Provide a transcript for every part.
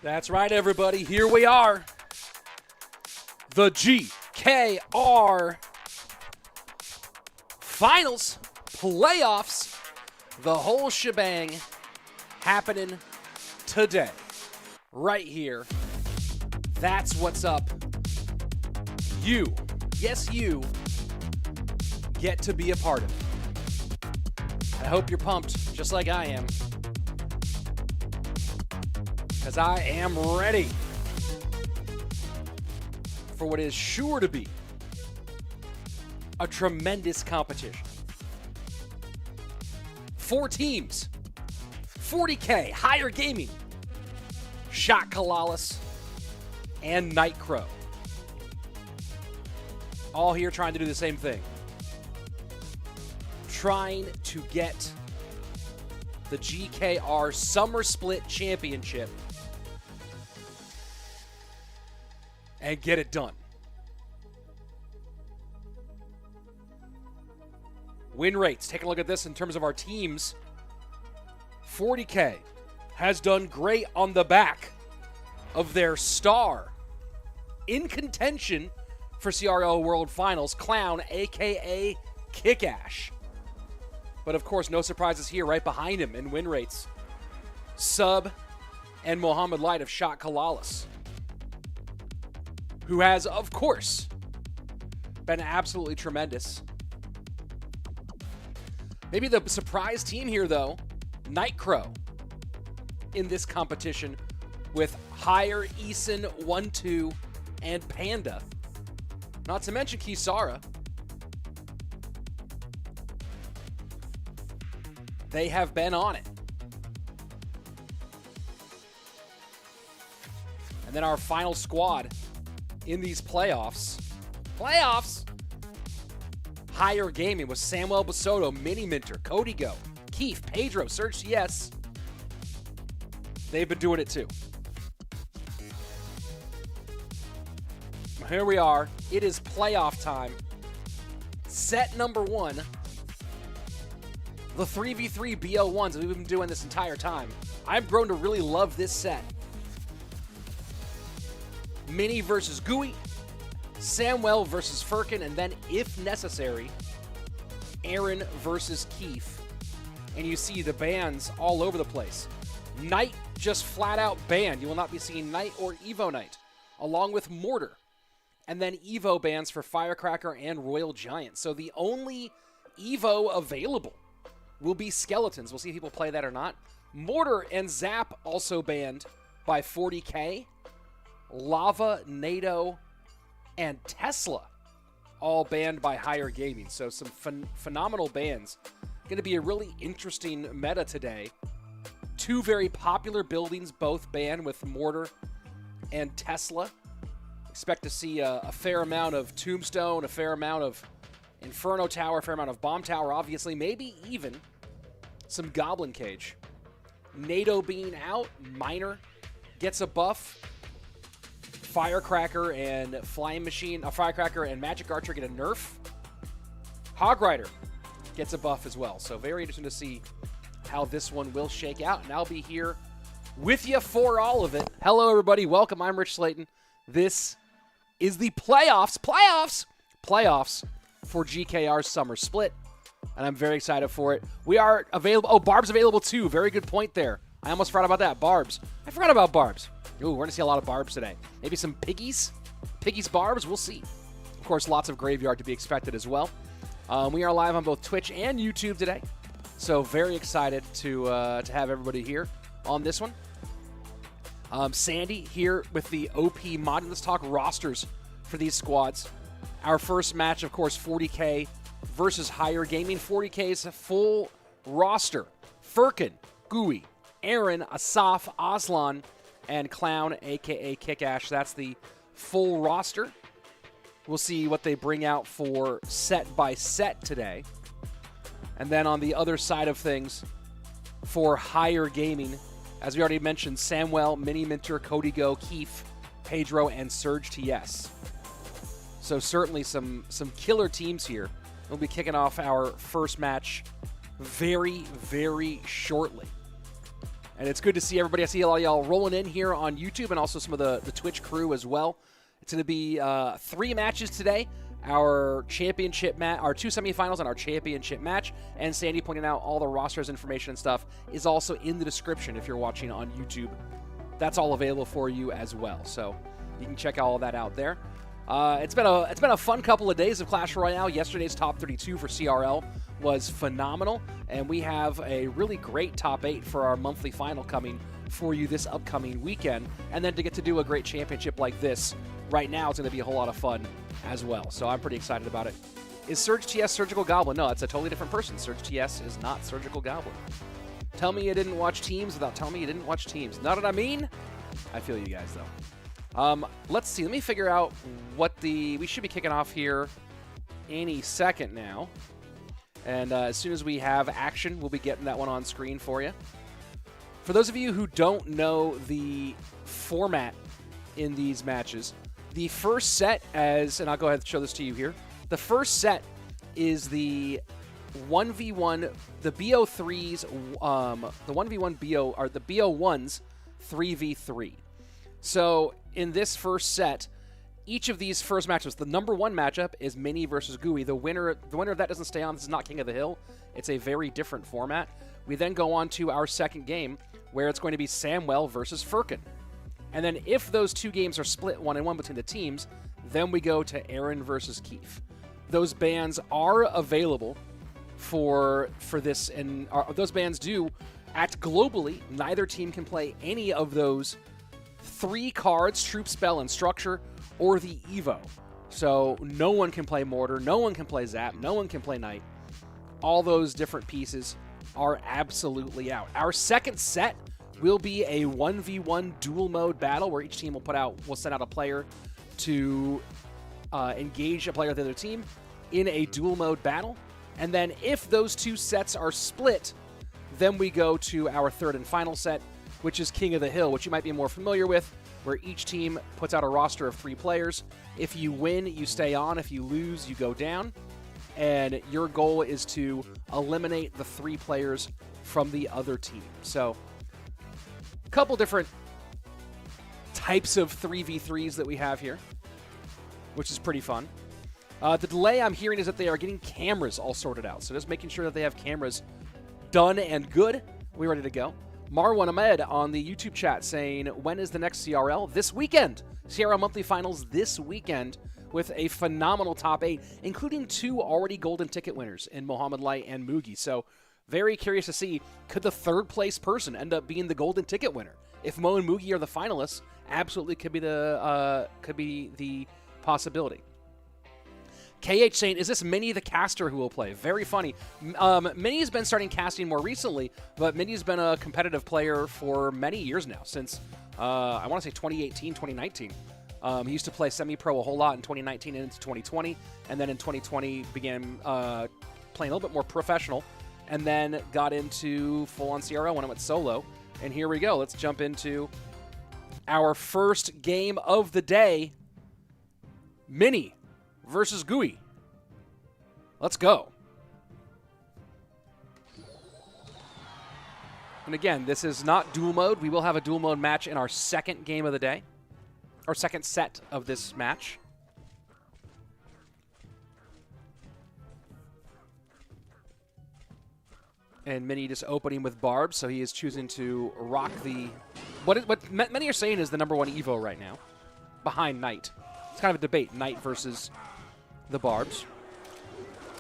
That's right, everybody. Here we are. The GKR Finals, playoffs, the whole shebang happening today. Right here. That's what's up. You, yes you, get to be a part of it. I hope you're pumped, just like I am. Because I am ready for what is sure to be a tremendous competition. 4 teams, 40K, Higher Gaming, Shot Calalas, and Night Crow. All here trying to do the same thing. Trying to get the GKR Summer Split Championship and get it done. Win rates. Take a look at this in terms of our teams. 40K has done great on the back of their star in contention for CRL World Finals, Clown, a.k.a. Kickash. But of course, no surprises here right behind him in win rates. Sub and Mohamed Light of Shot Calalas, who has, of course, been absolutely tremendous. Maybe the surprise team here, though, Night Crow in this competition with Higher, Eason, 1-2, and Panda. Not to mention Kisara. They have been on it. And then our final squad in these playoffs. Higher Gaming with Samuel Bassotto, Miniminter, Kodigo, Keef, Pedro, SurgTS. They've been doing it too. Here we are. It is playoff time. Set number 1. The 3v3 BO1s that we've been doing this entire time. I've grown to really love this set. Mini versus Gooey, Samuel versus Ferkan, and then, if necessary, Aaron versus Keef. And you see the bans all over the place. Knight just flat out banned. You will not be seeing Knight or Evo Knight, along with Mortar. And then Evo bans for Firecracker and Royal Giant. So the only Evo available will be Skeletons. We'll see if people play that or not. Mortar and Zap also banned by 40K. Lava, NATO, and Tesla all banned by Higher Gaming. So some phenomenal bans. Going to be a really interesting meta today. 2 very popular buildings both banned with Mortar and Tesla. Expect to see a fair amount of Tombstone, a fair amount of Inferno Tower, a fair amount of Bomb Tower, obviously. Maybe even some Goblin Cage. NATO being out, Miner gets a buff. Firecracker and Flying Machine, Firecracker and Magic Archer get a nerf. Hog Rider gets a buff as well. So very interesting to see how this one will shake out. And I'll be here with you for all of it. Hello, everybody. Welcome. I'm Rich Slayton. This is the playoffs for GKR's Summer Split. And I'm very excited for it. We are available. Oh, Barb's available too. Very good point there. I almost forgot about that. Barbs. I forgot about Barbs. Ooh, we're going to see a lot of Barbs today. Maybe some Piggies? Piggies Barbs? We'll see. Of course, lots of Graveyard to be expected as well. We are live on both Twitch and YouTube today. So very excited to have everybody here on this one. Sandy here with the OP mod. Let's talk rosters for these squads. Our first match, of course, 40K versus Higher Gaming. 40K's full roster. Ferkan, Gooey, Aaron, Asaf, Aslan, and Clown, a.k.a. Kickash. That's the full roster. We'll see what they bring out for set by set today. And then on the other side of things, for Higher Gaming, as we already mentioned, Samuel, Miniminter, Kodigo, Keef, Pedro, and SurgTS. So certainly some killer teams here. We'll be kicking off our first match very, very shortly. And it's good to see everybody. I see a lot of y'all rolling in here on YouTube and also some of the Twitch crew as well. It's going to be 3 matches today. Our championship match, our 2 semifinals, and our championship match. And Sandy pointed out all the rosters information and stuff is also in the description if you're watching on YouTube. That's all available for you as well. So you can check all of that out there. It's been a fun couple of days of Clash Royale. Yesterday's top 32 for CRL was phenomenal, and we have a really great top 8 for our monthly final coming for you this upcoming weekend. And then to get to do a great championship like this right now, it's going to be a whole lot of fun as well. So I'm pretty excited about it. Is SurgTS Surgical Goblin? No, it's a totally different person. SurgTS is not Surgical Goblin. Tell me you didn't watch Teams without telling me you didn't watch Teams. Know what I mean? I feel you guys, though. Let's see. Let me figure out what we should be kicking off here any second now. And as soon as we have action, we'll be getting that one on screen for you. For those of you who don't know the format in these matches, the first set and I'll go ahead and show this to you here. The first set is the 1v1, the BO3s, the 1v1 BO, or the BO1s 3v3. So in this first set, each of these first matches, the number 1 matchup is Mini versus Gooey. The winner of that doesn't stay on. This is not King of the Hill. It's a very different format. We then go on to our second game, where it's going to be Samwell versus Furkan. And then if those 2 games are split 1-1 between the teams, then we go to Aaron versus Keef. Those bans are available for this, and those bans do act globally. Neither team can play any of those 3 cards, Troop, Spell, and Structure, or the Evo. So no one can play Mortar, no one can play Zap, no one can play Knight. All those different pieces are absolutely out. Our second set will be a 1v1 dual mode battle where each team will send out a player to engage a player of the other team in a dual mode battle. And then if those 2 sets are split, then we go to our third and final set, which is King of the Hill, which you might be more familiar with, where each team puts out a roster of 3 players. If you win, you stay on. If you lose, you go down. And your goal is to eliminate the 3 players from the other team. So a couple different types of 3v3s that we have here, which is pretty fun. The delay I'm hearing is that they are getting cameras all sorted out. So just making sure that they have cameras done and good. We're ready to go. Marwan Ahmed on the YouTube chat saying, when is the next CRL? This weekend. CRL Monthly Finals this weekend with a phenomenal top 8, including 2 already golden ticket winners in Mohamed Light and Mugi. So very curious to see, could the 3rd place person end up being the golden ticket winner? If Mo and Mugi are the finalists, absolutely could be the possibility. KH saying, is this Mini the caster who will play? Very funny. Mini's been starting casting more recently, but Mini's been a competitive player for many years now, since, I want to say 2018, 2019. He used to play semi-pro a whole lot in 2019 and into 2020, and then in 2020 began playing a little bit more professional, and then got into full-on CRL when I went solo. And here we go. Let's jump into our first game of the day. Mini versus Gooey. Let's go. And again, this is not dual mode. We will have a dual mode match in our second game of the day, or second set of this match. And Mini just opening with Barbs, so he is choosing to rock the... What many are saying is the number 1 Evo right now, behind Knight. It's kind of a debate, Knight versus the Barbs.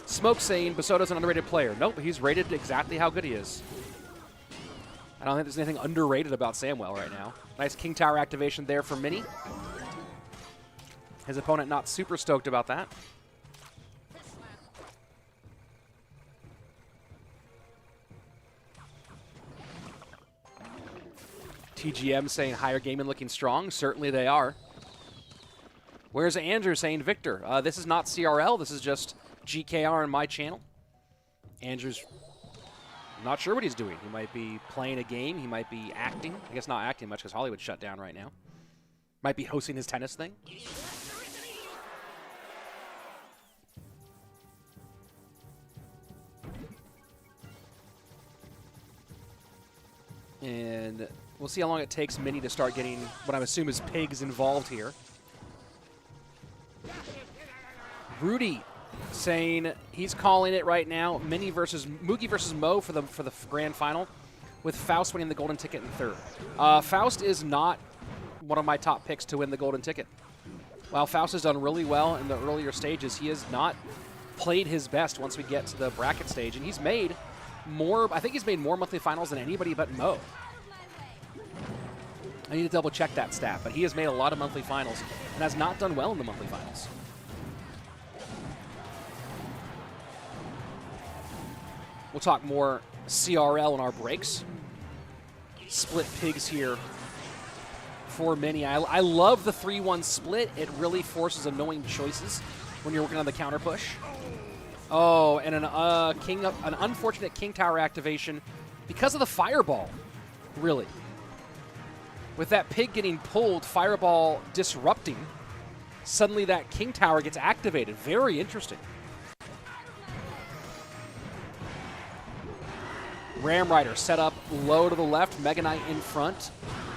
Smoke saying Bassotto's an underrated player. Nope, he's rated exactly how good he is. I don't think there's anything underrated about Samwell right now. Nice King Tower activation there for Mini. His opponent not super stoked about that. TGM saying higher gaming looking strong. Certainly they are. Where's Andrew saying Victor? This is not CRL. This is just GKR on my channel. Andrew's not sure what he's doing. He might be playing a game. He might be acting. I guess not acting much because Hollywood's shut down right now. Might be hosting his tennis thing. And we'll see how long it takes Mini to start getting what I assume is pigs involved here. Rudy saying he's calling it right now. Mini versus Moogie versus Mo for the grand final, with Faust winning the golden ticket in third. Faust is not one of my top picks to win the golden ticket. While Faust has done really well in the earlier stages, he has not played his best once we get to the bracket stage, and he's made more. I think he's made more monthly finals than anybody but Mo. I need to double check that stat, but he has made a lot of monthly finals and has not done well in the monthly finals. We'll talk more CRL in our breaks. Split pigs here for Mini. I love the 3-1 split. It really forces annoying choices when you're working on the counter push. Oh, and an unfortunate King Tower activation because of the Fireball, really. With that pig getting pulled, Fireball disrupting, suddenly that King Tower gets activated. Very interesting. Ram Rider set up low to the left, Mega Knight in front.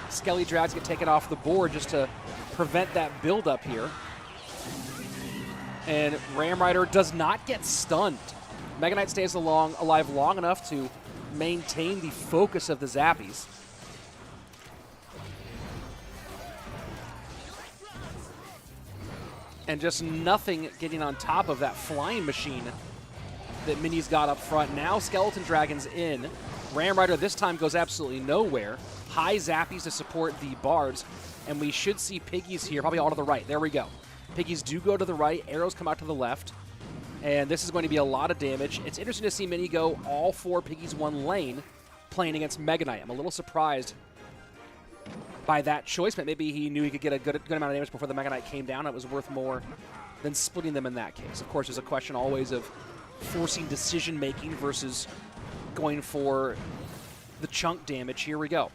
Skelly Drags get taken off the board just to prevent that build-up here. And Ram Rider does not get stunned. Mega Knight stays alive long enough to maintain the focus of the Zappies. And just nothing getting on top of that flying machine that Mini's got up front. Now Skeleton Dragon's in. Ram Rider this time goes absolutely nowhere. High Zappies to support the Bards. And we should see Piggies here, probably all to the right. There we go. Piggies do go to the right. Arrows come out to the left. And this is going to be a lot of damage. It's interesting to see Mini go all 4 Piggies 1 lane playing against Mega Knight. I'm a little surprised by that choice, but maybe he knew he could get a good amount of damage before the Mega Knight came down. It was worth more than splitting them in that case. Of course, there's a question always of forcing decision-making versus going for the chunk damage. Here we go.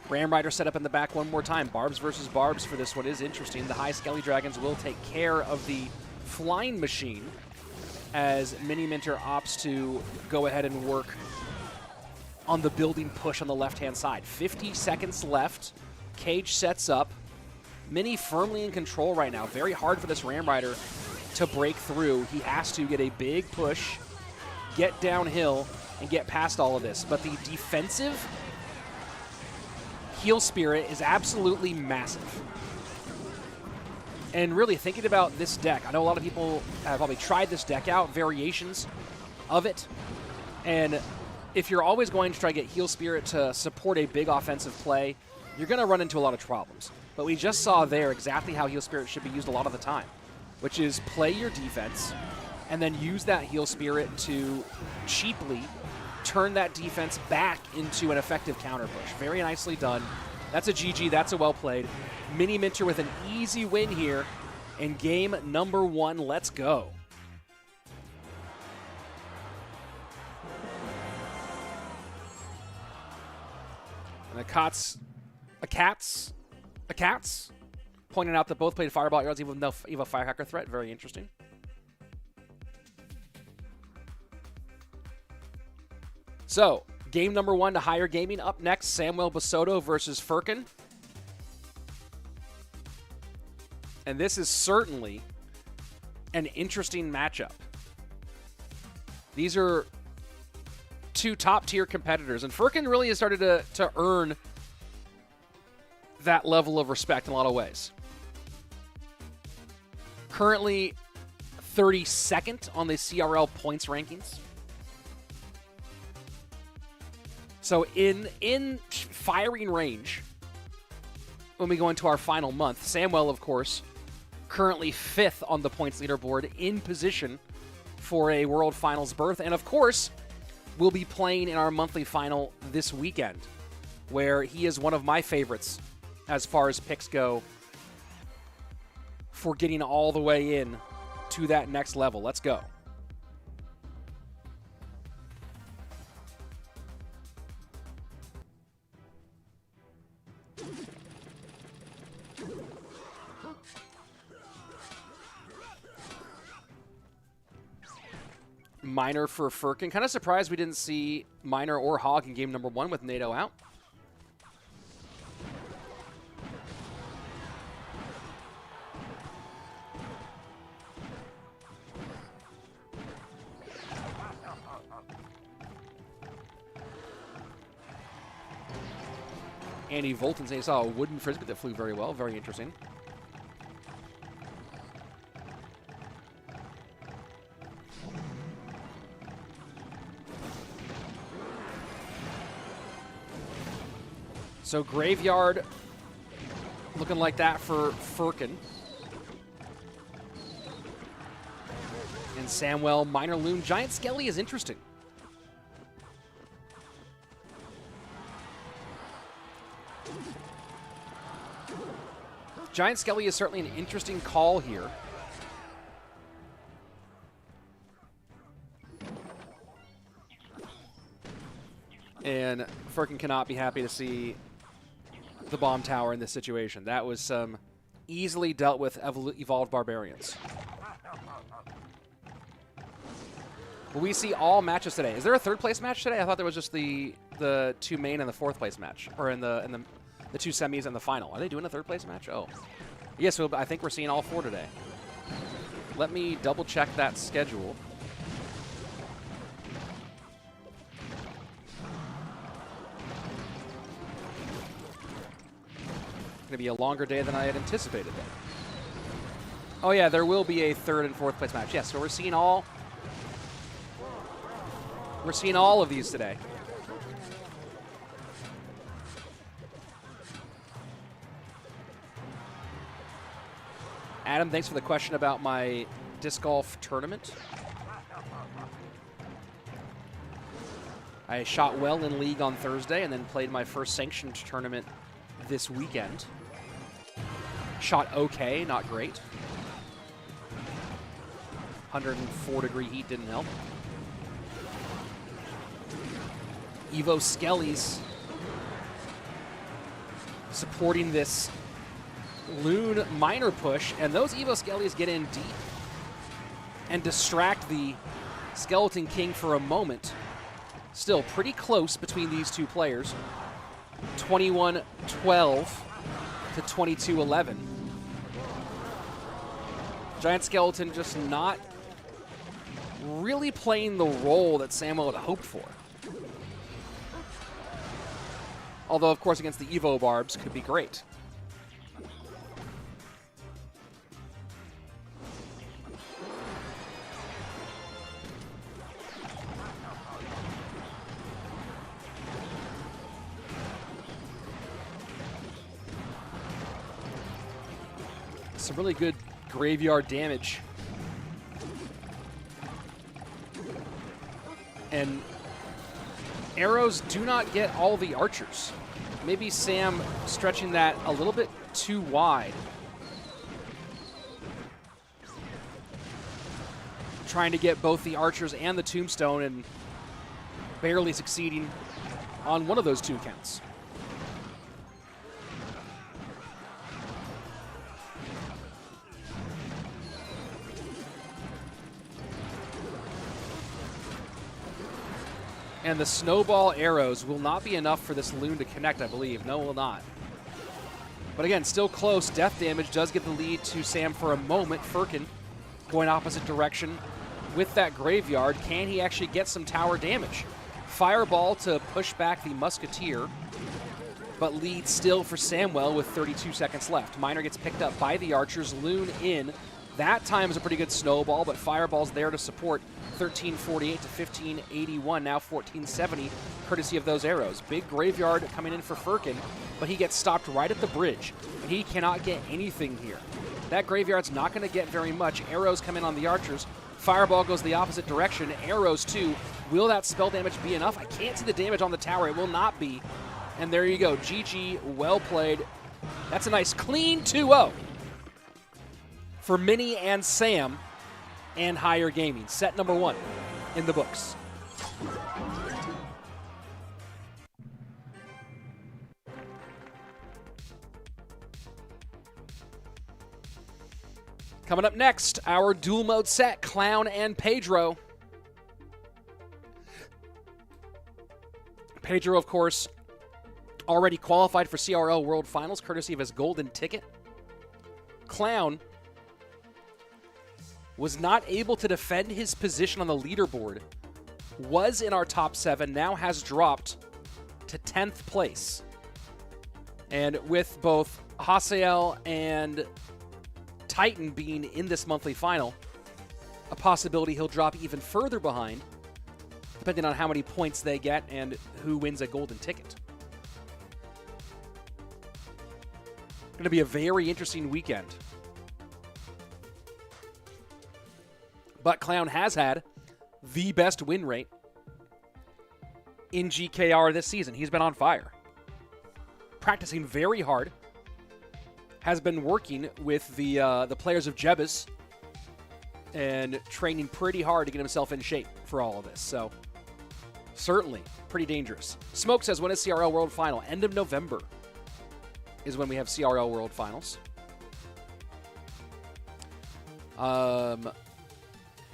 Ram Rider set up in the back one more time. Barbs versus Barbs for this one is interesting. The high Skelly Dragons will take care of the flying machine as Miniminter opts to go ahead and work on the building push on the left-hand side. 50 seconds left. Cage sets up. Mini firmly in control right now. Very hard for this Ram Rider to break through. He has to get a big push, get downhill, and get past all of this. But the defensive heal spirit is absolutely massive. And really thinking about this deck, I know a lot of people have probably tried this deck out, variations of it. And if you're always going to try to get heal spirit to support a big offensive play, you're going to run into a lot of problems. But we just saw there exactly how heal spirit should be used a lot of the time, which is play your defense and then use that heal spirit to cheaply turn that defense back into an effective counter push. Very nicely done. That's a GG. That's a well played. Miniminter with an easy win here in game number 1. Let's go. And a cats pointing out that both played Fireball Arrows even though Eva Firecracker threat. Very interesting. So, game number 1 to Higher Gaming. Up next, Samuel Bassotto versus Furkan. And this is certainly an interesting matchup. These are 2 top-tier competitors, and Furkan really has started to earn that level of respect in a lot of ways. Currently 32nd on the CRL points rankings. So in firing range, when we go into our final month, Samuel, of course, currently 5th on the points leaderboard, in position for a World Finals berth. And of course, we'll be playing in our monthly final this weekend, where he is one of my favorites as far as picks go for getting all the way in to that next level. Let's go. Miner for Furkan. Kind of surprised we didn't see Miner or Hog in game number 1 with NATO out. Andy Volton saying he saw a wooden frisbee that flew very well. Very interesting. So Graveyard looking like that for Furkan. And Samwell, Minor Loon. Giant Skelly is interesting. Giant Skelly is certainly an interesting call here. And Furkan cannot be happy to see the bomb tower in this situation. That was some easily dealt with evolved barbarians. Will we see all matches today? Is there a third place match today? I thought there was just the 2 main and the 4th place match, or in the 2 semis and the final. Are they doing a 3rd place match? Oh, yes. So I think we're seeing all 4 today. Let me double check that schedule. Going to be a longer day than I had anticipated then. Oh yeah, there will be a 3rd and 4th place match. Yes, so we're seeing all of these today. Adam, thanks for the question about my disc golf tournament. I shot well in League on Thursday and then played my first sanctioned tournament this weekend. Shot okay, not great. 104-degree heat didn't help. Evo Skelly's supporting this Loon Miner push, and those Evo Skellies get in deep and distract the Skeleton King for a moment. Still pretty close between these two players. 21-12 to 22-11. Giant Skeleton just not really playing the role that Samuel had hoped for. Although, of course, against the Evo Barbs could be great. Some really good graveyard damage. And arrows do not get all the archers. Maybe Sam stretching that a little bit too wide. Trying to get both the archers and the tombstone and barely succeeding on one of those 2 counts. And the snowball arrows will not be enough for this Loon to connect, I believe. No, it will not. But again, still close. Death damage does give the lead to Sam for a moment. Furkan going opposite direction with that graveyard. Can he actually get some tower damage? Fireball to push back the Musketeer, but lead still for Samwell with 32 seconds left. Miner gets picked up by the archers. Loon in. That time is a pretty good snowball, but Fireball's there to support. 1348 to 1581, now 1470, courtesy of those arrows. Big graveyard coming in for Furkan, but he gets stopped right at the bridge. He cannot get anything here. That graveyard's not going to get very much. Arrows come in on the archers. Fireball goes the opposite direction. Arrows too. Will that spell damage be enough? I can't see the damage on the tower. It will not be. And there you go. GG, well played. That's a nice clean 2-0 for Mini and Sam and Higher Gaming. Set number 1 in the books. Coming up next, our dual mode set, Clown and Pedro. Pedro, of course, already qualified for CRL World Finals, courtesy of his golden ticket. Clown was not able to defend his position on the leaderboard, was in our top 7, now has dropped to 10th place. And with both Hasael and Titan being in this monthly final, a possibility he'll drop even further behind, depending on how many points they get and who wins a golden ticket. Going to be a very interesting weekend. But Clown has had the best win rate in GKR this season. He's been on fire. Practicing very hard. Has been working with the players of Jebus and training pretty hard to get himself in shape for all of this. So, certainly pretty dangerous. Smoke says, when is CRL World Final? End of November is when we have CRL World Finals.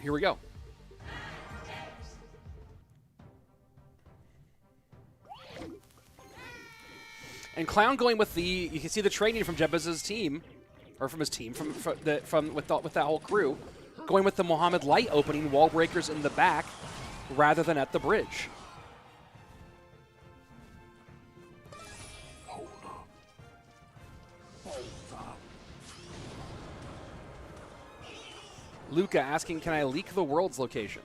Here we go. And Clown going with the, you can see the training from Jebus' team, or from his team, with that whole crew, going with the Mohamed Light opening, wall breakers in the back, rather than at the bridge. Luca asking, can I leak the world's location?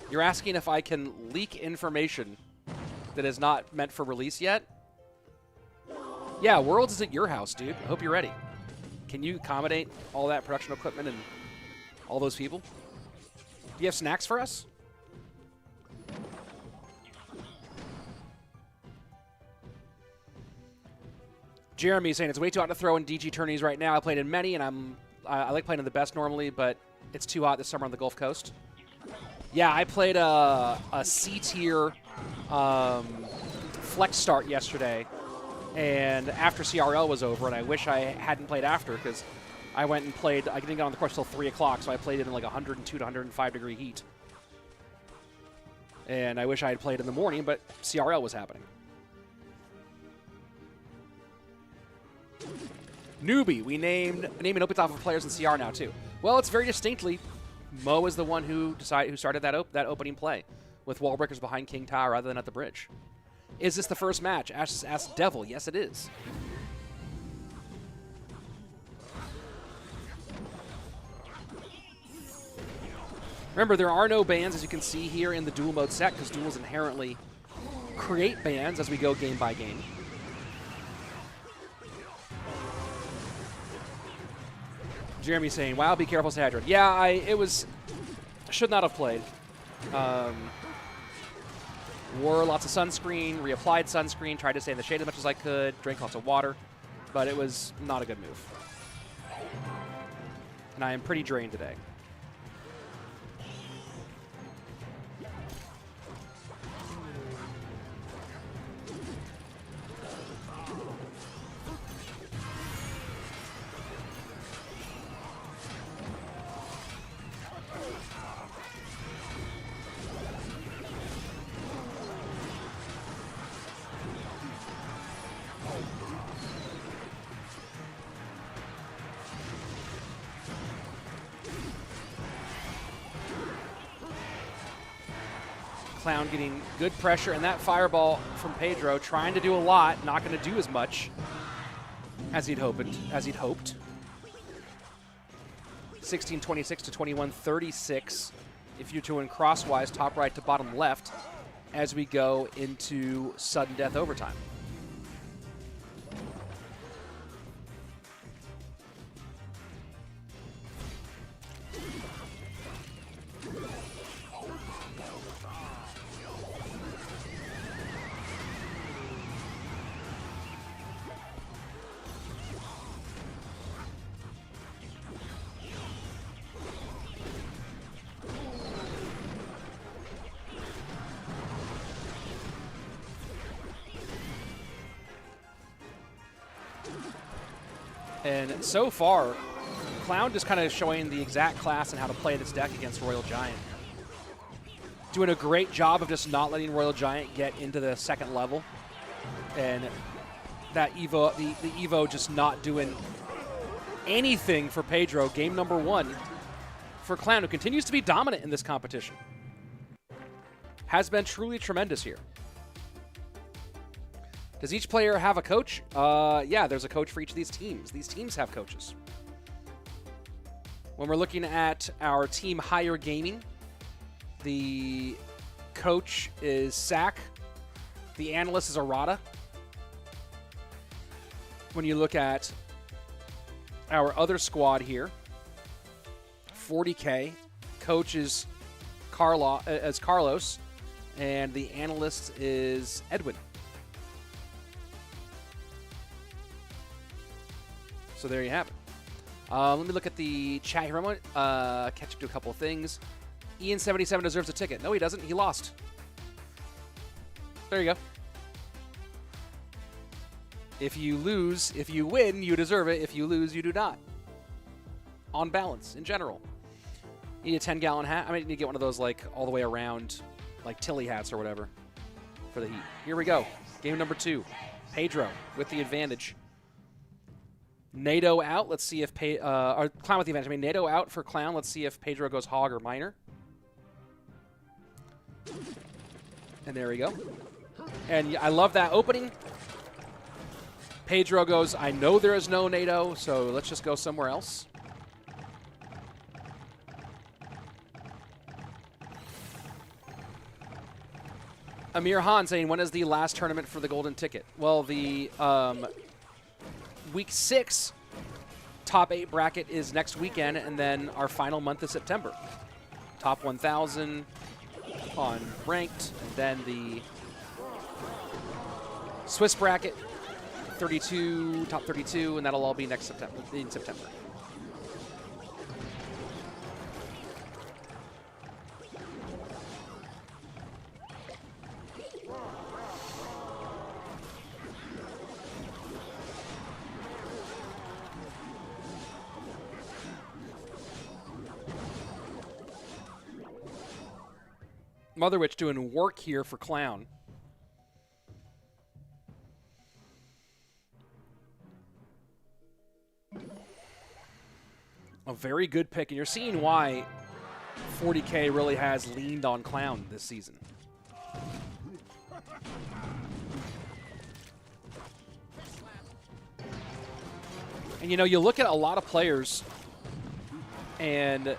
You're asking if I can leak information that is not meant for release yet? Yeah, Worlds is at your house, dude. I hope you're ready. Can you accommodate all that production equipment and all those people? Do you have snacks for us? Jeremy saying it's way too hot to throw in DG tourneys right now. I played in many, and I like playing in the best normally, but it's too hot this summer on the Gulf Coast. Yeah, I played a C-tier flex start yesterday, and after CRL was over, and I wish I hadn't played after, because I went and played, I didn't get on the course till 3 o'clock, so I played it in like 102 to 105 degree heat. And I wish I had played in the morning, but CRL was happening. Newbie, we named an open top for players in CR now too. Well, it's very distinctly Mo is the one who started that opening play with wall breakers behind King Tower rather than at the bridge. Is this the first match? Ask Devil. Yes, it is. Remember, there are no bans, as you can see here in the duel mode set, because duels inherently create bans as we go game by game. Jeremy saying, wow, be careful, Sadred. Yeah, should not have played. Wore lots of sunscreen, reapplied sunscreen, tried to stay in the shade as much as I could, drank lots of water, but it was not a good move. And I am pretty drained today. Clown getting good pressure, and that fireball from Pedro trying to do a lot, not going to do as much as he'd hoped. 1626 to 2136 if you're doing crosswise, top right to bottom left, as we go into sudden death overtime. And so far, Clown just kind of showing the exact class and how to play this deck against Royal Giant. doing a great job of just not letting Royal Giant get into the second level. And that Evo, the Evo just not doing anything for Pedro. Game number 1 for Clown, who continues to be dominant in this competition. Has been truly tremendous here. Does each player have a coach? Yeah, there's a coach for each of these teams. These teams have coaches. When we're looking at our team Higher Gaming, the coach is Sack. The analyst is Arata. When you look at our other squad here, 40K, coach is Carlos, and the analyst is Edwin. So there you have it. Let me look at the chat here. I'm going to catch up to a couple of things. Ian77 deserves a ticket. No, he doesn't. He lost. There you go. If you lose, if you win, you deserve it. If you lose, you do not. On balance, in general. You need a 10-gallon hat. I mean, you need to get one of those, like, all the way around, like, Tilly hats or whatever for the heat. Here we go. Game number 2. Pedro with the advantage. NATO out. Let's see if or Clown with the advantage. I mean, NATO out for Clown. Let's see if Pedro goes hog or miner. And there we go. And I love that opening. Pedro goes, I know there is no NATO, so let's just go somewhere else. Amir Han saying, when is the last tournament for the golden ticket? Well, the week 6 top 8 bracket is next weekend, and then our final month is September. Top 1,000 on ranked, and then the Swiss bracket, 32, top 32, and that'll all be next September, in September. Motherwitch doing work here for Clown. A very good pick, and you're seeing why 40K really has leaned on Clown this season. And, you know, you look at a lot of players and,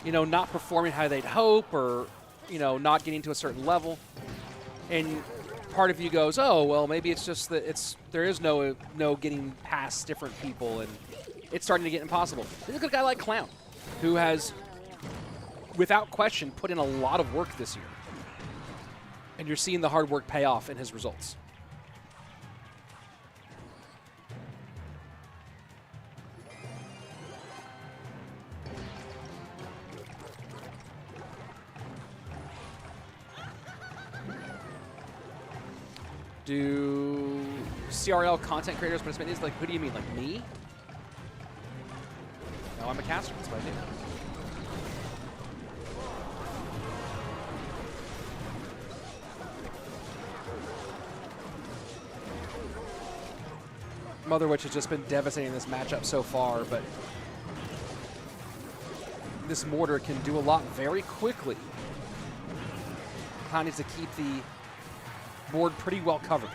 you know, not performing how they'd hope, or, you know, not getting to a certain level. And part of you goes, oh, well, maybe it's just that there is no getting past different people, and it's starting to get impossible. Look at a guy like Clown, who has, without question, put in a lot of work this year. And you're seeing the hard work pay off in his results. Do CRL content creators participate in these? Like, who do you mean? Like me? No, I'm a caster. That's what I do. Motherwitch has just been devastating this matchup so far, but this mortar can do a lot very quickly. Clown needs to keep the board pretty well covered.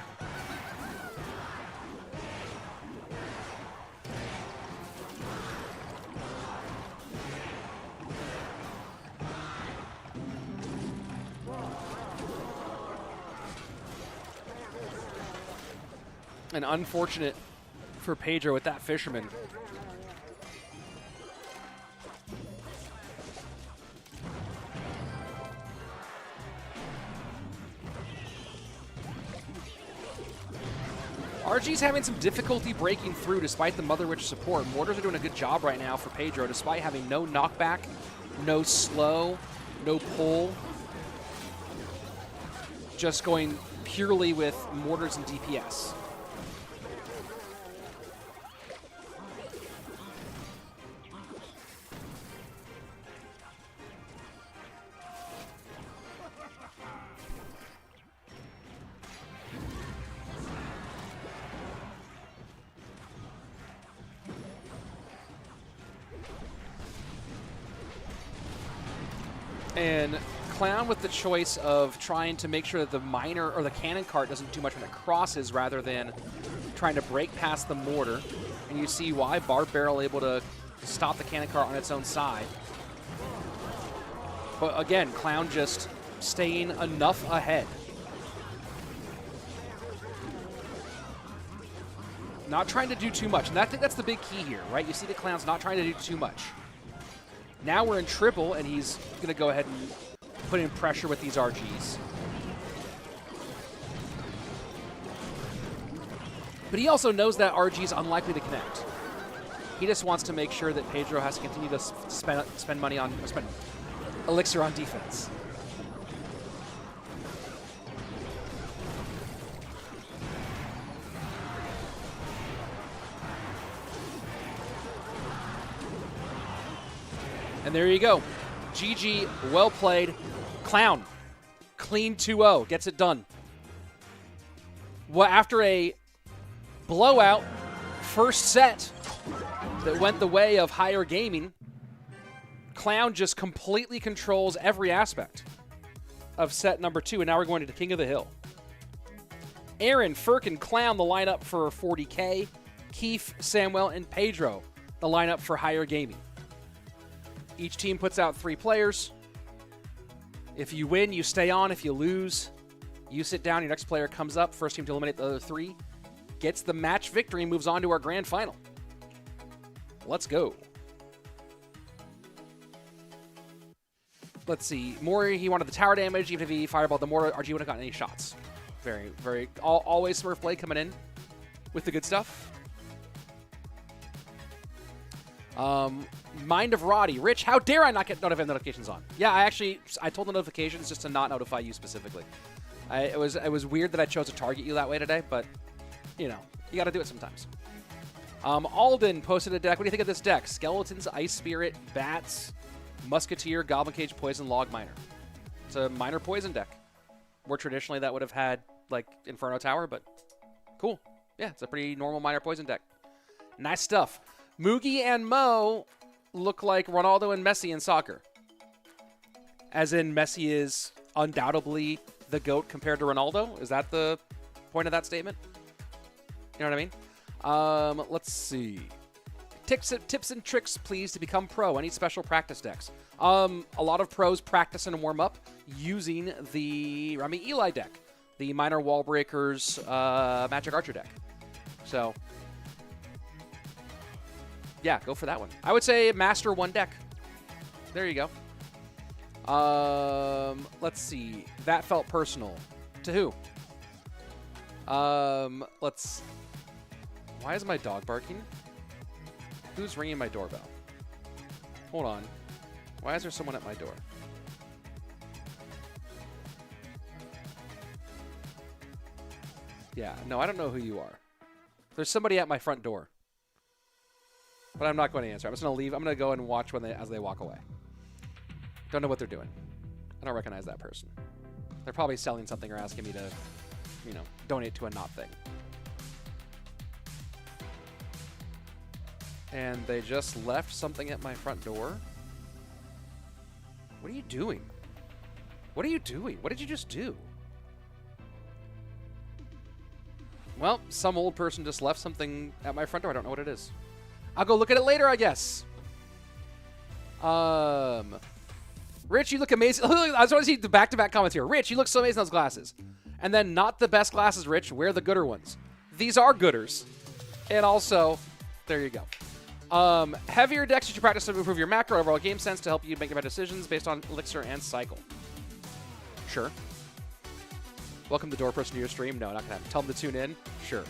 And unfortunate for Pedro with that fisherman. RG's having some difficulty breaking through despite the Motherwitch support. Mortars are doing a good job right now for Pedro despite having no knockback, no slow, no pull. Just going purely with mortars and DPS. And Clown with the choice of trying to make sure that the miner or the cannon cart doesn't do much when it crosses rather than trying to break past the mortar. And you see why Barb Barrel able to stop the cannon cart on its own side. But again, Clown just staying enough ahead. Not trying to do too much. And I think that's the big key here, right? You see the Clown's not trying to do too much. Now we're in triple, and he's going to go ahead and put in pressure with these RGs. But he also knows that RG is unlikely to connect. He just wants to make sure that Pedro has to continue to spend money on, spend elixir on defense. And there you go. GG, well played. Clown, clean 2-0, gets it done. Well, after a blowout first set that went the way of higher gaming, Clown just completely controls every aspect of set number 2, and now we're going to the King of the Hill. Aaron, Furkan, Clown, the lineup for 40K. Keef, Samuel, and Pedro, the lineup for higher gaming. Each team puts out 3 players. If you win, you stay on. If you lose, you sit down. Your next player comes up. First team to eliminate the other 3 gets the match victory and moves on to our grand final. Let's go. Let's see. Mori, he wanted the tower damage. Even if he fireballed the mortar, RG wouldn't have gotten any shots. Very, very, always Smurf Blade coming in with the good stuff. Mind of Roddy. Rich, how dare I not get notifications on? Yeah, I told the notifications just to not notify you specifically. It was weird that I chose to target you that way today, but, you know, you got to do it sometimes. Alden posted a deck. What do you think of this deck? Skeletons, Ice Spirit, Bats, Musketeer, Goblin Cage, Poison, Log Miner. It's a Miner Poison deck. More traditionally, that would have had, like, Inferno Tower, but cool. Yeah, it's a pretty normal Miner Poison deck. Nice stuff. Moogie and Mo look like Ronaldo and Messi in soccer. As in, Messi is undoubtedly the GOAT compared to Ronaldo? Is that the point of that statement? You know what I mean? Let's see. Tips and tricks, please, to become pro. Any special practice decks? A lot of pros practice and warm up using the Remy Eli deck. The Minor Wall Breakers Magic Archer deck. So, yeah, go for that one. I would say master one deck. There you go. Let's see. That felt personal. To who? Let's... Why is my dog barking? Who's ringing my doorbell? Hold on. Why is there someone at my door? Yeah, no, I don't know who you are. There's somebody at my front door. But I'm not going to answer. I'm just going to leave. I'm going to go and watch as they walk away. Don't know what they're doing. I don't recognize that person. They're probably selling something or asking me to, you know, donate to a not thing. And they just left something at my front door. What are you doing? What are you doing? What did you just do? Well, some old person just left something at my front door. I don't know what it is. I'll go look at it later, I guess. Rich, you look amazing. I just want to see the back-to-back comments here. Rich, you look so amazing in those glasses. And then not the best glasses, Rich. Wear the gooder ones. These are gooders. And also, there you go. Heavier decks you should practice to improve your macro overall game sense to help you make better decisions based on elixir and cycle. Sure. Welcome the door person to your stream. No, not gonna happen. Tell them to tune in. Sure.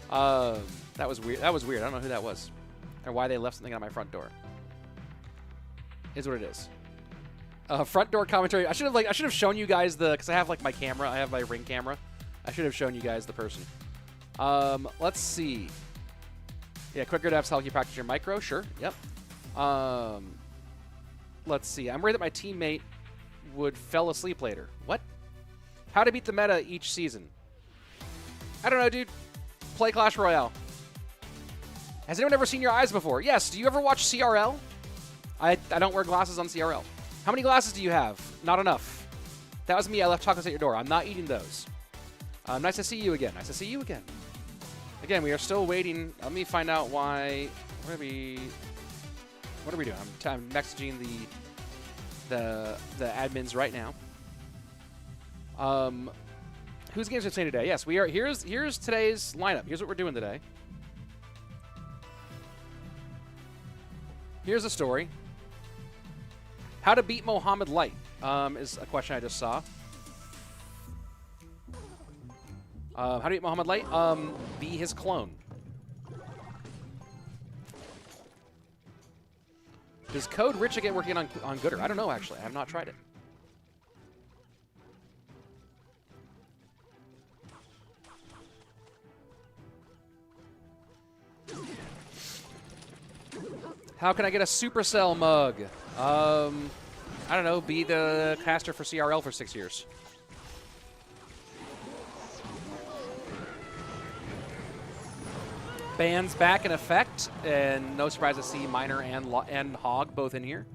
That was weird. That was weird. I don't know who that was or why they left something on my front door. Is what it is. Front door commentary. I should have shown you guys because I have like my camera. I have my Ring camera. I should have shown you guys the person. Let's see. Yeah, quicker devs help you practice your micro. Sure. Yep. Let's see. I'm worried that my teammate would fell asleep later. What? How to beat the meta each season? I don't know, dude. Play Clash Royale. Has anyone ever seen your eyes before? Yes. Do you ever watch CRL? I don't wear glasses on CRL. How many glasses do you have? Not enough. That was me. I left chocolates at your door. I'm not eating those. Nice to see you again. Nice to see you again. Again, we are still waiting. Let me find out why. What are we doing? I'm messaging the admins right now. Whose games are playing today? Yes, we are. Here's today's lineup. Here's what we're doing today. Here's a story. How to beat Mohamed Light is a question I just saw. How to beat Mohamed Light? Be his clone. Does Code Rich get working on Gooder? I don't know, actually. I have not tried it. How can I get a Supercell mug? I don't know. Be the caster for CRL for 6 years. Bans back in effect, and no surprise to see Miner and Hog both in here.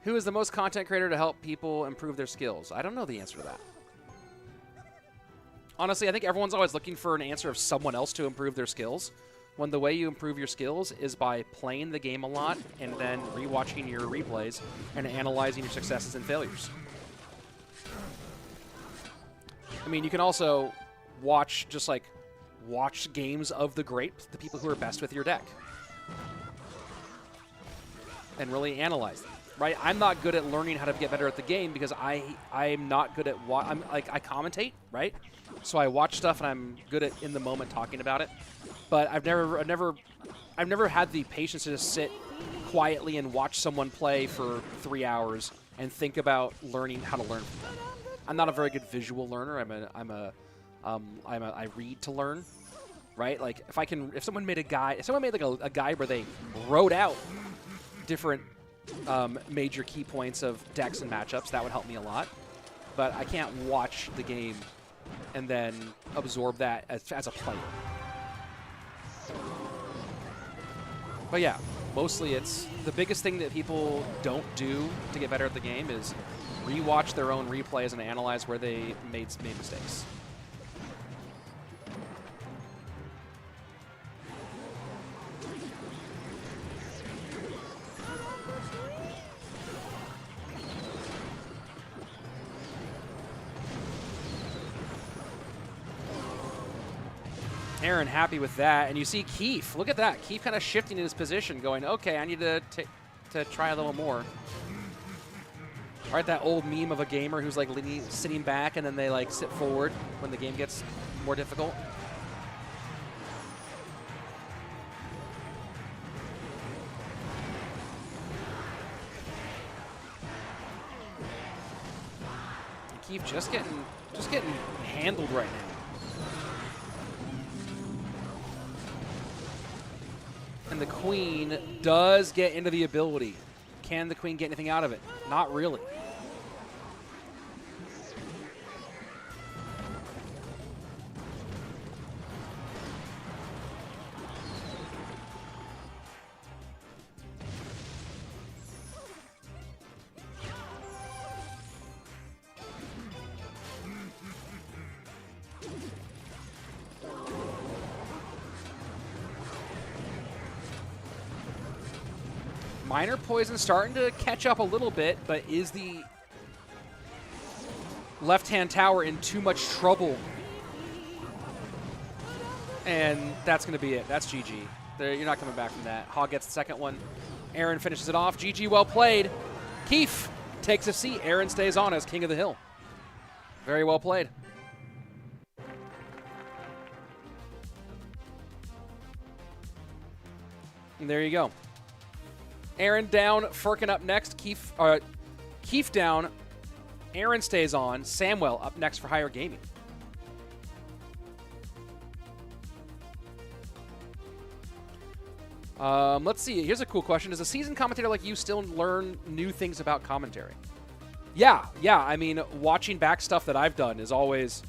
Who is the most content creator to help people improve their skills? I don't know the answer to that. Honestly, I think everyone's always looking for an answer of someone else to improve their skills, when the way you improve your skills is by playing the game a lot and then rewatching your replays and analyzing your successes and failures. I mean, you can also watch games of the great, the people who are best with your deck, and really analyze them. Right? I'm not good at learning how to get better at the game because I'm not good at I commentate, right? So I watch stuff and I'm good at in the moment talking about it. But I've never had the patience to just sit quietly and watch someone play for 3 hours and think about learning how to learn from them. I'm not a very good visual learner. I read to learn, right? Like if someone made like a guide where they wrote out different major key points of decks and matchups, that would help me a lot. But I can't watch the game and then absorb that as a player. But yeah, mostly it's the biggest thing that people don't do to get better at the game is rewatch their own replays and analyze where they made mistakes. Aaron happy with that, and you see Keef. Look at that. Keef kind of shifting in his position, going, okay, I need to try a little more. All right, that old meme of a gamer who's like sitting back and then they like sit forward when the game gets more difficult. Keef just getting handled right now. And the Queen does get into the ability. Can the Queen get anything out of it? Not really. Minor Poison starting to catch up a little bit, but is the left-hand tower in too much trouble? And that's going to be it. That's GG. You're not coming back from that. Hog gets the second one. Aaron finishes it off. GG, well played. Keef takes a seat. Aaron stays on as King of the Hill. Very well played. And there you go. Aaron down, Furkan up next. Keef down, Aaron stays on. Samwell up next for Higher Gaming. Let's see. Here's a cool question. Does a seasoned commentator like you still learn new things about commentary? Yeah. I mean, watching back stuff that I've done is always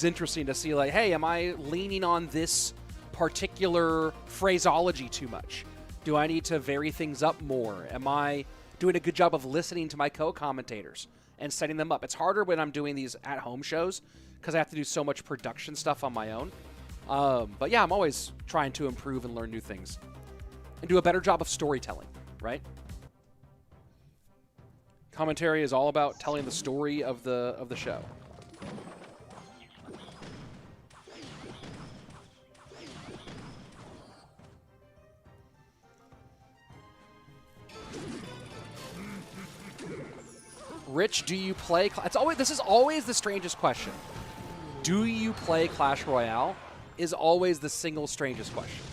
interesting to see, like, hey, am I leaning on this particular phraseology too much? Do I need to vary things up more? Am I doing a good job of listening to my co-commentators and setting them up? It's harder when I'm doing these at-home shows because I have to do so much production stuff on my own. But yeah, I'm always trying to improve and learn new things and do a better job of storytelling, right? Commentary is all about telling the story of the show. Rich, do you play? This is always the strangest question. Do you play Clash Royale? Is always the single strangest question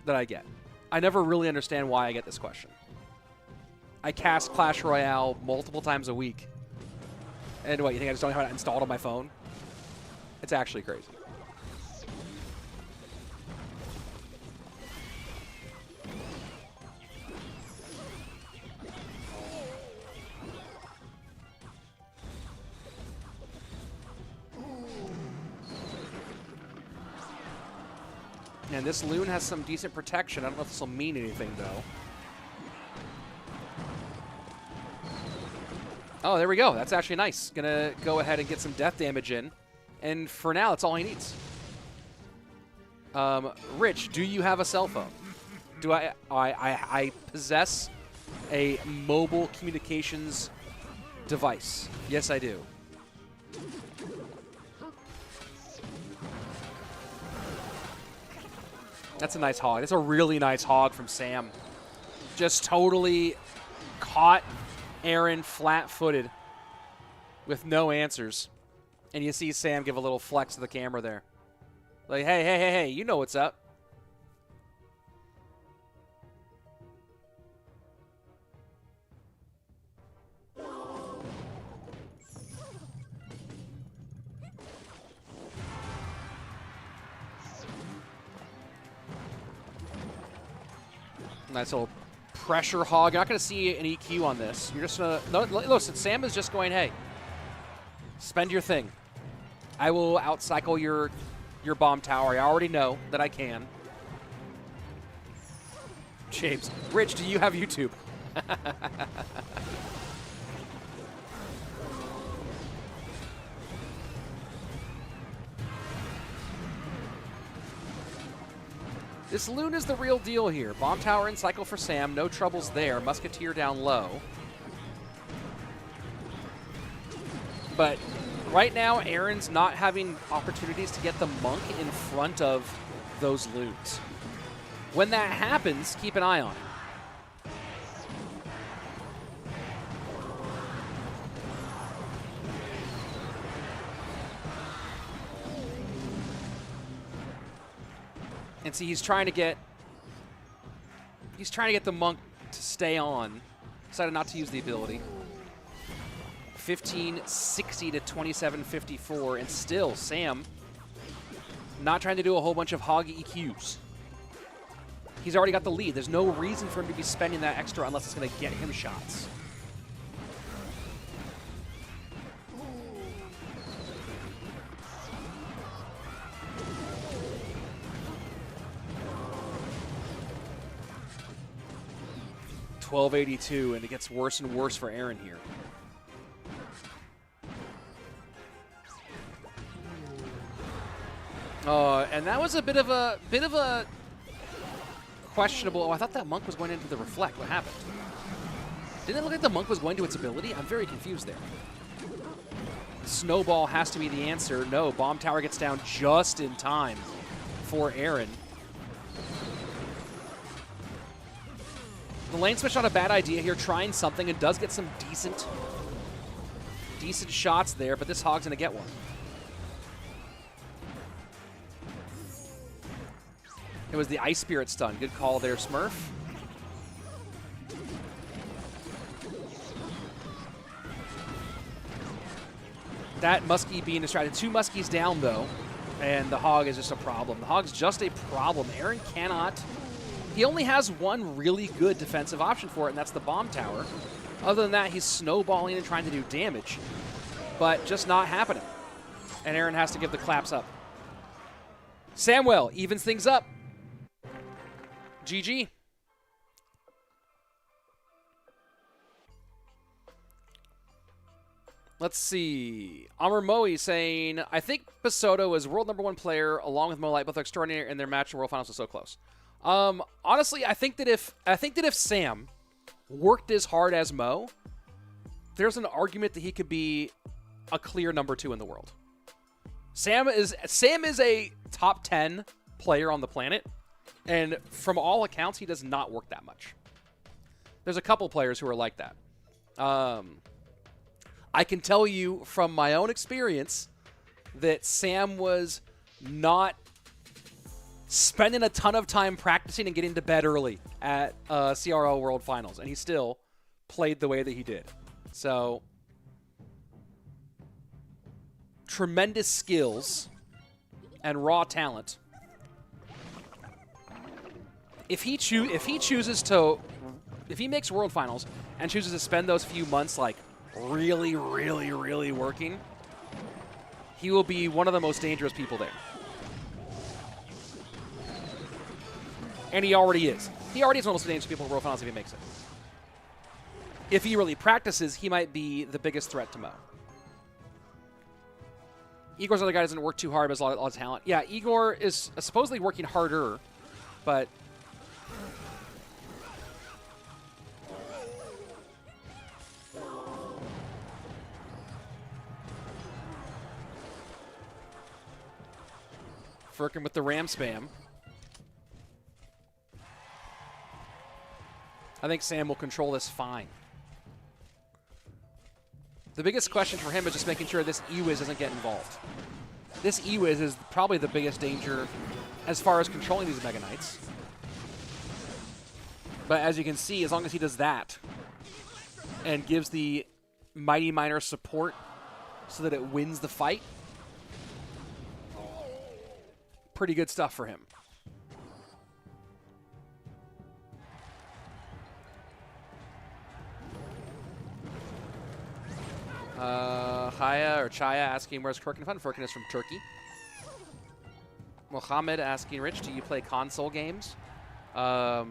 that I get. I never really understand why I get this question. I cast Clash Royale multiple times a week. And what, you think I just don't know how to install it on my phone? It's actually crazy. And this loon has some decent protection. I don't know if this will mean anything, though. Oh, there we go. That's actually nice. Gonna go ahead and get some death damage in. And for now, that's all he needs. Rich, do you have a cell phone? Do I possess a mobile communications device. Yes, I do. That's a nice hog. That's a really nice hog from Sam. Just totally caught Aaron flat-footed with no answers. And you see Sam give a little flex to the camera there. Like, hey, hey, hey, hey, you know what's up. Nice little pressure hog. You're not going to see an EQ on this. You're just going to... No, listen, Sam is just going, hey, spend your thing. I will outcycle your bomb tower. I already know that I can. James. Rich, do you have YouTube? This loon is the real deal here. Bomb tower and cycle for Sam. No troubles there. Musketeer down low. But right now, Aaron's not having opportunities to get the monk in front of those loons. When that happens, keep an eye on it. And see, he's trying to get the monk to stay on. Decided not to use the ability. 1560 to 2754, and still Sam not trying to do a whole bunch of hog EQs. He's already got the lead. There's no reason for him to be spending that extra unless it's going to get him shots. $12.82, and it gets worse and worse for Aaron here. And that was a bit of a questionable. Oh, I thought that monk was going into the reflect. What happened? Didn't it look like the monk was going to its ability? I'm very confused there. Snowball has to be the answer. No, bomb tower gets down just in time for Aaron. The lane switch not a bad idea here, trying something, and does get some decent shots there, but this hog's gonna get one. It was the Ice Spirit stun. Good call there, Smurf. That Muskie being distracted. 2 Muskies down, though, and the hog is just a problem. The hog's just a problem. Aaron cannot... He only has one really good defensive option for it, and that's the bomb tower. Other than that, he's snowballing and trying to do damage, but just not happening. And Aaron has to give the claps up. Samwell evens things up. GG. Let's see. Amr Moe saying, I think Bassotto is world #1 player along with Mo Light, both extraordinary, and their match in World Finals was so close. Honestly, I think that if Sam worked as hard as Mo, there's an argument that he could be a clear #2 in the world. Sam is a top 10 player on the planet, and from all accounts, he does not work that much. There's a couple players who are like that. I can tell you from my own experience that Sam was not spending a ton of time practicing and getting to bed early at CRL World Finals, and he still played the way that he did. So, tremendous skills and raw talent. If he makes World Finals and chooses to spend those few months like really, really, really working, he will be one of the most dangerous people there. And he already is. He already is one of the most dangerous people in World Finals if he makes it. If he really practices, he might be the biggest threat to Mo. Igor's other guy doesn't work too hard, but has a lot of talent. Yeah, Igor is supposedly working harder, but Furkan with the ram spam. I think Sam will control this fine. The biggest question for him is just making sure this E-Wiz doesn't get involved. This E-Wiz is probably the biggest danger as far as controlling these Mega Knights. But as you can see, as long as he does that and gives the Mighty Miner support so that it wins the fight, pretty good stuff for him. Chaya or Chaya asking, where's Ferkan from? Ferkan is from Turkey. Mohamed asking, Rich, do you play console games? I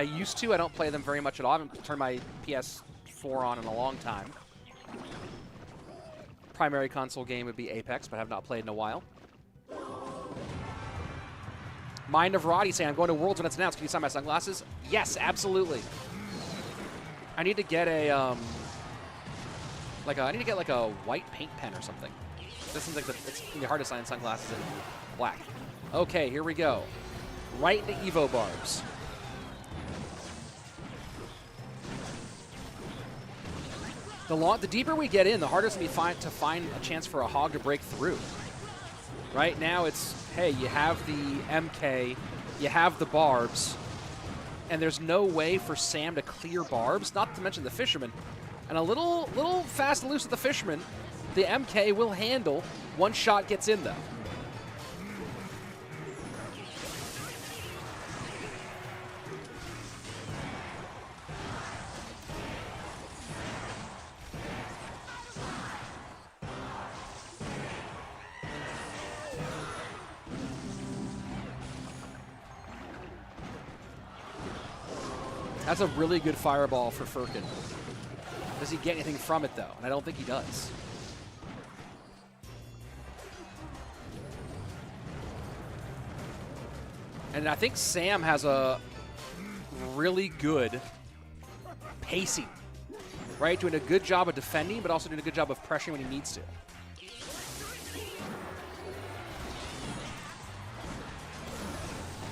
used to. I don't play them very much at all. I haven't turned my PS4 on in a long time. Primary console game would be Apex, but I have not played in a while. Mind of Roddy saying, I'm going to Worlds when it's announced. Can you sign my sunglasses? Yes, absolutely. I need to get a, I need to get like a white paint pen or something. This seems like it's going to be hard to sign sunglasses in black. Okay, here we go. Right into Evo barbs. The deeper we get in, the harder it's going to find a chance for a hog to break through. Right now it's, hey, you have the MK, you have the barbs, and there's no way for Sam to clear barbs, not to mention the fisherman. And a little fast and loose with the fisherman. The MK will handle. One shot gets in, though. That's a really good fireball for Ferkan. Does he get anything from it, though? And I don't think he does. And I think Sam has a really good pacing, right? Doing a good job of defending, but also doing a good job of pressuring when he needs to.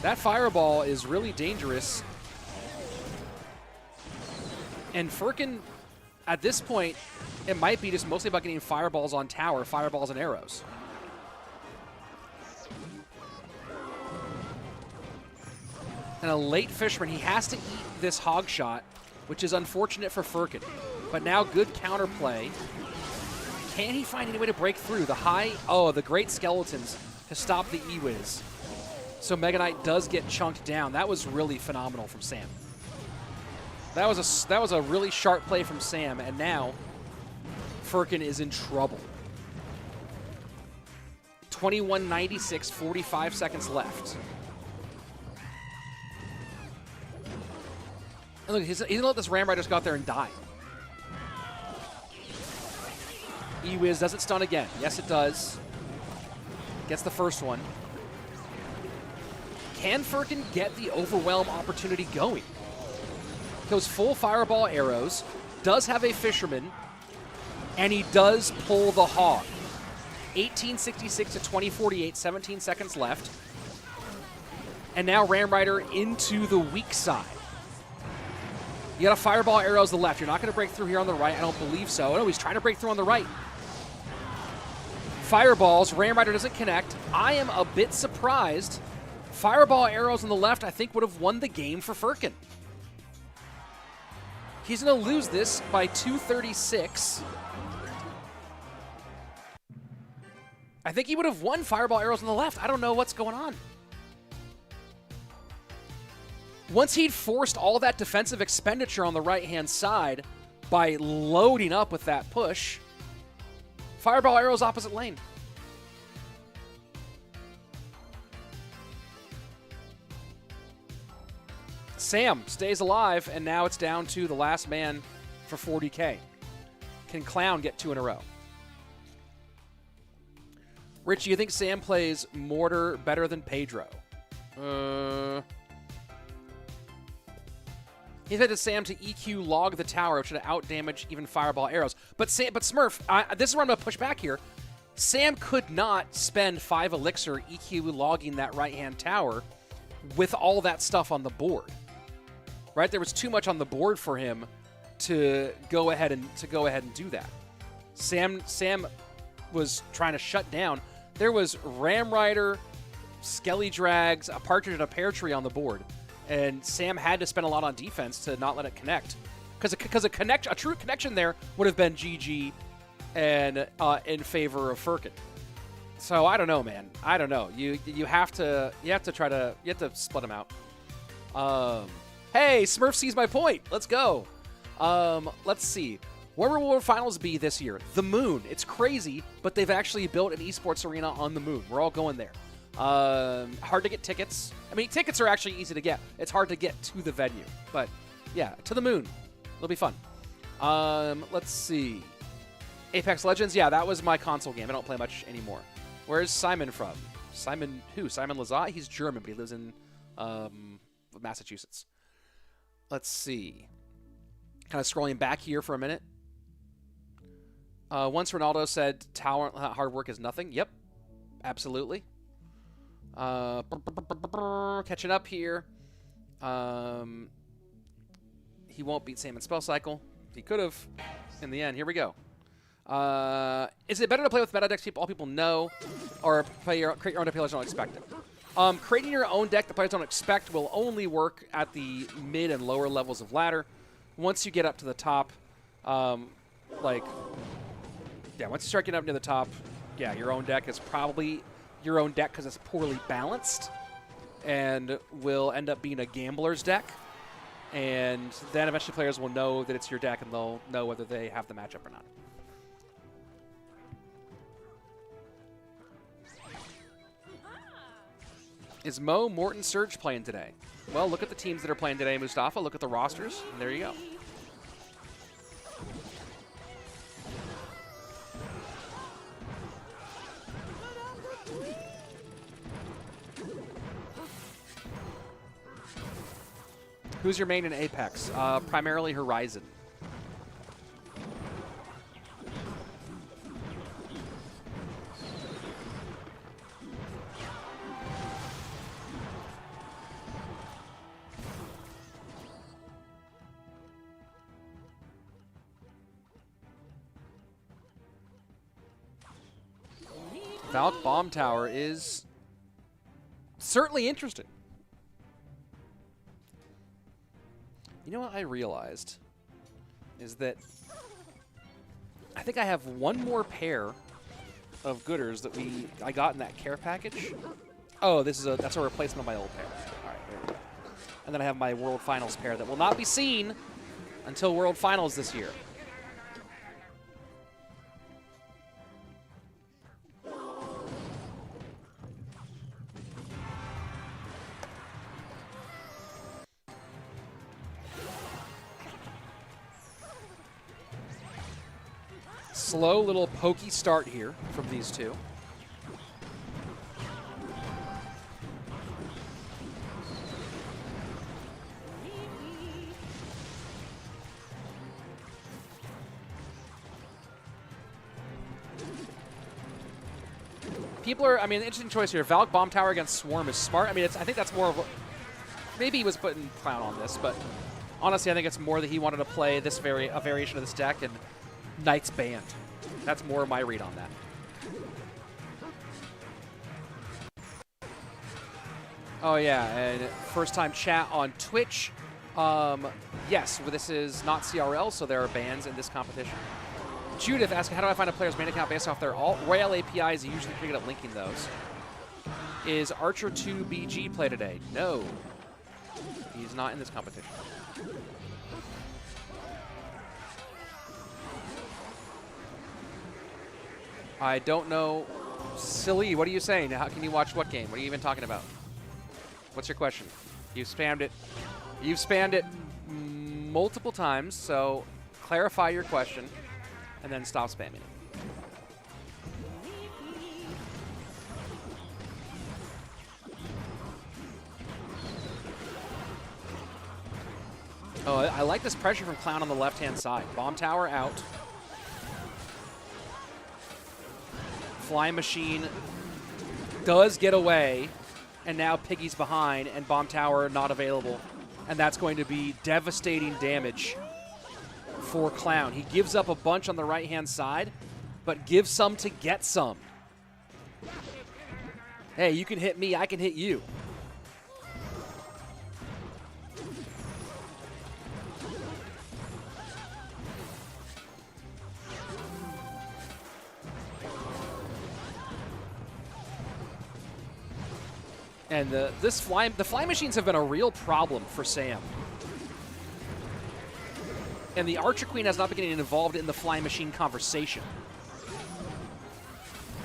That fireball is really dangerous. And Ferkan, at this point, it might be just mostly about getting fireballs on tower, fireballs and arrows. And a late fisherman, he has to eat this hog shot, which is unfortunate for Ferkan. But now good counterplay. Can he find any way to break through? The great skeletons to stop the E-Wiz. So Mega Knight does get chunked down. That was really phenomenal from Sam. That was a really sharp play from Sam, and now Ferkan is in trouble. 21:96, 45 seconds left. And look, he's gonna let this Ram Rider just go out there and die. E-Wiz, does it stun again? Yes, it does. Gets the first one. Can Furkan get the overwhelm opportunity going? Goes full fireball arrows, does have a fisherman, and he does pull the hog. 1866 to 2048, 17 seconds left. And now Ram Rider into the weak side. You got a fireball arrows to the left. You're not going to break through here on the right. I don't believe so. No, he's trying to break through on the right. Fireballs. Ram Rider doesn't connect. I am a bit surprised. Fireball arrows on the left, I think, would have won the game for Furkan. He's going to lose this by 236. I think he would have won fireball arrows on the left. I don't know what's going on. Once he'd forced all that defensive expenditure on the right-hand side by loading up with that push, fireball arrows opposite lane. Sam stays alive, and now it's down to the last man for 40K. Can Clown get 2 in a row? Rich, you think Sam plays Mortar better than Pedro? He said to Sam to EQ log the tower, which should outdamage even fireball arrows. But Smurf, this is where I'm going to push back here. Sam could not spend 5 elixir EQ logging that right-hand tower with all that stuff on the board. Right? There was too much on the board for him to go ahead and do that. Sam was trying to shut down. There was Ram Rider, Skelly Drags, a Partridge, and a Pear Tree on the board. And Sam had to spend a lot on defense to not let it connect. Because a true connection there would have been GG and in favor of Furkan. So I don't know, man. I don't know. You have to split them out. Hey, Smurf sees my point. Let's go. Let's see. Where will World Finals be this year? The moon. It's crazy, but they've actually built an esports arena on the moon. We're all going there. Hard to get tickets. I mean, tickets are actually easy to get. It's hard to get to the venue. But, yeah, to the moon. It'll be fun. Let's see. Apex Legends? Yeah, that was my console game. I don't play much anymore. Where's Simon from? Simon who? Simon Lazat? He's German, but he lives in Massachusetts. Let's see. Kind of scrolling back here for a minute. Once Ronaldo said talent, hard work is nothing. Yep, absolutely. Catching up here. He won't beat Sam in Spell Cycle. He could have in the end. Here we go. Is it better to play with meta decks all people know, or create your own deck players don't expect it? Creating your own deck that players don't expect will only work at the mid and lower levels of ladder. Once you get up to the top, once you start getting up near the top, yeah, your own deck is probably your own deck because it's poorly balanced and will end up being a gambler's deck. And then eventually players will know that it's your deck and they'll know whether they have the matchup or not. Is Mo, Morton, Surge playing today? Well, look at the teams that are playing today, Mustafa. Look at the rosters, and there you go. Who's your main in Apex? Primarily Horizon. Valk Bomb Tower is certainly interesting. You know what I realized is that I think I have one more pair of gooders that I got in that care package. Oh, that's a replacement of my old pair. All right, there we go. And then I have my World Finals pair that will not be seen until World Finals this year. Slow little pokey start here from these two. People are, I mean, interesting choice here. Valk Bomb Tower against Swarm is smart. I mean, I think that's more of a, maybe he was putting Clown on this, but honestly, I think it's more that he wanted to play this a variation of this deck and Knight's Band. That's more my read on that. Oh yeah, and first time chat on Twitch. Yes, this is not CRL, so there are bans in this competition. Judith asking, how do I find a player's main account based off their alt? Royale APIs, usually pretty good at linking those. Is Archer 2 BG play today? No. He's not in this competition. I don't know. Silly, what are you saying? How can you watch what game? What are you even talking about? What's your question? You've spammed it. You've spammed it multiple times, so clarify your question and then stop spamming it. Oh, I like this pressure from Clown on the left-hand side. Bomb Tower out. Flying Machine does get away, and now Piggy's behind, and Bomb Tower not available. And that's going to be devastating damage for Clown. He gives up a bunch on the right-hand side, but gives some to get some. Hey, you can hit me, I can hit you. And the fly machines have been a real problem for Sam. And the Archer Queen has not been getting involved in the fly machine conversation.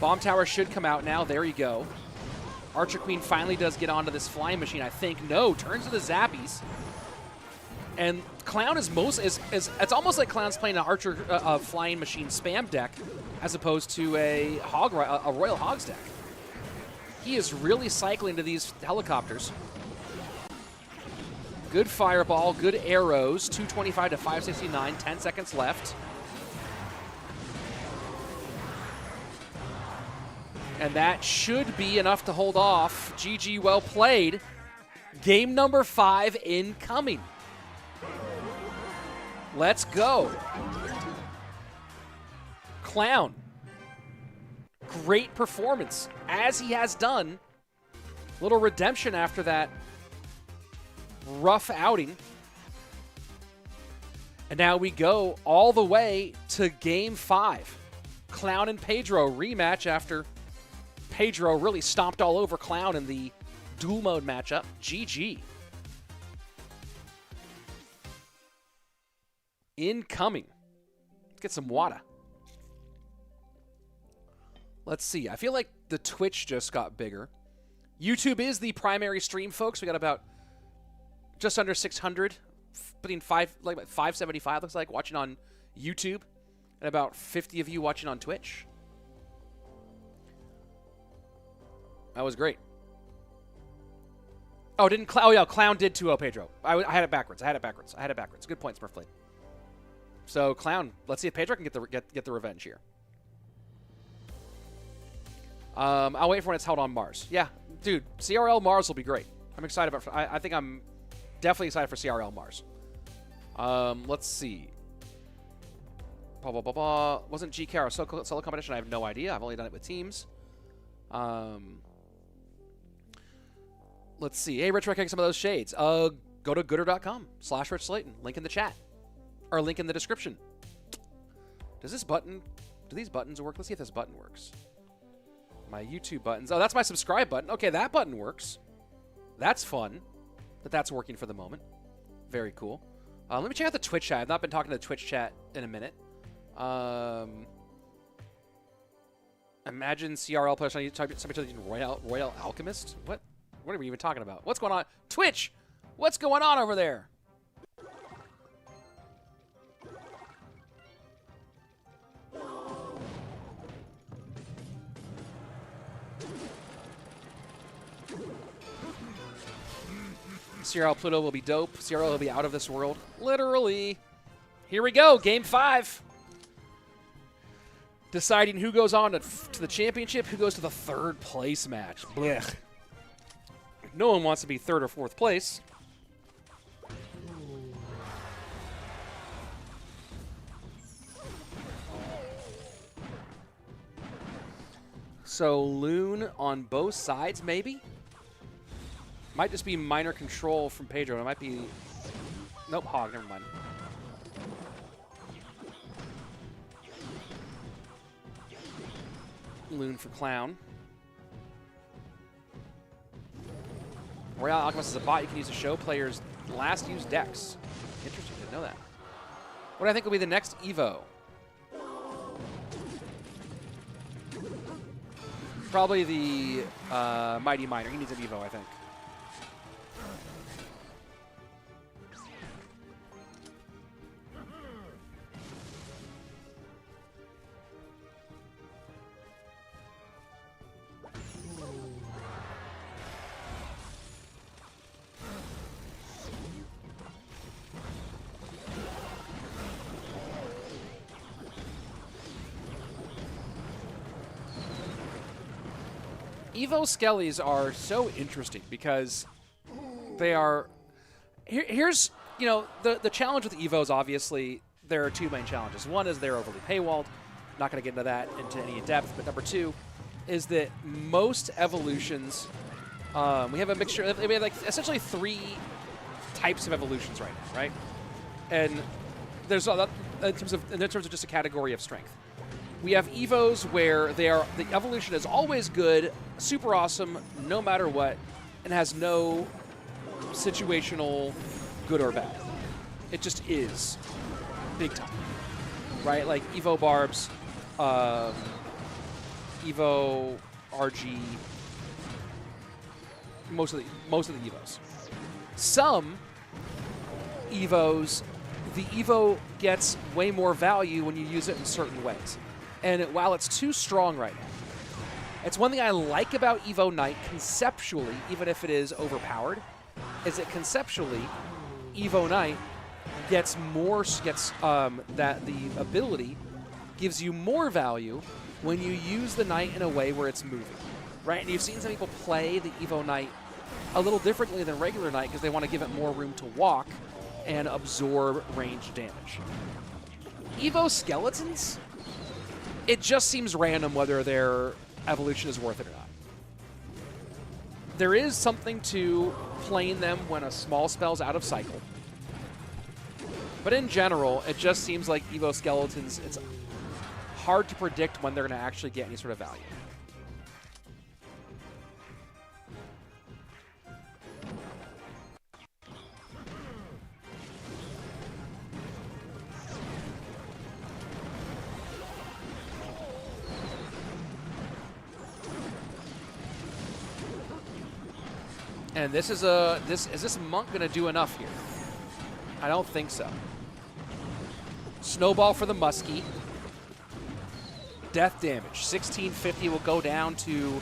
Bomb Tower should come out now. There you go. Archer Queen finally does get onto this flying machine, I think. No, turns to the Zappies. And Clown is it's almost like Clown's playing an Archer flying machine spam deck as opposed to a Royal Hogs deck. He is really cycling to these helicopters. Good fireball, good arrows. 225 to 569, 10 seconds left. And that should be enough to hold off. GG, well played. Game number 5 incoming. Let's go. Clown. Great performance, as he has done. Little redemption after that rough outing. And now we go all the way to Game 5. Clown and Pedro rematch after Pedro really stomped all over Clown in the dual mode matchup. GG. Incoming. Let's get some water. Let's see. I feel like the Twitch just got bigger. YouTube is the primary stream, folks. We got about just under 600, between 575 looks like, watching on YouTube, and about 50 of you watching on Twitch. That was great. Oh, oh yeah, Clown did 2-0 Pedro. I had it backwards. I had it backwards. Good point, Smurf played. So Clown, let's see if Pedro can get the revenge here. I'll wait for when it's held on Mars. Yeah, dude, CRL Mars will be great. I'm excited about. I think I'm definitely excited for CRL Mars. Let's see. Wasn't GKR a solo competition? I have no idea. I've only done it with teams. Let's see. Hey, Rich, recommend some of those shades. Go to gooder.com/Rich Slayton. Link in the chat. Or link in the description. Do these buttons work? Let's see if this button works. My YouTube buttons. Oh, that's my subscribe button. Okay, that button works. That's fun. That's working for the moment. Very cool. Let me check out the Twitch chat. I've not been talking to the Twitch chat in a minute. Imagine CRL players trying to somebody using Royal Alchemist? What are we even talking about? What's going on? Twitch! What's going on over there? CRL Pluto will be dope. CRL will be out of this world. Literally. Here we go. Game 5. Deciding who goes on to the championship, who goes to the 3rd place match. Blech. No one wants to be 3rd or 4th place. So Loon on both sides, maybe? Might just be minor control from Pedro. It might be... Nope, Hog, never mind. Loon for Clown. Royale Alchemist is a bot you can use to show players last used decks. Interesting, didn't know that. What do I think will be the next Evo? Probably the Mighty Miner. He needs an Evo, I think. Evo Skellies are so interesting because they are... Here's, you know, the challenge with Evos, obviously, there are 2 main challenges. One is they're overly paywalled. Not going to get into that into any depth. But number 2 is that most evolutions, we have a mixture. We have like essentially 3 types of evolutions right now, right? And there's in terms of just a category of strength. We have Evos where the evolution is always good, super awesome, no matter what, and has no situational good or bad. It just is big time, right? Like Evo Barbs, Evo RG, most of the Evos. Some Evos, the Evo gets way more value when you use it in certain ways. And while it's too strong right now, it's one thing I like about Evo Knight conceptually, even if it is overpowered, is that conceptually, Evo Knight gets that the ability gives you more value when you use the Knight in a way where it's moving, right? And you've seen some people play the Evo Knight a little differently than regular Knight because they want to give it more room to walk and absorb ranged damage. Evo Skeletons, it just seems random whether their evolution is worth it or not. There is something to playing them when a small spell's out of cycle. But in general, it just seems like Evo Skeletons, it's hard to predict when they're going to actually get any sort of value. And this is is this Monk gonna do enough here? I don't think so. Snowball for the Muskie. Death damage. 1650 will go down to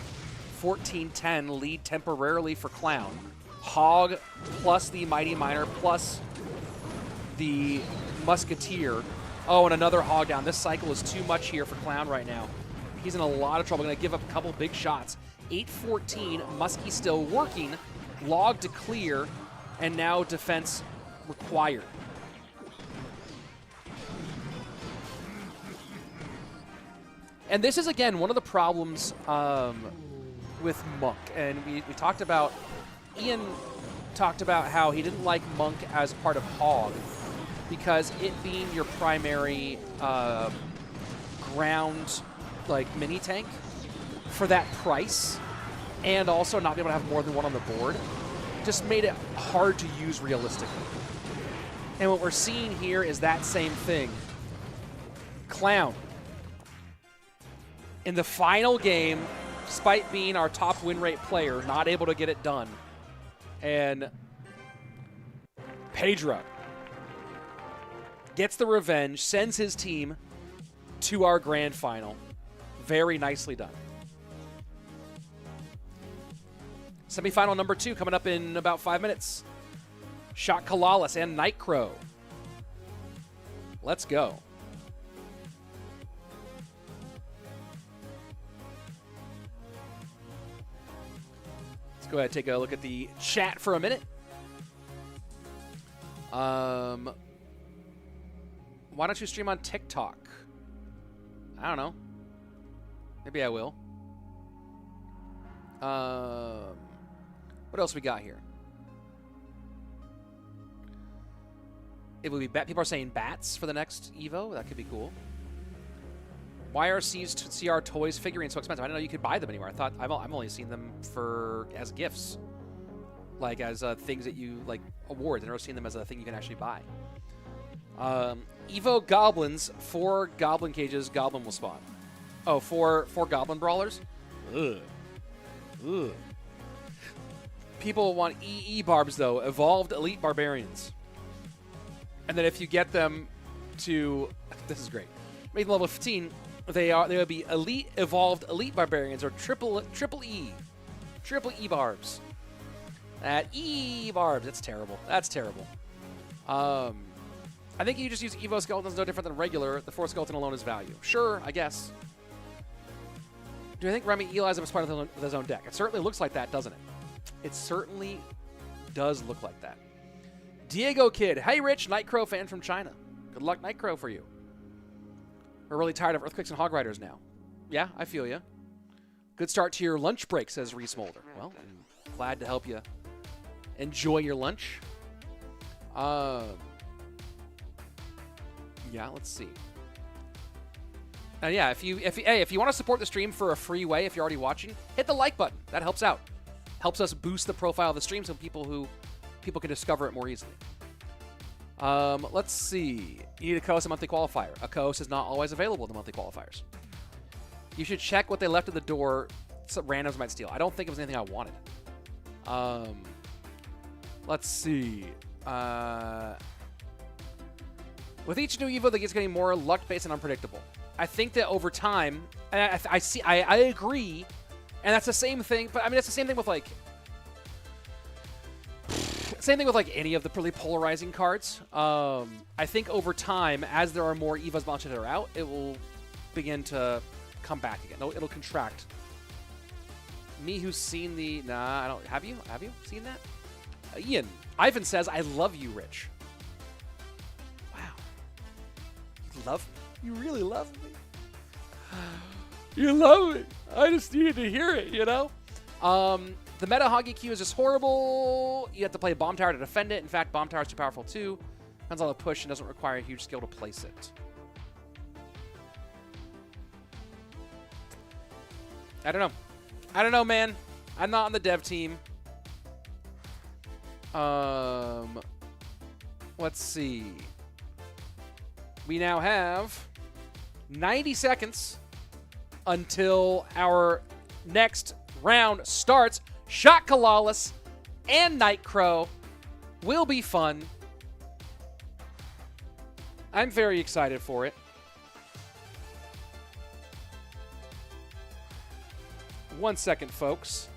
1410. Lead temporarily for Clown. Hog plus the Mighty Miner plus the Musketeer. Oh, and another Hog down. This cycle is too much here for Clown right now. He's in a lot of trouble. Gonna give up a couple big shots. 814. Muskie still working. Log to clear, and now defense required. And this is, again, one of the problems with Monk. And we talked about, Ian talked about how he didn't like Monk as part of Hog because it being your primary ground, like, mini tank for that price, and also not be able to have more than one on the board, just made it hard to use realistically. And what we're seeing here is that same thing. Clown. In the final game, despite being our top win rate player, not able to get it done. And Pedro gets the revenge, sends his team to our grand final. Very nicely done. Semifinal number 2 coming up in about 5 minutes. Shot Calalas and Nightcrow. Let's go. Let's go ahead and take a look at the chat for a minute. Why don't you stream on TikTok? I don't know. Maybe I will. What else we got here? It would be people are saying bats for the next Evo. That could be cool. Why are CR toys figurines so expensive? I didn't know you could buy them anywhere. I thought I've only seen them as gifts, like as things that you like awards. I've never seen them as a thing you can actually buy. Evo goblins, 4 goblin cages. Goblin will spawn. Oh, four goblin brawlers. Ugh. Ugh. People want EE barbs though. Evolved elite barbarians. And then if you get them to, this is great, make them level 15, they will be elite evolved elite barbarians or triple E barbs. That E barbs, that's terrible. That's terrible. I think you just use Evo skeletons no different than regular. The 4th skeleton alone is value. Sure, I guess. Do I think Remy Eli's a part of his own deck? It certainly looks like that, doesn't it? It certainly does look like that. Diego Kid. Hey, Rich. Nightcrow fan from China. Good luck, Nightcrow, for you. We're really tired of earthquakes and hog riders now. Yeah, I feel you. Good start to your lunch break, says Reese Mulder. Well, I'm glad to help you enjoy your lunch. Yeah, let's see. Yeah, if you want to support the stream for a free way, if you're already watching, hit the like button. That helps out. Helps us boost the profile of the stream so people can discover it more easily. Let's see. You need a co-host a monthly qualifier. A co-host is not always available in the monthly qualifiers. You should check what they left at the door so randoms might steal. I don't think it was anything I wanted. Let's see. With each new Evo, that gets getting more luck-based and unpredictable. I think that over time, and I agree, and that's the same thing. But I mean, it's the same thing with like. Same thing with like any of the really polarizing cards. I think over time, as there are more Evos launches that are out, it will begin to come back again. It'll contract. Me who's seen the... Nah, I don't... Have you? Have you seen that? Ian. Ivan says, I love you, Rich. Wow. You love me? You really love me? You love me. I just needed to hear it, you know? The meta Hoggy Q is just horrible. You have to play Bomb Tower to defend it. In fact, Bomb Tower is too powerful too. Depends on the push and doesn't require a huge skill to place it. I don't know. I don't know, man. I'm not on the dev team. Let's see. We now have 90 seconds until our next round starts. Shot Calalas and Nightcrow will be fun. I'm very excited for it. One second, folks.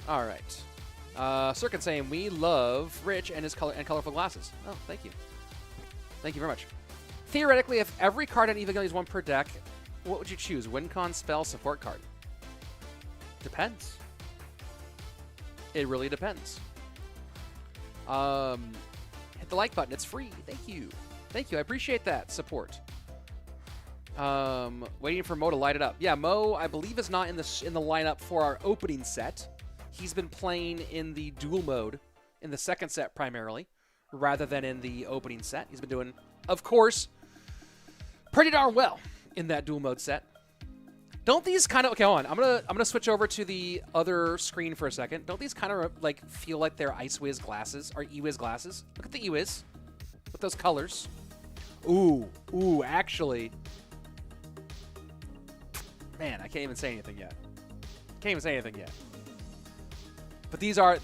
All right. Circuit saying we love Rich and his colorful glasses. Oh, thank you. Thank you very much. Theoretically, if every card on EVO is one per deck, what would you choose? Win con, spell, support card? Depends. It really depends. Hit the like button. It's free. Thank you. Thank you. I appreciate that support. Waiting for Mo to light it up. Yeah, Mo, I believe, is not in the lineup for our opening set. He's been playing in the duel mode in the second set primarily, rather than in the opening set. He's been doing, of course, pretty darn well in that duel mode set. Don't these kind of... Okay, hold on. I'm gonna switch over to the other screen for a second. Don't these kind of like feel like they're Ice Wiz glasses or E-Wiz glasses? Look at the E-Wiz with those colors. Ooh, actually, man, I can't even say anything yet. Can't even say anything yet. But these are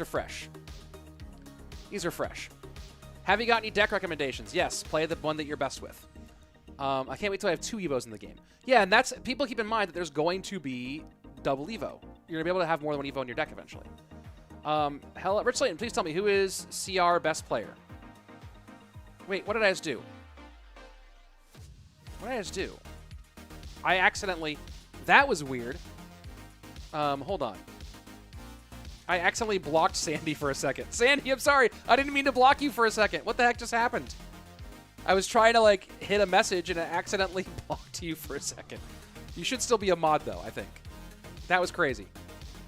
fresh. These are fresh. Have you got any deck recommendations? Yes, play the one that you're best with. I can't wait till I have 2 Evos in the game. Yeah, and that's people keep in mind that there's going to be double Evo. You're gonna be able to have more than 1 Evo in your deck eventually. Hell, Rich Slayton, please tell me, who is CR best player? Wait, what did I just do? What did I just do? I accidentally... That was weird. Hold on. I accidentally blocked Sandy for a second. Sandy, I'm sorry. I didn't mean to block you for a second. What the heck just happened? I was trying to, like, hit a message, and I accidentally blocked you for a second. You should still be a mod, though, I think. That was crazy.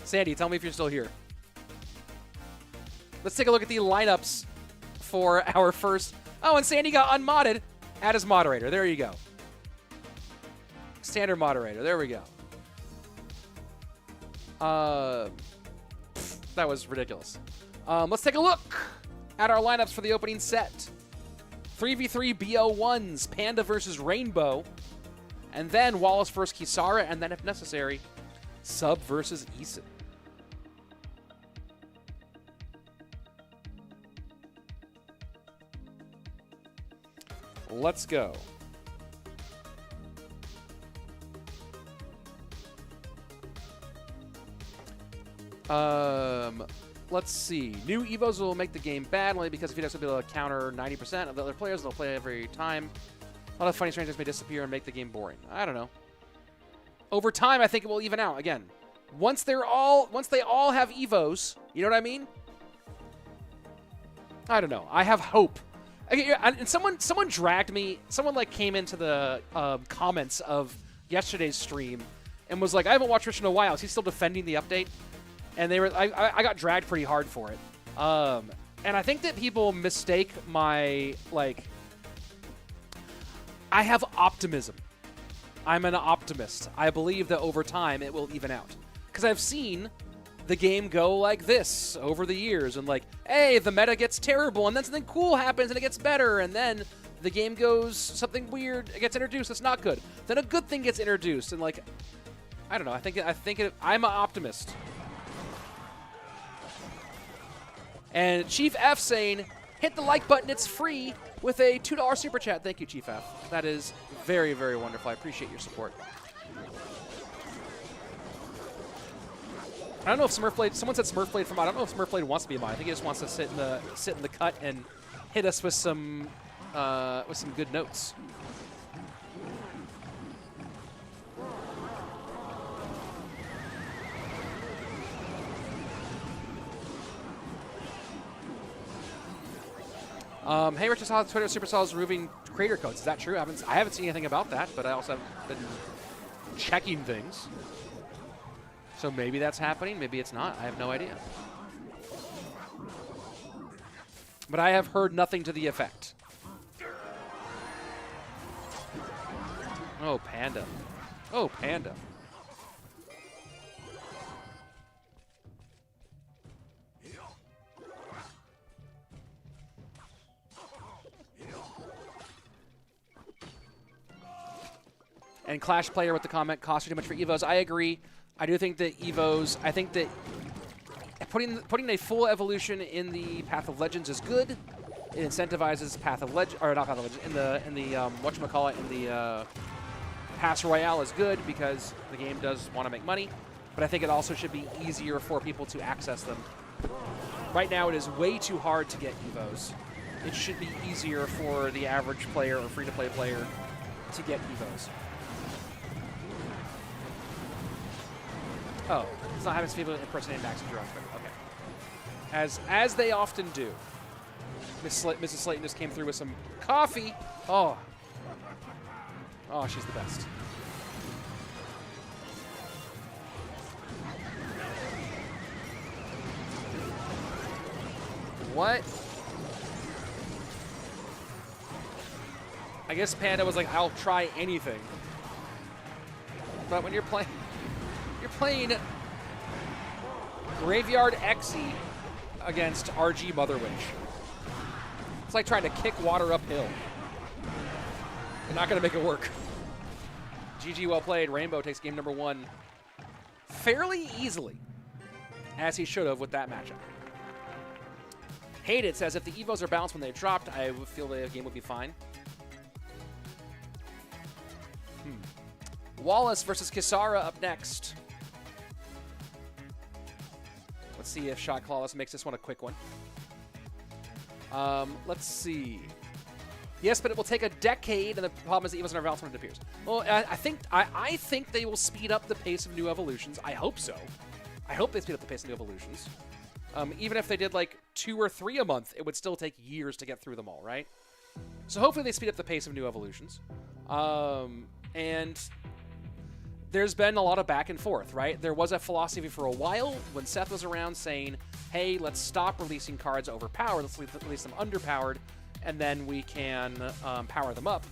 Sandy, tell me if you're still here. Let's take a look at the lineups for our first... Oh, and Sandy got unmodded. Add as moderator. There you go. Standard moderator. There we go. That was ridiculous. Let's take a look at our lineups for the opening set. 3v3 BO1s, Panda versus Rainbow. And then Wallace versus Kisara, and then if necessary, Sub versus Eason. Let's go. Let's see. New Evos will make the game bad only because if he doesn't be able to counter 90% of the other players, they'll play every time. A lot of funny strangers may disappear and make the game boring. I don't know. Over time, I think it will even out. Again, once they all have Evos, you know what I mean? I don't know. I have hope. And someone dragged me. Someone like came into the comments of yesterday's stream and was like, "I haven't watched Rich in a while. Is he still defending the update?" And they were. I got dragged pretty hard for it. And I think that people mistake my like. I have optimism. I'm an optimist. I believe that over time it will even out. Because I've seen the game go like this over the years. And like, hey, the meta gets terrible. And then something cool happens and it gets better. And then the game goes, something weird it gets introduced that's not good. Then a good thing gets introduced. And like, I don't know. I'm an optimist. And Chief F saying, hit the like button, it's free, with a $2 super chat. Thank you, Chief F. That is very, very wonderful. I appreciate your support. I don't know if Smurfblade, someone said Smurfblade from, I don't know if Smurfblade wants to be a mod. I think he just wants to sit in the cut and hit us with some good notes. Hey, Rich, I saw Twitter Supercell's removing creator codes. Is that true? I haven't seen anything about that, but I also have been checking things. So maybe that's happening. Maybe it's not. I have no idea. But I have heard nothing to the effect. Oh, Panda. Oh, Panda. And Clash player with the comment, cost too much for Evos. I agree. I do think that Evos, I think that putting a full evolution in the Path of Legends is good. It incentivizes Path of Legends, or not Path of Legends, in the whatchamacallit, in the Clash Royale is good because the game does want to make money. But I think it also should be easier for people to access them. Right now it is way too hard to get Evos. It should be easier for the average player or free-to-play player to get Evos. Oh, it's not having people impersonating Max and Jerome. Okay. As they often do. Mrs. Slayton just came through with some coffee. Oh. Oh, she's the best. What? I guess Panda was like, I'll try anything. But when you're playing Graveyard Xe against RG Mother Witch. It's like trying to kick water uphill. You're not going to make it work. GG, well played. Rainbow takes game number 1 fairly easily, as he should have with that matchup. Hated says, if the Evos are balanced when they dropped, I would feel the game would be fine. Wallace versus Kisara up next. Let's see if Calalas makes this one a quick one. Let's see. Yes, but it will take a decade, and the problem is the Evos are balanced when it appears. Well, I think they will speed up the pace of new evolutions. I hope so. I hope they speed up the pace of new evolutions. Even if they did like 2 or 3 a month, it would still take years to get through them all, right? So hopefully they speed up the pace of new evolutions. And there's been a lot of back and forth, right? There was a philosophy for a while when Seth was around saying, hey, let's stop releasing cards overpowered, let's release them underpowered, and then we can power them up.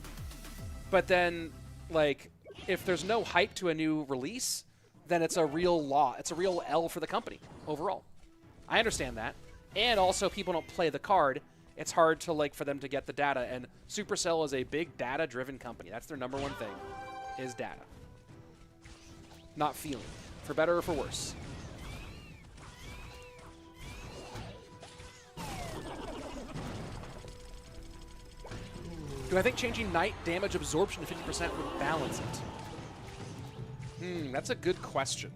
But then, like, if there's no hype to a new release, then it's a real law. It's a real L for the company overall. I understand that. And also, people don't play the card. It's hard to, like, for them to get the data. And Supercell is a big data-driven company. That's their #1 thing, is data. Not feeling, for better or for worse. Do I think changing Knight damage absorption to 50% would balance it? That's a good question.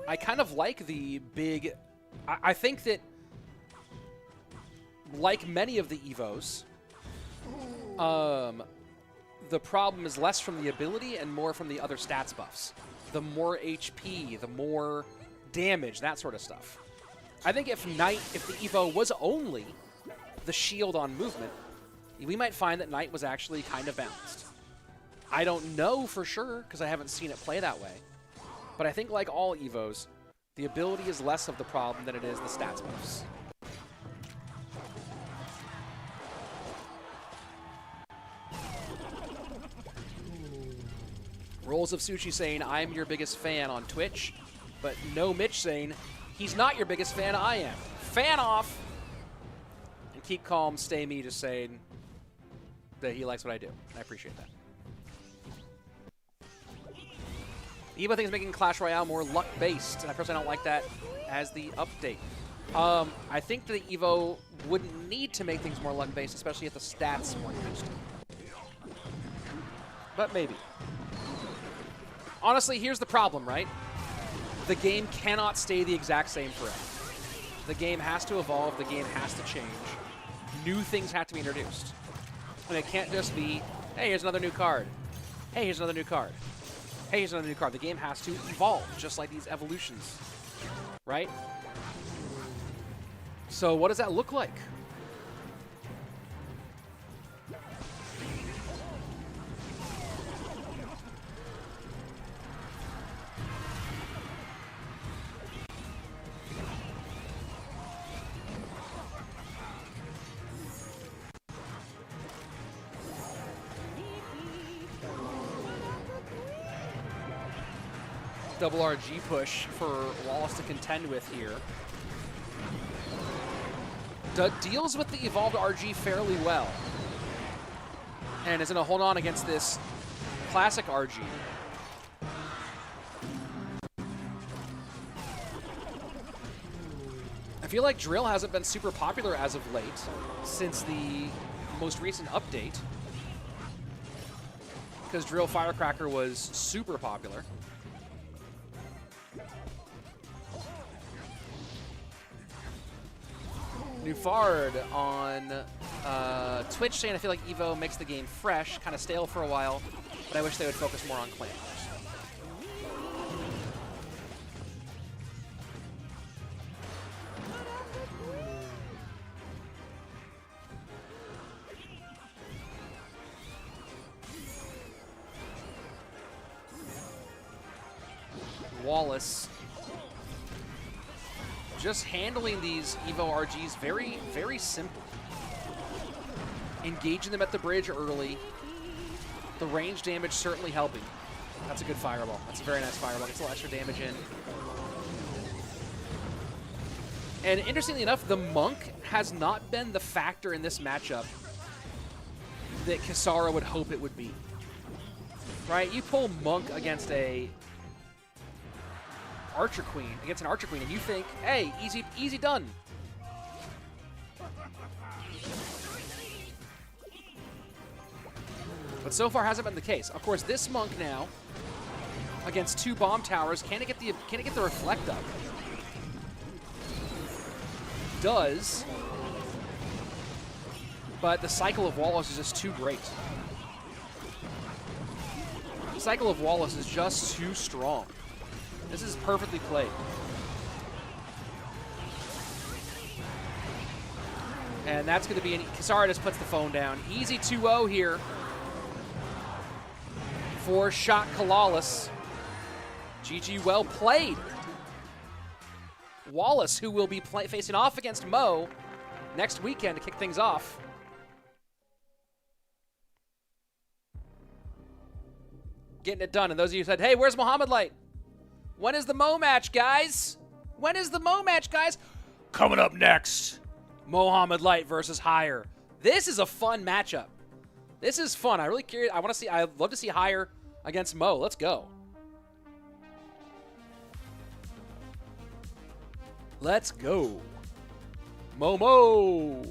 I kind of like the big... I think that, like many of the Evos, the problem is less from the ability and more from the other stats buffs. The more HP, the more damage, that sort of stuff. I think if the Evo was only the shield on movement, we might find that Knight was actually kind of balanced. I don't know for sure, because I haven't seen it play that way. But I think like all Evos, the ability is less of the problem than it is the stats buffs. Rolls of Sushi saying, I'm your biggest fan on Twitch, but no Mitch saying, he's not your biggest fan, I am. Fan off! And Keep Calm, Stay Me just saying that he likes what I do. I appreciate that. The Evo thing is making Clash Royale more luck-based, and I personally don't like that as the update. I think the Evo wouldn't need to make things more luck-based, especially if the stats weren't used. But maybe. Honestly, here's the problem, right? The game cannot stay the exact same forever. The game has to evolve, the game has to change. New things have to be introduced. And it can't just be, hey, here's another new card. Hey, here's another new card. Hey, here's another new card. The game has to evolve, just like these evolutions, right? So what does that look like? Double RG push for Wallace to contend with here. Deals with the evolved RG fairly well. And is going to hold on against this classic RG. I feel like Drill hasn't been super popular as of late since the most recent update. Because Drill Firecracker was super popular. Nufard on Twitch saying, I feel like Evo makes the game fresh, kind of stale for a while, but I wish they would focus more on clan wars. Wallace just handling these Evo RGs very, very simply. Engaging them at the bridge early. The range damage certainly helping. That's a good fireball. That's a very nice fireball. Gets a little extra damage in. And interestingly enough, the Monk has not been the factor in this matchup that Kisara would hope it would be. Right? You pull Monk against a Archer Queen, and you think, hey, easy done. But so far hasn't been the case. Of course, this Monk now against 2 bomb towers, can it get the reflect up? Does, but the cycle of Wallace is just too great. The cycle of Wallace is just too strong. This is perfectly played. And that's going to be Kisara just puts the phone down. Easy 2-0 here for shot Calalas. GG, well played. Wallace, who will be facing off against Mo next weekend to kick things off. Getting it done. And those of you who said, hey, where's Mohamed Light? When is the Mo match, guys? When is the Mo match, guys? Coming up next, Mohamed Light versus Higher. This is a fun matchup. This is fun. I'm really curious. I'd love to see Higher against Mo. Let's go. Let's go. Momo.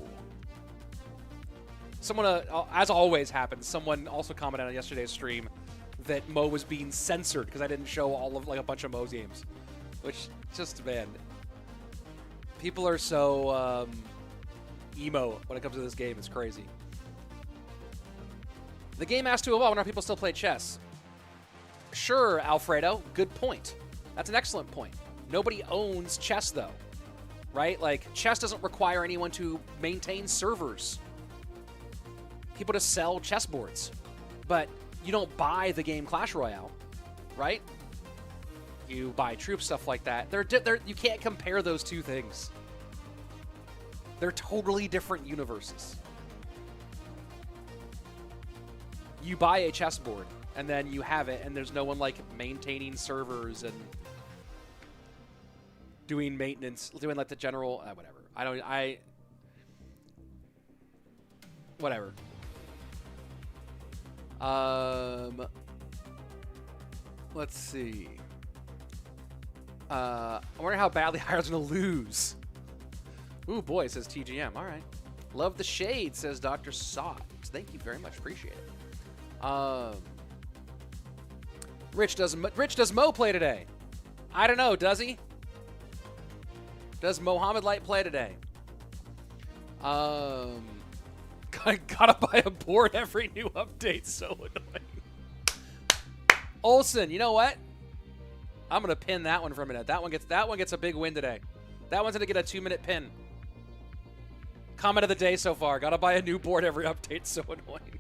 Someone, as always happens, someone also commented on yesterday's stream that Mo was being censored because I didn't show all of a bunch of Mo's games. Which, just, man. People are so emo when it comes to this game. It's crazy. The game has to evolve. I wonder if people still play chess. Sure, Alfredo. Good point. That's an excellent point. Nobody owns chess, though, right? Like, chess doesn't require anyone to maintain servers. People just sell chessboards. But you don't buy the game Clash Royale, right? You buy troops, stuff like that. You can't compare those two things. They're totally different universes. You buy a chessboard, and then you have it, and there's no one, like, maintaining servers and doing maintenance, doing like the general, whatever. Whatever. Let's see. I wonder how badly Hire's gonna lose. Ooh, boy, says TGM. All right. Love the shade, says Dr. Sot. Thank you very much. Appreciate it. Rich, does Mo play today? I don't know. Does he? Does Mohamed Light play today? Gotta buy a board every new update. So annoying. Olsen, you know what? I'm gonna pin that one for a minute. That one gets a big win today. That one's gonna get a 2-minute pin. Comment of the day so far. Gotta buy a new board every update. So annoying.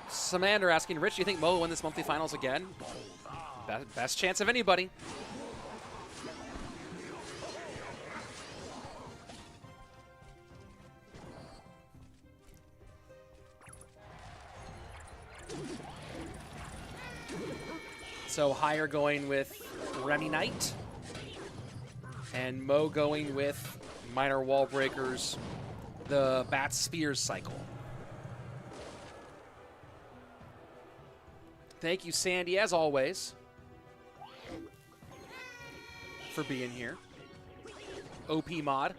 Samander asking, Rich, do you think Mo will win this monthly finals again? Best chance of anybody. So Higher going with Remy Knight. And Mo going with Minor Wall Breakers, the Bat Spears cycle. Thank you, Sandy, as always, for being here. OP mod.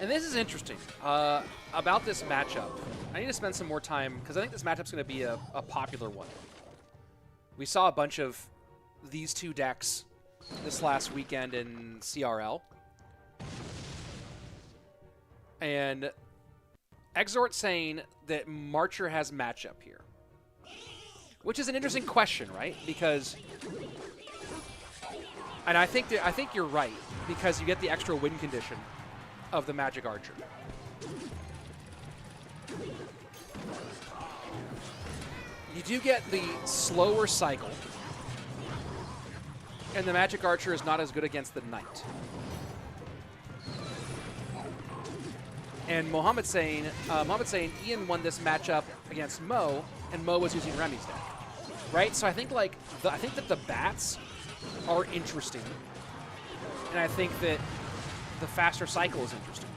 And this is interesting about this matchup. I need to spend some more time because I think this matchup's going to be a popular one. We saw a bunch of these two decks this last weekend in CRL. And Exort saying that Marcher has matchup here, which is an interesting question, right? Because, and I think you're right because you get the extra win condition. of the Magic Archer. You do get the slower cycle, and the Magic Archer is not as good against the Knight. And Mohamed saying Ian won this matchup against Mo, and Mo was using Remy's deck, right? So I think like I think that the bats are interesting, and I think that the faster cycle is interesting.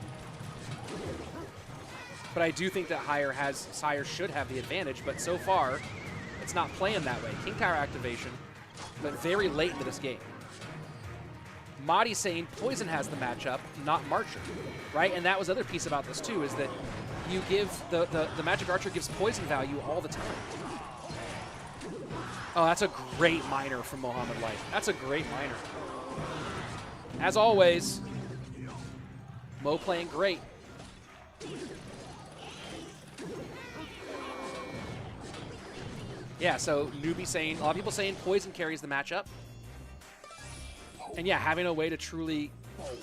But I do think that Higher should have the advantage, but so far it's not playing that way. King Tower activation, but very late into this game. Mahdi saying Poison has the matchup, not Marcher, right? And that was the other piece about this too, is that you give the Magic Archer gives poison value all the time. Oh, that's a great miner from Mohamed Light. That's a great miner. As always, Mo playing great. Yeah, so Newbie saying, a lot of people saying Poison carries the matchup. And yeah, having a way to truly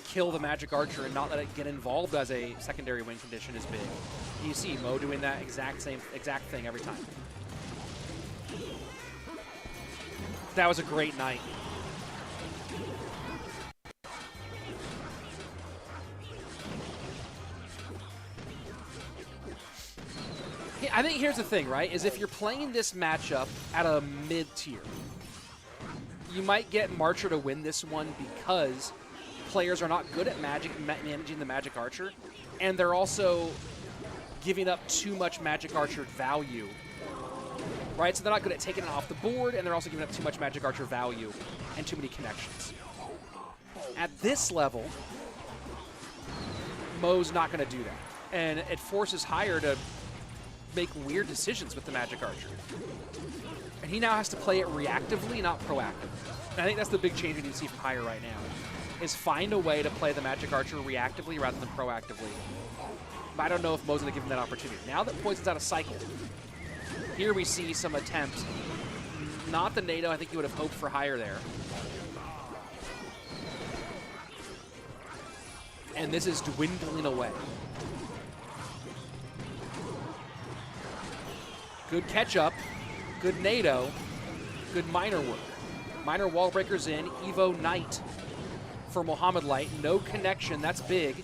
kill the Magic Archer and not let it get involved as a secondary win condition is big. You see Mo doing that exact thing every time. That was a great night. I think here's the thing, right, is if you're playing this matchup at a mid-tier, you might get Marcher to win this one because players are not good at managing the Magic Archer, and they're also giving up too much Magic Archer value, right? So they're not good at taking it off the board, and they're also giving up too much Magic Archer value and too many connections. At this level, Mo's not going to do that, and it forces Higher to make weird decisions with the Magic Archer. And he now has to play it reactively, not proactively. And I think that's the big change we need to see from Higher right now, is find a way to play the Magic Archer reactively rather than proactively. But I don't know if Mo's going to give him that opportunity. Now that Poison's out of cycle, here we see some attempts. Not the NATO, I think you would have hoped for Higher there. And this is dwindling away. Good catch-up, good NATO, good miner work. Miner wall breakers in, Evo Knight for Mohamed Light. No connection, that's big.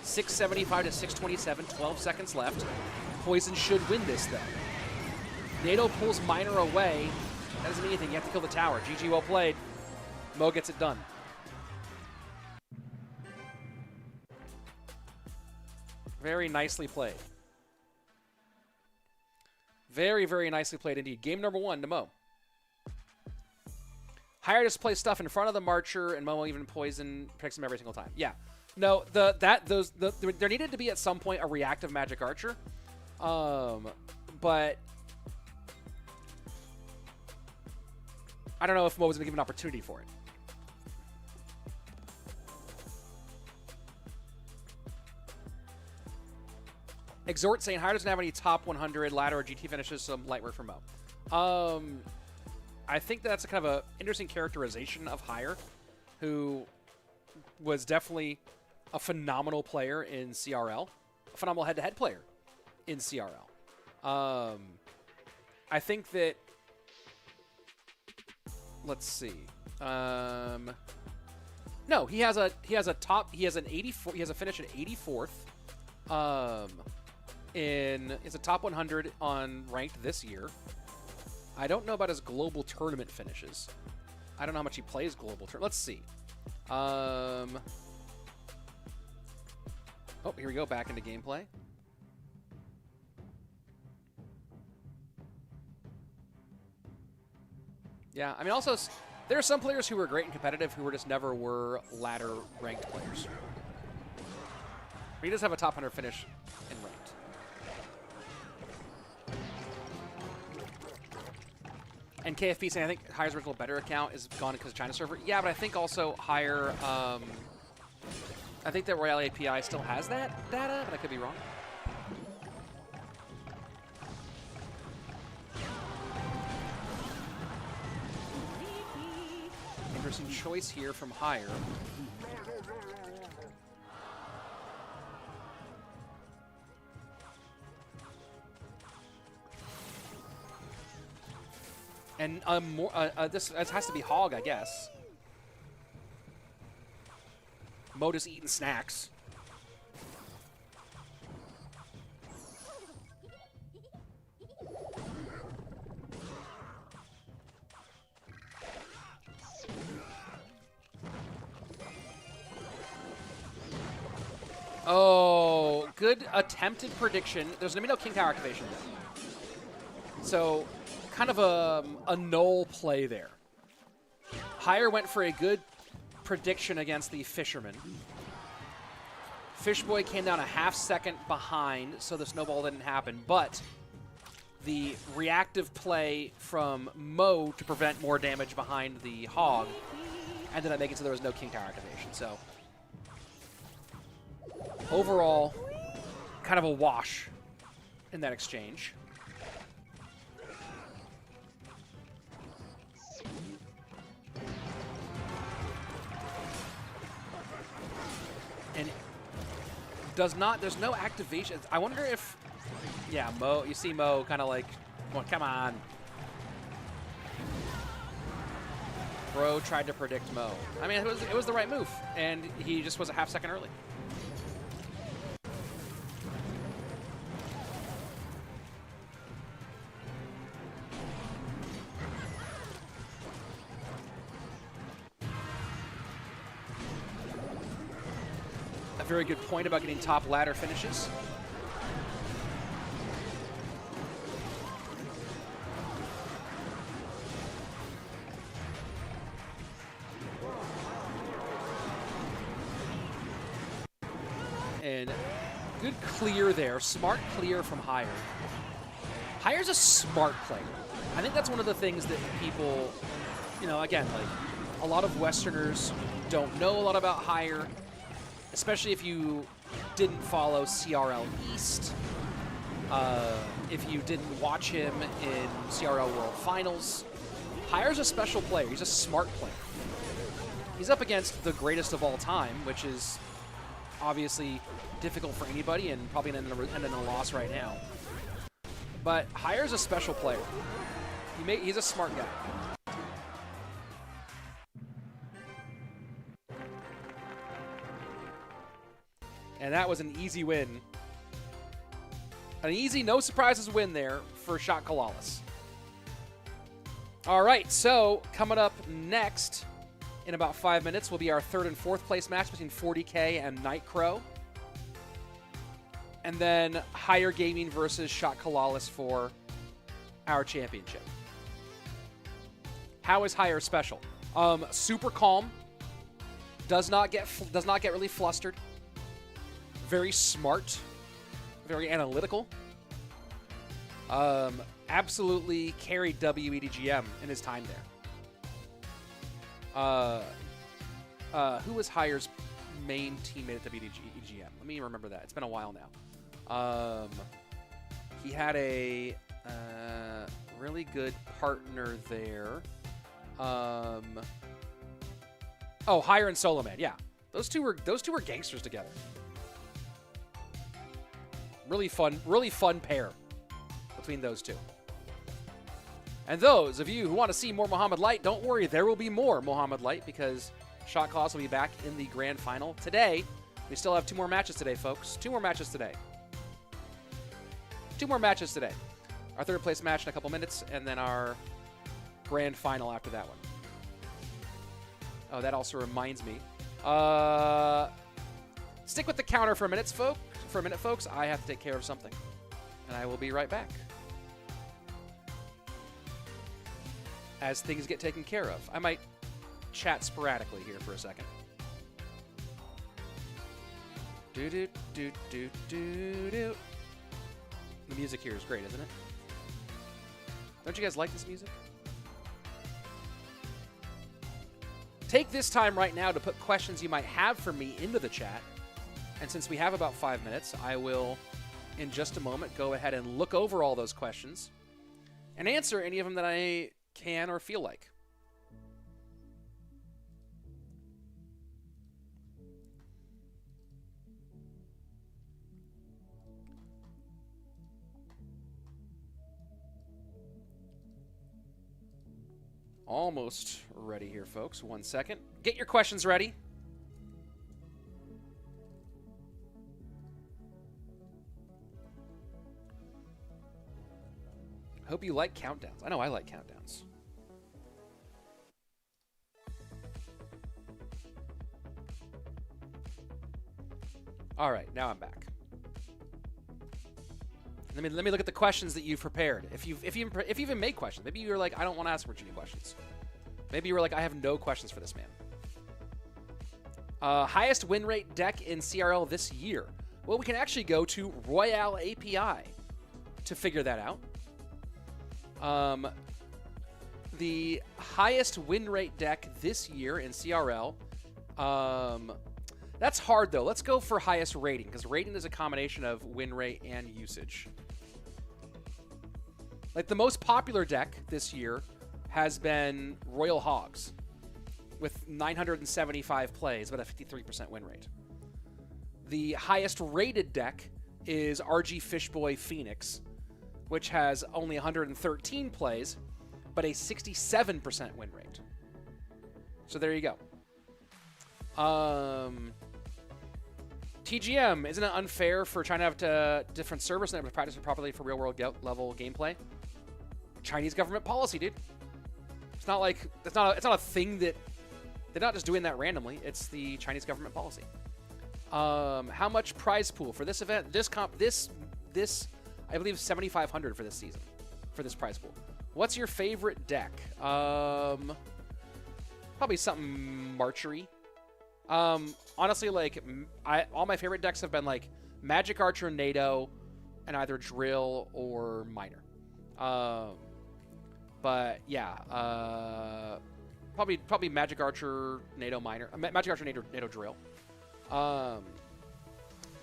675 to 627, 12 seconds left. Poison should win this, though. NATO pulls miner away. That doesn't mean anything, you have to kill the tower. GG, well played. Mo gets it done. Very nicely played. Very, very nicely played indeed. Game number 1 to Mo. Higher just plays stuff in front of the Marcher, and Mo will even Poison picks him every single time. Yeah. No, there needed to be at some point a reactive Magic Archer. But I don't know if Mo was going to give an opportunity for it. Exhort saying Higher doesn't have any top 100 ladder or GT finishes, so light work for Mo. I think that's a kind of an interesting characterization of Higher, who was definitely a phenomenal player in CRL, a phenomenal head-to-head player in CRL. I think that, let's see. No, he has an 84. He has a finish at 84th. It's a top 100 on ranked this year. I don't know about his global tournament finishes. I don't know how much he plays global tournament. Let's see. Oh, here we go. Back into gameplay. Yeah, I mean, also, there are some players who were great and competitive who just never were ladder ranked players. But he does have a top 100 finish in ranked. And KFP saying, I think Higher's original better account is gone because of China server. Yeah, but I think also Higher, I think that Royale API still has that data, but I could be wrong. Interesting choice here from Higher. And this has to be Hog, I guess. Mo just eating snacks. Oh, good attempted prediction. There's going to be no King Tower activation there. So, kind of a null play there. Higher went for a good prediction against the Fisherman. Fishboy came down a half second behind, so the snowball didn't happen. But the reactive play from Mo to prevent more damage behind the Hog ended up making so there was no King Tower activation. So, overall, kind of a wash in that exchange. And there's no activation. I wonder if, yeah, Mo, you see Mo kind of like, come on. Bro tried to predict Mo. I mean, it was the right move, and he just was a half second early. Very good point about getting top ladder finishes. And good clear there. Smart clear from Higher. Higher's a smart player. I think that's one of the things that people, you know, again, like a lot of Westerners don't know a lot about Higher. Especially if you didn't follow CRL East, if you didn't watch him in CRL World Finals. Higher's a special player. He's a smart player. He's up against the greatest of all time, which is obviously difficult for anybody and probably ending in a loss right now. But Higher's a special player. He's a smart guy. And that was an easy win. An easy, no surprises win there for Shot Calalas. All right, so coming up next in about 5 minutes will be our third and fourth place match between 40K and Nightcrow. And then Higher Gaming versus Shot Calalas for our championship. How is Higher special? Super calm. Does not get really flustered. Very smart, very analytical. Absolutely carried WEDGM in his time there. Who was Higher's main teammate at WEDGM? Let me remember that. It's been a while now. He had a really good partner there. Oh, Higher and Solo Man. Yeah, those two were gangsters together. Really fun pair between those two. And those of you who want to see more Mohamed Light, don't worry, there will be more Mohamed Light because Shot Calalas will be back in the grand final. Today, we still have 2 more matches today, folks. 2 more matches today. 2 more matches today. Our third place match in a couple minutes, and then our grand final after that one. Oh, that also reminds me. Stick with the counter for a minute, folks. I have to take care of something, and I will be right back as things get taken care of. I might chat sporadically here for a second. Do do do do do do. The music here is great, isn't it? Don't you guys like this music? Take this time right now to put questions you might have for me into the chat. And since we have about 5 minutes, I will, in just a moment, go ahead and look over all those questions and answer any of them that I can or feel like. Almost ready here, folks. 1 second. Get your questions ready. Hope you like countdowns. I know I like countdowns. All right, now I'm back. Let me look at the questions that you've prepared. If you even made questions, maybe you're like, I don't want to ask Rich any questions. Maybe you were like, I have no questions for this man. Highest win rate deck in CRL this year. Well, we can actually go to Royale API to figure that out. The highest win rate deck this year in CRL. That's hard, though. Let's go for highest rating, because rating is a combination of win rate and usage. Like, the most popular deck this year has been Royal Hogs, with 975 plays, but a 53% win rate. The highest rated deck is RG Fishboy Phoenix, which has only 113 plays, but a 67% win rate. So there you go. TGM, isn't it unfair for China to have different servers and have to practice it properly for real-world level gameplay? Chinese government policy, dude. It's not like it's not a thing that they're not just doing that randomly. It's the Chinese government policy. How much prize pool for this event? This I believe 7,500 for this season, for this prize pool. What's your favorite deck? Probably something Marchery. Honestly, like, all my favorite decks have been, like, Magic Archer, NATO, and either Drill or Miner. But, yeah, probably Magic Archer, NATO, Miner. Magic Archer, NATO, Drill.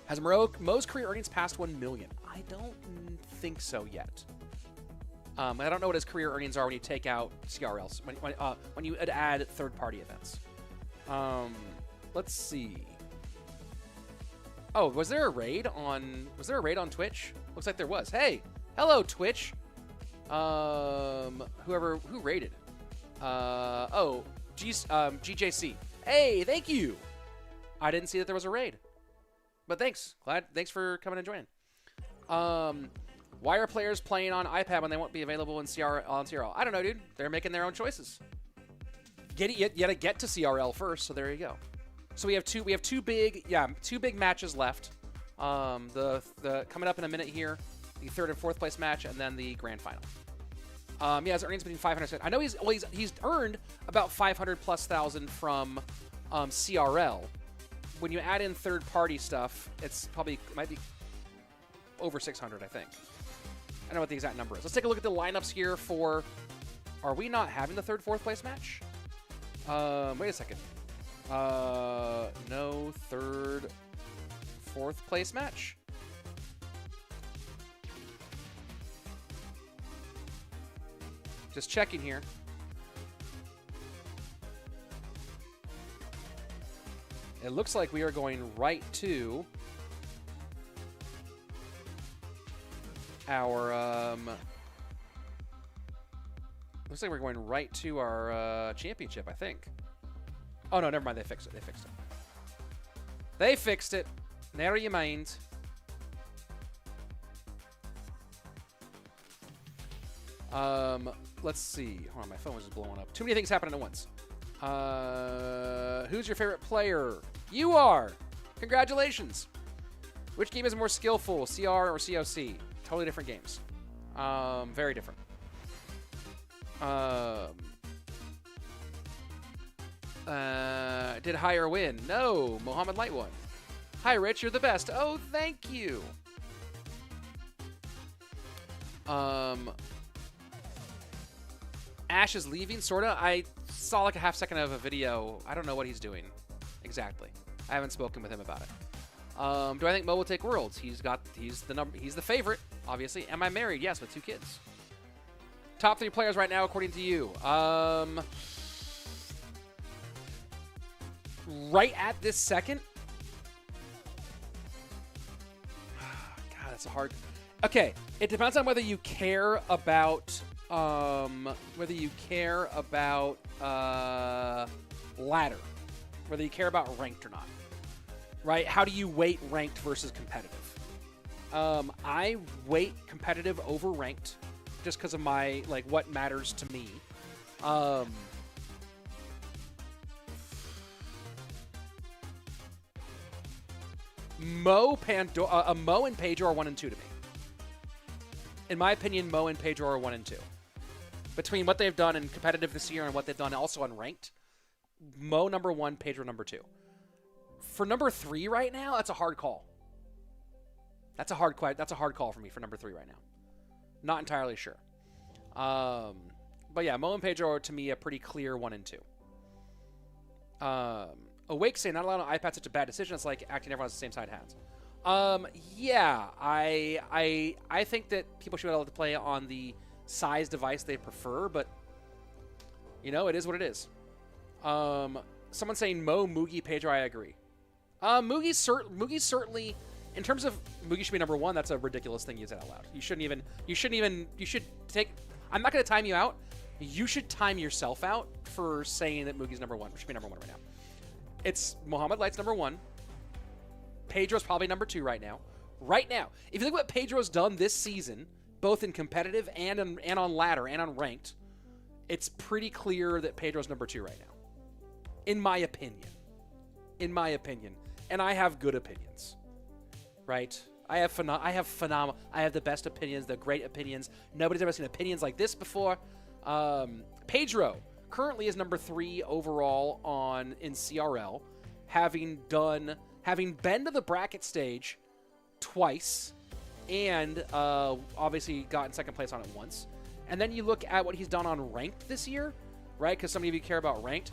Has Mo's career earnings passed 1 million? I don't think so yet. I don't know what his career earnings are when you take out CRLs, when you add third-party events. Let's see. Oh, was there a raid on Twitch? Looks like there was. Hey, hello Twitch. Who raided? GJC. Hey, thank you. I didn't see that there was a raid, but thanks. Thanks for coming and joining. Why are players playing on iPad when they won't be available in CRL? I don't know, dude. They're making their own choices. You gotta get to CRL first, so there you go. So we have two big matches left. The coming up in a minute here, the 3rd and 4th place match, and then the grand final. Yeah, his earnings between 500. I know he's earned about 500,000+ from CRL. When you add in third-party stuff, it might be over 600, I think. I don't know what the exact number is. Let's take a look at the lineups here for. Are we not having the 3rd, 4th place match? Wait a second. No 3rd, 4th place match. Just checking here. It looks like we are going right to our looks like we're going right to our championship, I think. Oh no, never mind. They fixed it. They fixed it. Never you mind. Let's see. Hold on, my phone was just blowing up. Too many things happening at once. Who's your favorite player? You are. Congratulations. Which game is more skillful, CR or COC? Totally different games. Very different. Did higher win? No, Mohamed Light won. Hi, Rich, you're the best. Oh, thank you. Ash is leaving, sorta. I saw like a half second of a video. I don't know what he's doing exactly. I haven't spoken with him about it. Do I think Mo will take Worlds? He's the favorite, obviously. Am I married? Yes, with 2 kids. Top 3 players right now, according to you. Right at this second? God, that's a hard. Okay, it depends on whether you care about whether you care about ladder, whether you care about ranked or not, right? How do you weight ranked versus competitive? I weight competitive over ranked just because of my, like, what matters to me. Mo and Pedro are 1 and 2 to me. In my opinion, Mo and Pedro are 1 and 2. Between what they've done in competitive this year and what they've done also on ranked, Mo number 1, Pedro number 2. For number 3 right now, that's a hard call. That's a hard call for me for number 3 right now. Not entirely sure. But yeah, Mo and Pedro are to me a pretty clear 1 and 2. Awake saying not allowing an iPad such a bad decision. It's like acting everyone has the same side hands. Yeah, I think that people should be able to play on the size device they prefer, but you know, it is what it is. Someone saying Mo, Mugi, Pedro, I agree. Mugi's certainly, in terms of Mugi should be number 1, that's a ridiculous thing you said out loud. You should take, I'm not going to time you out. You should time yourself out for saying that Mugi's number 1, should be number 1 right now. It's Mohamed Light's number 1. Pedro's probably number 2 right now. Right now, if you look at what Pedro's done this season, both in competitive and on ladder and on ranked, it's pretty clear that Pedro's number 2 right now. In my opinion. And I have good opinions. Right? I have phenomenal. I have the best opinions, the great opinions. Nobody's ever seen opinions like this before. Pedro currently is number 3 overall in CRL, having been to the bracket stage twice, and obviously gotten second place on it once. And then you look at what he's done on ranked this year, right? Because some of you care about ranked.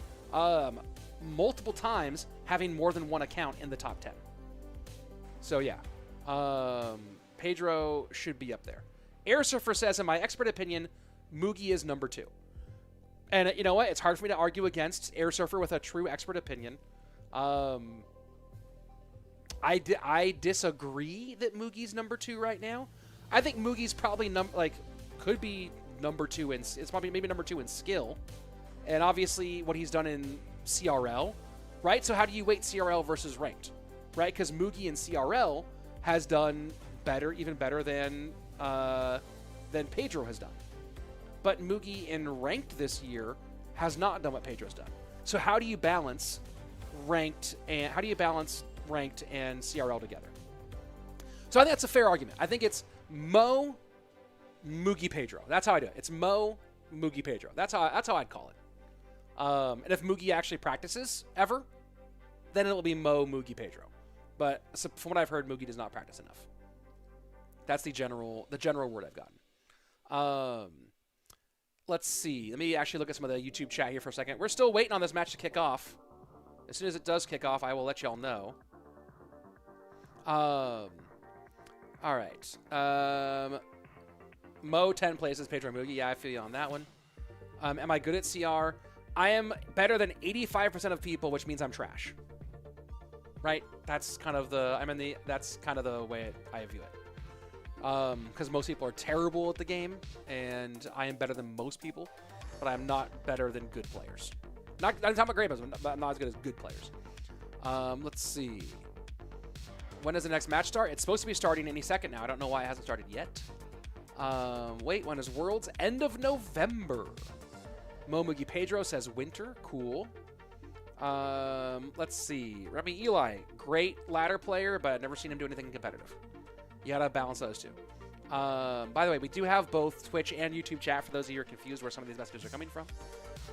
Multiple times having more than 1 account in the top 10. So yeah, Pedro should be up there. Air Surfer says, in my expert opinion, Mugi is number 2. And you know what? It's hard for me to argue against Air Surfer with a true expert opinion. I disagree that Mugi's number 2 right now. I think Mugi's probably could be number 2 in, it's probably maybe number 2 in skill, and obviously what he's done in CRL, right? So how do you weight CRL versus ranked, right? Because Mugi in CRL has done better, even better than Pedro has done. But Mugi in ranked this year has not done what Pedro's done. So how do you balance ranked and CRL together? So I think that's a fair argument. I think it's Mo, Mugi, Pedro. That's how I do it. It's Mo, Mugi, Pedro. That's how I'd call it. And if Mugi actually practices ever, then it'll be Mo, Mugi, Pedro. But from what I've heard, Mugi does not practice enough. That's the general word I've gotten. Let's see. Let me actually look at some of the YouTube chat here for a second. We're still waiting on this match to kick off. As soon as it does kick off, I will let y'all know. All right. Mo 10 places, Pedro Mugi. Yeah, I feel you on that one. Am I good at CR? I am better than 85% of people, which means I'm trash. Right? That's kind of the way I view it. Because most people are terrible at the game, and I am better than most people, but I'm not better than good players. I'm talking about great players, but not as good as good players. Let's see. When does the next match start? It's supposed to be starting any second now. I don't know why it hasn't started yet. Wait, when is Worlds? End of November. Momugi Pedro says winter. Cool. Let's see. Remy Eli, great ladder player, but I've never seen him do anything competitive. You gotta balance those two. By the way, we do have both Twitch and YouTube chat for those of you who are confused where some of these messages are coming from.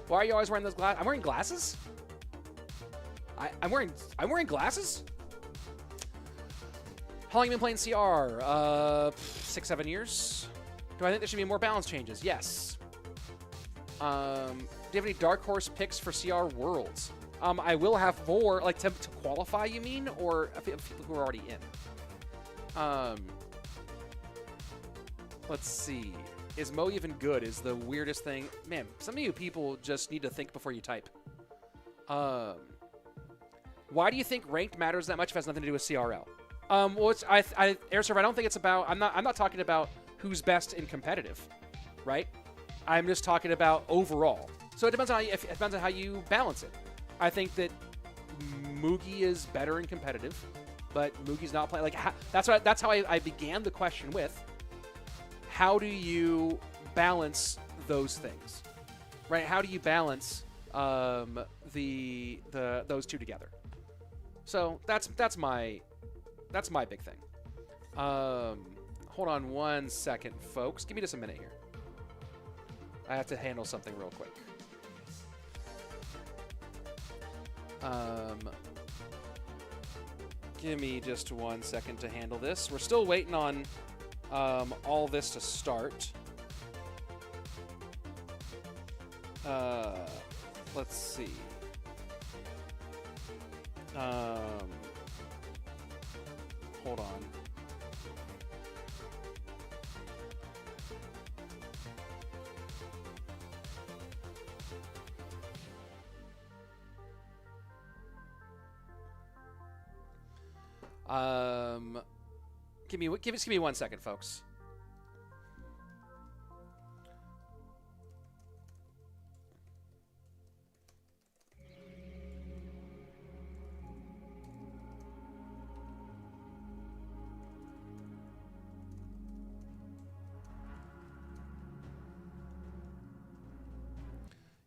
Why are you always wearing those glasses? I'm wearing glasses? I'm wearing glasses? How long have you been playing CR? 6-7 years. Do I think there should be more balance changes? Yes. Do you have any dark horse picks for CR Worlds? I will have more, like to qualify, you mean? Or people who are already in? Let's see. Is Mo even good is the weirdest thing. Man, some of you people just need to think before you type. Why do you think ranked matters that much if it has nothing to do with CRL? Well, it's, Air Server, I don't think it's about, I'm not talking about who's best in competitive, right? I'm just talking about overall. So it depends on how you balance it. I think that Mugi is better and competitive, but Mugi's not playing. Like that's how I began the question with. How do you balance those things, right? How do you balance those two together? So that's my big thing. Hold on 1 second, folks. Give me just a minute here. I have to handle something real quick. Give me just 1 second to handle this. We're still waiting on all this to start. Let's see. Hold on. Give me 1 second, folks.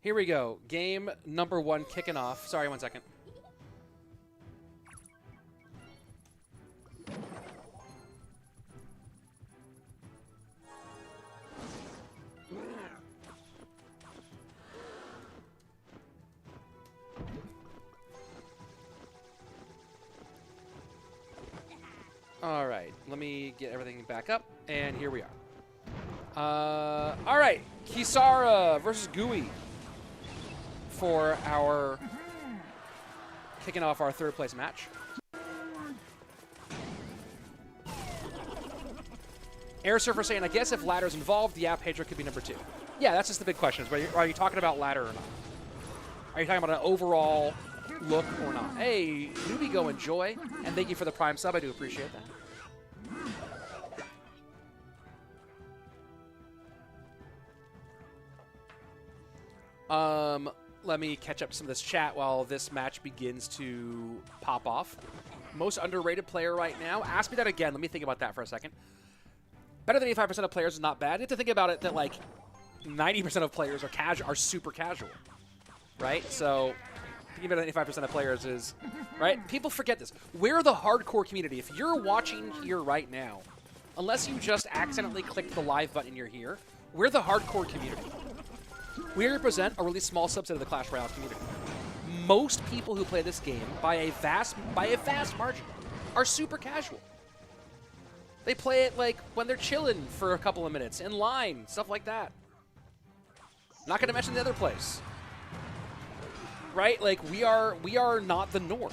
Here we go. Game number 1 kicking off. Sorry, 1 second. All right, let me get everything back up, and here we are. All right, Kisara versus Gui for our kicking off our 3rd place match. Air Surfer saying, I guess if ladder's involved, yeah, Pedro could be number 2. Yeah, that's just the big question. Are you talking about ladder or not? Are you talking about an overall look or not? Hey, newbie go enjoy, and thank you for the Prime sub. I do appreciate that. Let me catch up to some of this chat while this match begins to pop off. Most underrated player right now. Ask me that again. Let me think about that for a second. Better than 85% of players is not bad. You have to think about it that like 90% of players are super casual, right? So thinking about 85% of players is, right? People forget this. We're the hardcore community. If you're watching here right now, unless you just accidentally clicked the live button and you're here, we're the hardcore community. We represent a really small subset of the Clash Royale community. Most people who play this game, by a vast margin, are super casual. They play it like when they're chilling for a couple of minutes, in line, stuff like that. Not going to mention the other place, right? Like we are not the norm,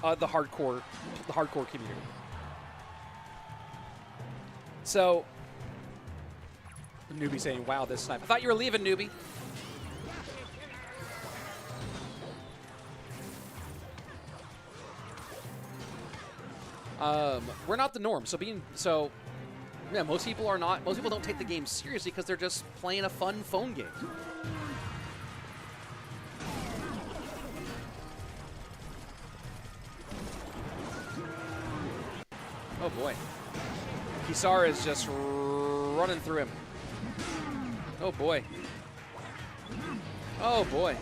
the hardcore community. So. Newbie saying, wow, this snipe. I thought you were leaving, Newbie. We're not the norm. Yeah, most people are not. Most people don't take the game seriously because they're just playing a fun phone game. Oh boy. Kisara is just running through him. Oh boy. Oh boy.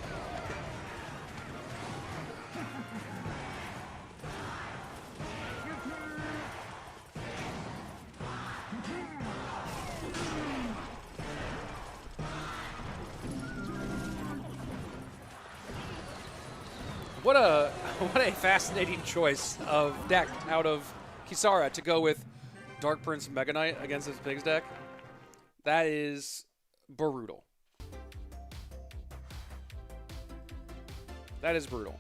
What a fascinating choice of deck out of Kisara to go with Dark Prince Mega Knight against his Pigs deck. That is brutal. That is brutal.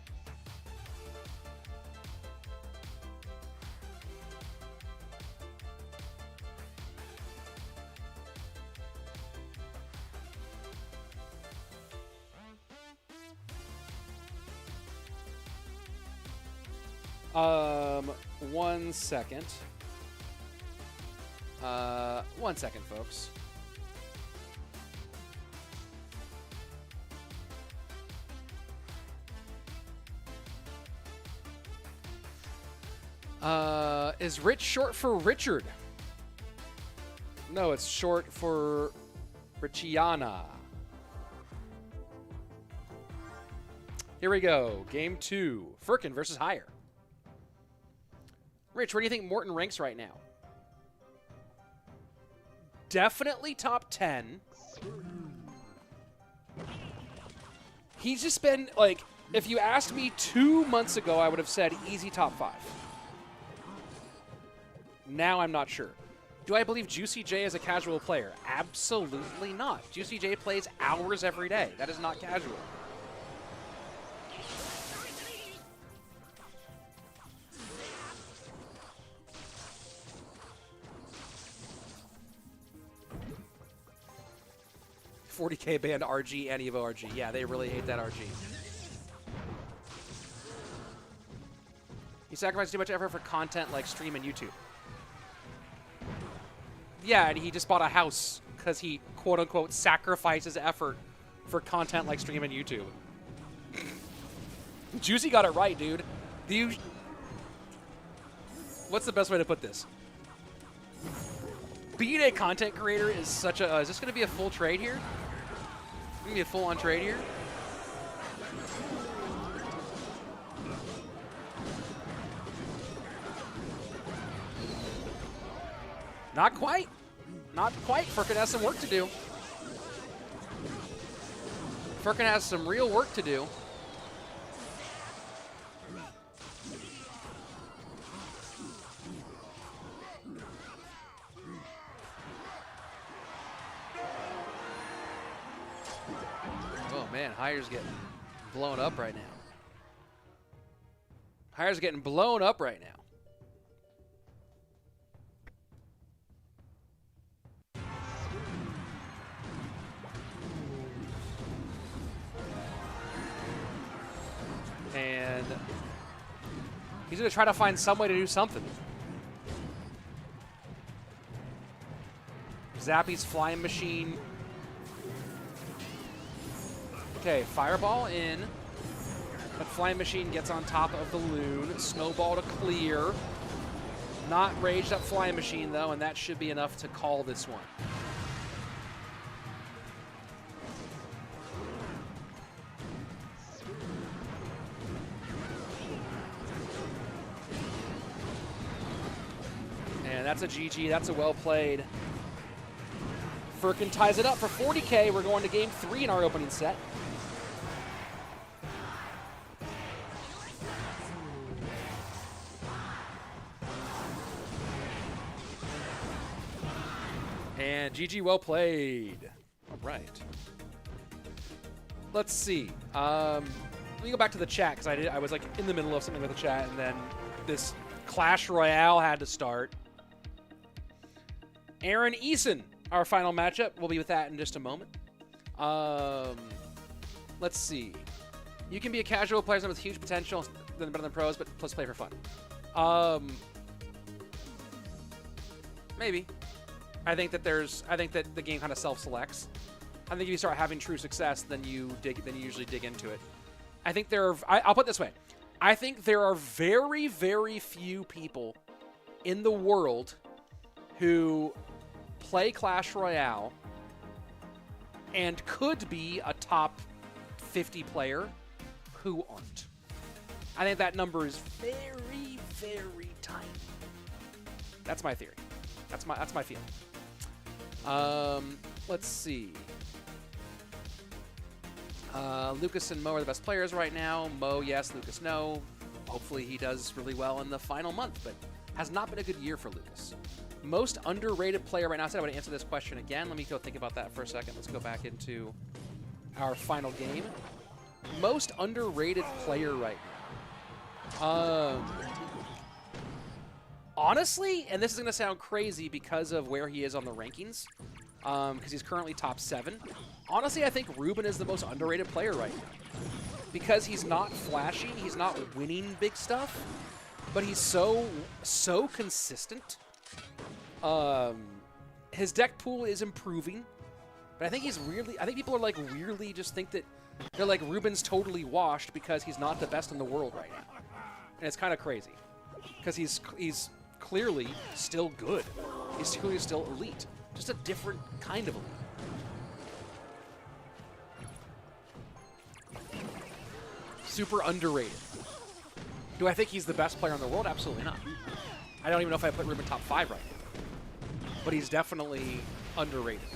One second. 1 second, folks. Is Rich short for Richard? No, it's short for Richiana. Here we go. Game 2. Furkan versus Higher. Rich, where do you think Morton ranks right now? Definitely top 10. He's just been, like, if you asked me 2 months ago, I would have said easy top 5. Now I'm not sure. Do I believe Juicy J is a casual player? Absolutely not. Juicy J plays hours every day. That is not casual. $40K banned RG and Evo RG. Yeah, they really hate that RG. He sacrificed too much effort for content like stream and YouTube. Yeah, and he just bought a house because he, quote-unquote, sacrifices effort for content like stream and YouTube. Juicy got it right, dude. What's the best way to put this? Being a content creator is such a... is this going to be a full trade here? Going to be a full-on trade here? Not quite. Not quite. Furkan has some work to do. Furkan has some real work to do. Oh, man. Higher's getting blown up right now. Higher's getting blown up right now. And he's going to try to find some way to do something. Zappy's flying machine. Okay, fireball in. But flying machine gets on top of the loon. Snowball to clear. Not raged up flying machine, though, and that should be enough to call this one. That's a GG. That's a well played. Furkan ties it up for 40K. We're going to game 3 in our opening set. And GG, well played. All right. Let's see. Let me go back to the chat because I was like in the middle of something with the chat, and then this Clash Royale had to start. Aaron Eason, our final matchup. We'll be with that in just a moment. Let's see. You can be a casual player with huge potential, better than pros, but let's play for fun. Maybe. I think that the game kind of self-selects. I think if you start having true success, then you usually dig into it. I think I'll put it this way. I think there are very, very few people in the world who play Clash Royale and could be a top 50 player who aren't. I think that number is very, very tiny. That's my theory. That's my feeling. Let's see. Lucas and Mo are the best players right now. Mo, yes. Lucas, no. Hopefully he does really well in the final month, but has not been a good year for Lucas. Most underrated player right now. I said I would answer this question again. Let me go think about that for a second. Let's go back into our final game. Most underrated player right now. Honestly, and this is going to sound crazy because of where he is on the rankings, because he's currently top 7. Honestly, I think Ruben is the most underrated player right now. Because he's not flashy, he's not winning big stuff, but he's so consistent. His deck pool is improving, but I think people are like weirdly just think that they're like Ruben's totally washed because he's not the best in the world right now. And it's kind of crazy. because he's clearly still good. He's clearly still elite. Just a different kind of elite. Super underrated. Do I think he's the best player in the world? Absolutely not. I don't even know if I put Ruben top 5 right now. But he's definitely underrated.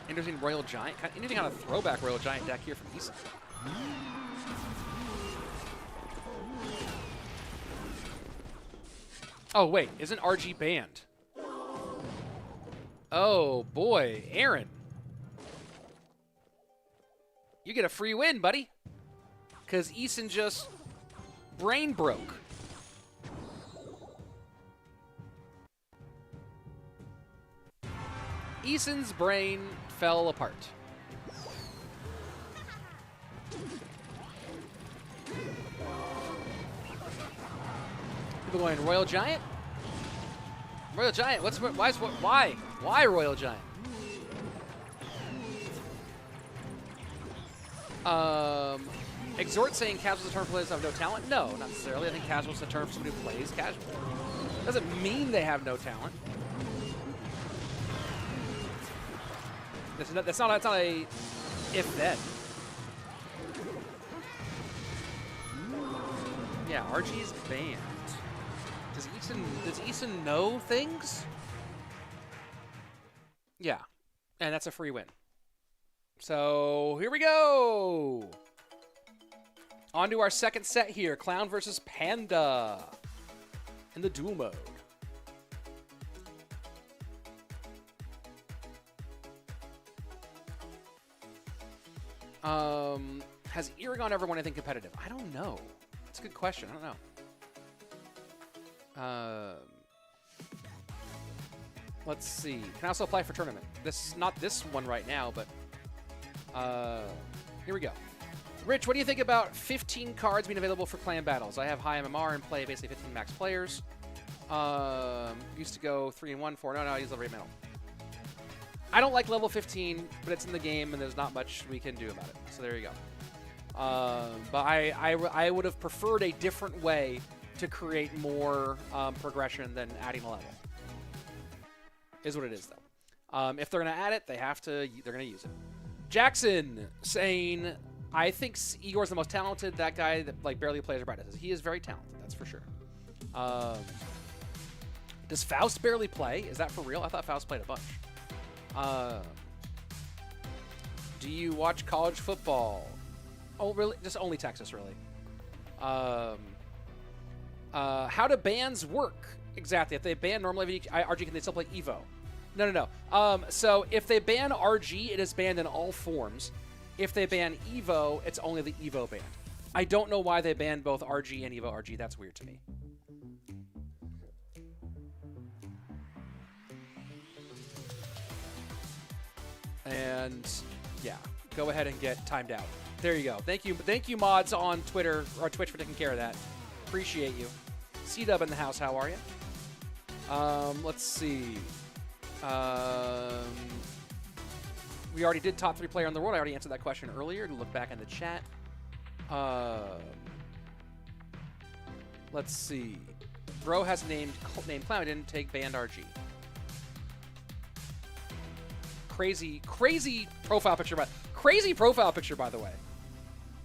Interesting Royal Giant. Anything on a throwback Royal Giant deck here from Eason. Oh, wait. Isn't RG banned? Oh, boy. Aaron. You get a free win, buddy. Because Eason just brain broke. Eason's brain fell apart. People going Royal Giant? Royal Giant? Why Royal Giant? Exhort saying casual's a term for players who have no talent? No, not necessarily. I think casual's a term for somebody who plays casual. Doesn't mean they have no talent. That's not a if-then. Yeah, RG's banned. Does Eason know things? Yeah, and that's a free win. So here we go. On to our second set here. Clown versus Panda in the duel mode. Has Eragon ever won anything competitive? I don't know. That's a good question. I don't know. Let's see. Can I also apply for tournament? Not this one right now, but here we go. Rich, what do you think about 15 cards being available for clan battles? I have high MMR and play basically 15 max players. Used to go 3-1, 4. No, I use level 8 metal. I don't like level 15, but it's in the game, and there's not much we can do about it. So there you go. But I would have preferred a different way to create more progression than adding a level. Is what it is, though. If they're going to add it, they're going to use it. Jackson saying, I think Igor's the most talented. That guy that like barely plays or practices. He is very talented, that's for sure. Does Faust barely play? Is that for real? I thought Faust played a bunch. Do you watch college football? Oh, really? Just only Texas, really. How do bans work exactly? If they ban normally RG, can they still play Evo? No. So if they ban RG, it is banned in all forms. If they ban Evo, it's only the Evo banned. I don't know why they banned both RG and Evo RG. That's weird to me. And yeah, go ahead and get timed out. There you go. Thank you, mods on Twitter or Twitch for taking care of that. Appreciate you. C-Dub in the house. How are you? Let's see. We already did top 3 player in the world. I already answered that question earlier. To look back in the chat. Let's see. Bro has named Clown. I didn't take banned RG. Crazy profile picture. Crazy profile picture, by the way.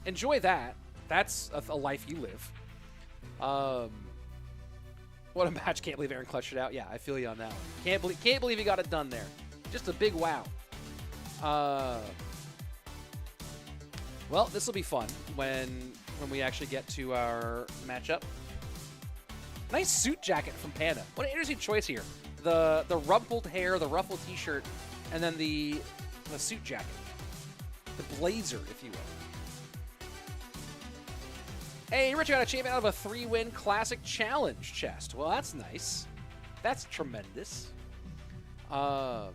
Enjoy that. That's a life you live. What a match. Can't believe Aaron clutched it out. Yeah, I feel you on that one. Can't believe he got it done there. Just a big wow. Well, this will be fun when we actually get to our matchup. Nice suit jacket from Panda. What an interesting choice here. The rumpled hair, the ruffled t-shirt, and then the suit jacket. The blazer, if you will. Hey, Rich got a champion out of a 3-win classic challenge chest. Well, that's nice. That's tremendous. Who are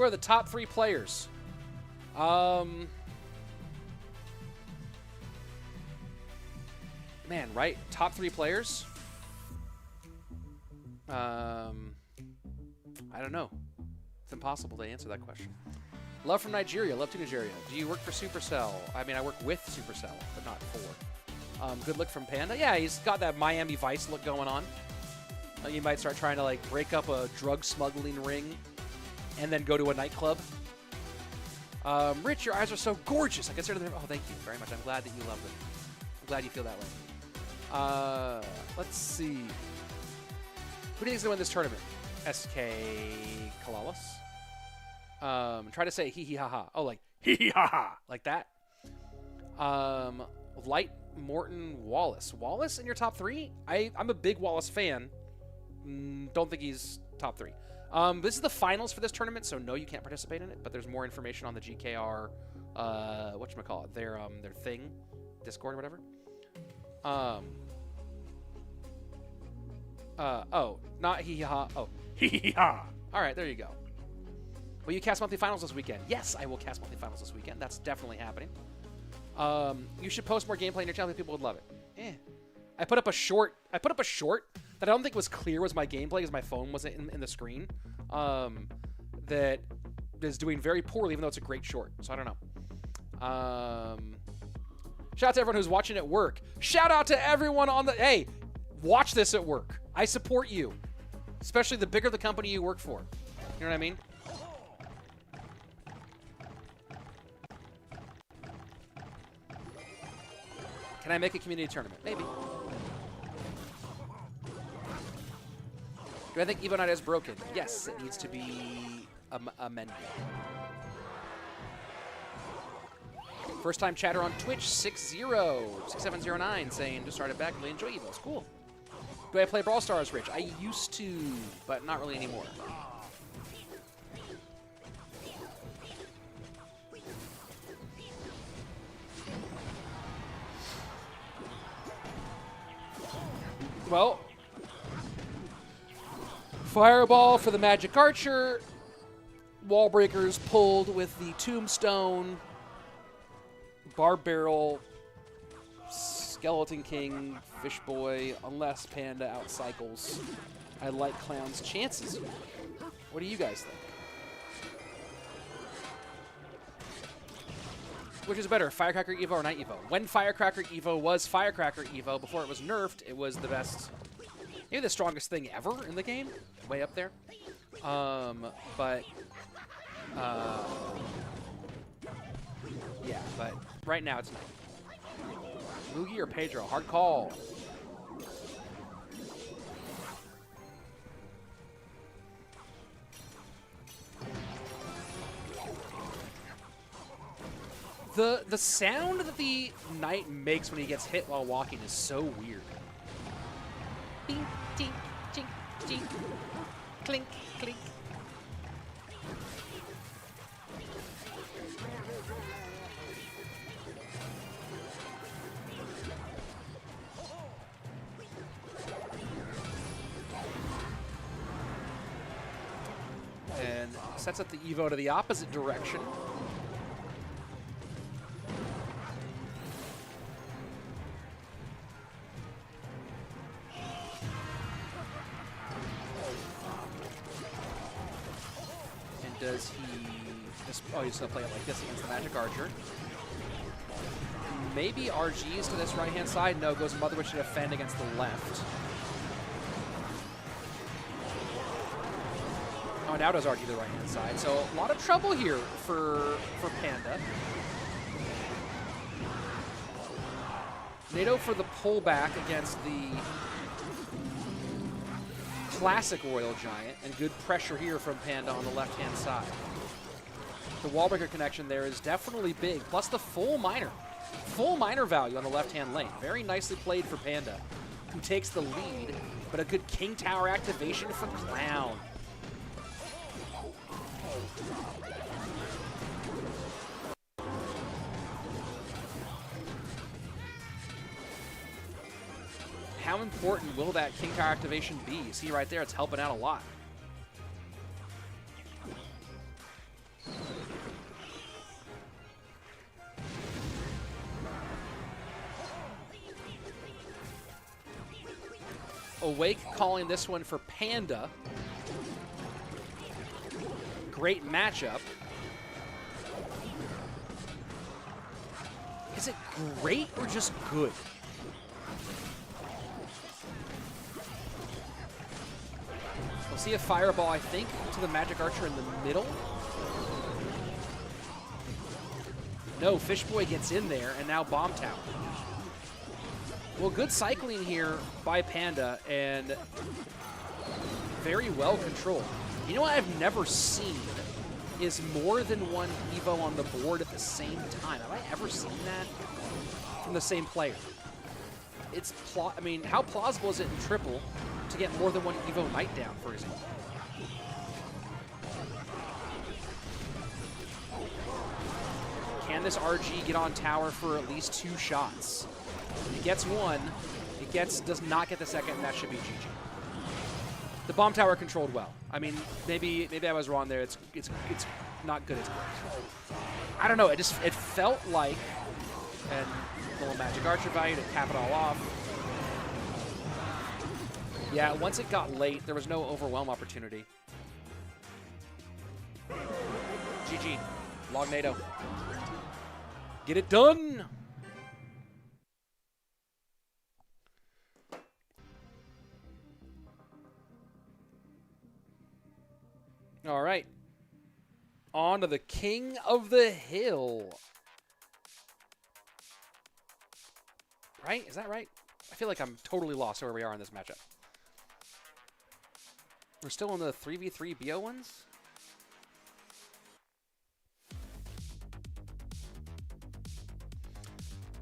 the top 3 players? Man, right? Top 3 players? I don't know. It's impossible to answer that question. Love from Nigeria. Love to Nigeria. Do you work for Supercell? I mean, I work with Supercell, but not for. Good look from Panda. Yeah, he's got that Miami Vice look going on. You might start trying to like break up a drug smuggling ring and then go to a nightclub. Rich, your eyes are so gorgeous. I consider them. Oh, thank you very much. I'm glad that you love them. I'm glad you feel that way. Let's see. Who do you think is going to win this tournament? SK Calalas. Try to say hee hee ha ha. Oh, like hee hee ha ha. Like that. Light Morton Wallace. Wallace in your top 3? I'm a big Wallace fan. Don't think he's top 3. This is the finals for this tournament, so no, you can't participate in it. But there's more information on the GKR, whatchamacallit, their thing, Discord or whatever. Oh, not hee ha. Oh, hee ha. All right, there you go. Will you cast monthly finals this weekend? Yes, I will cast monthly finals this weekend. That's definitely happening. You should post more gameplay on your channel. People would love it. I put up a short that I don't think was clear was my gameplay because my phone wasn't in the screen. That is doing very poorly, even though it's a great short. So I don't know. Shout out to everyone who's watching at work. Shout out to everyone on the... Hey, watch this at work. I support you. Especially the bigger the company you work for. You know what I mean? Can I make a community tournament? Maybe. Do I think Evo Night is broken? Yes, it needs to be amended. First time chatter on Twitch, 6709, saying just started back, really enjoy Evos. Cool. Do I play Brawl Stars, Rich? I used to, but not really anymore. Well, Fireball for the Magic Archer. Wall Breakers pulled with the Tombstone. Barb Barrel. Skeleton King. Fish Boy. Unless Panda outcycles. I like Clown's chances. What do you guys think? Which is better, Firecracker Evo or Night Evo? When Firecracker Evo was Firecracker Evo, before it was nerfed, it was the best, maybe the strongest thing ever in the game. Way up there. Yeah, but right now it's Night. Mugi or Pedro? Hard call. The sound that the knight makes when he gets hit while walking is so weird. Bing, tink, chink, chink, clink, clink. And sets up the Evo to the opposite direction. Does he just, oh, he's going to play it like this against the Magic Archer. Maybe RGs to this right-hand side. No, goes Mother Witch to defend against the left. Oh, now does RG to the right-hand side. So a lot of trouble here for Panda. NATO for the pullback against the classic Royal Giant, and good pressure here from Panda on the left-hand side. The wallbreaker connection there is definitely big, plus the full miner value on the left-hand lane. Very nicely played for Panda, who takes the lead, but a good King Tower activation for Clown. How important will that King Tower activation be? You see right there, it's helping out a lot. Awake calling this one for Panda. Great matchup. Is it great or just good? See a fireball, I think, to the Magic Archer in the middle. No, Fish Boy gets in there, and now Bomb Tower. Well, good cycling here by Panda, and very well controlled. You know what I've never seen is more than one Evo on the board at the same time. Have I ever seen that from the same player? It's I mean, how plausible is it in triple to get more than one Evo Knight down, for example? Can this RG get on tower for at least 2 shots? It gets one. It does not get the second, and that should be GG. The bomb tower controlled well. I mean, maybe I was wrong there. It's not good. It's great. I don't know. It felt like, and a little Magic Archer value to cap it all off. Yeah, once it got late, there was no overwhelm opportunity. GG. Log NATO. Get it done! All right. On to the King of the Hill. Right? Is that right? I feel like I'm totally lost where we are in this matchup. We're still in the 3v3 BO ones?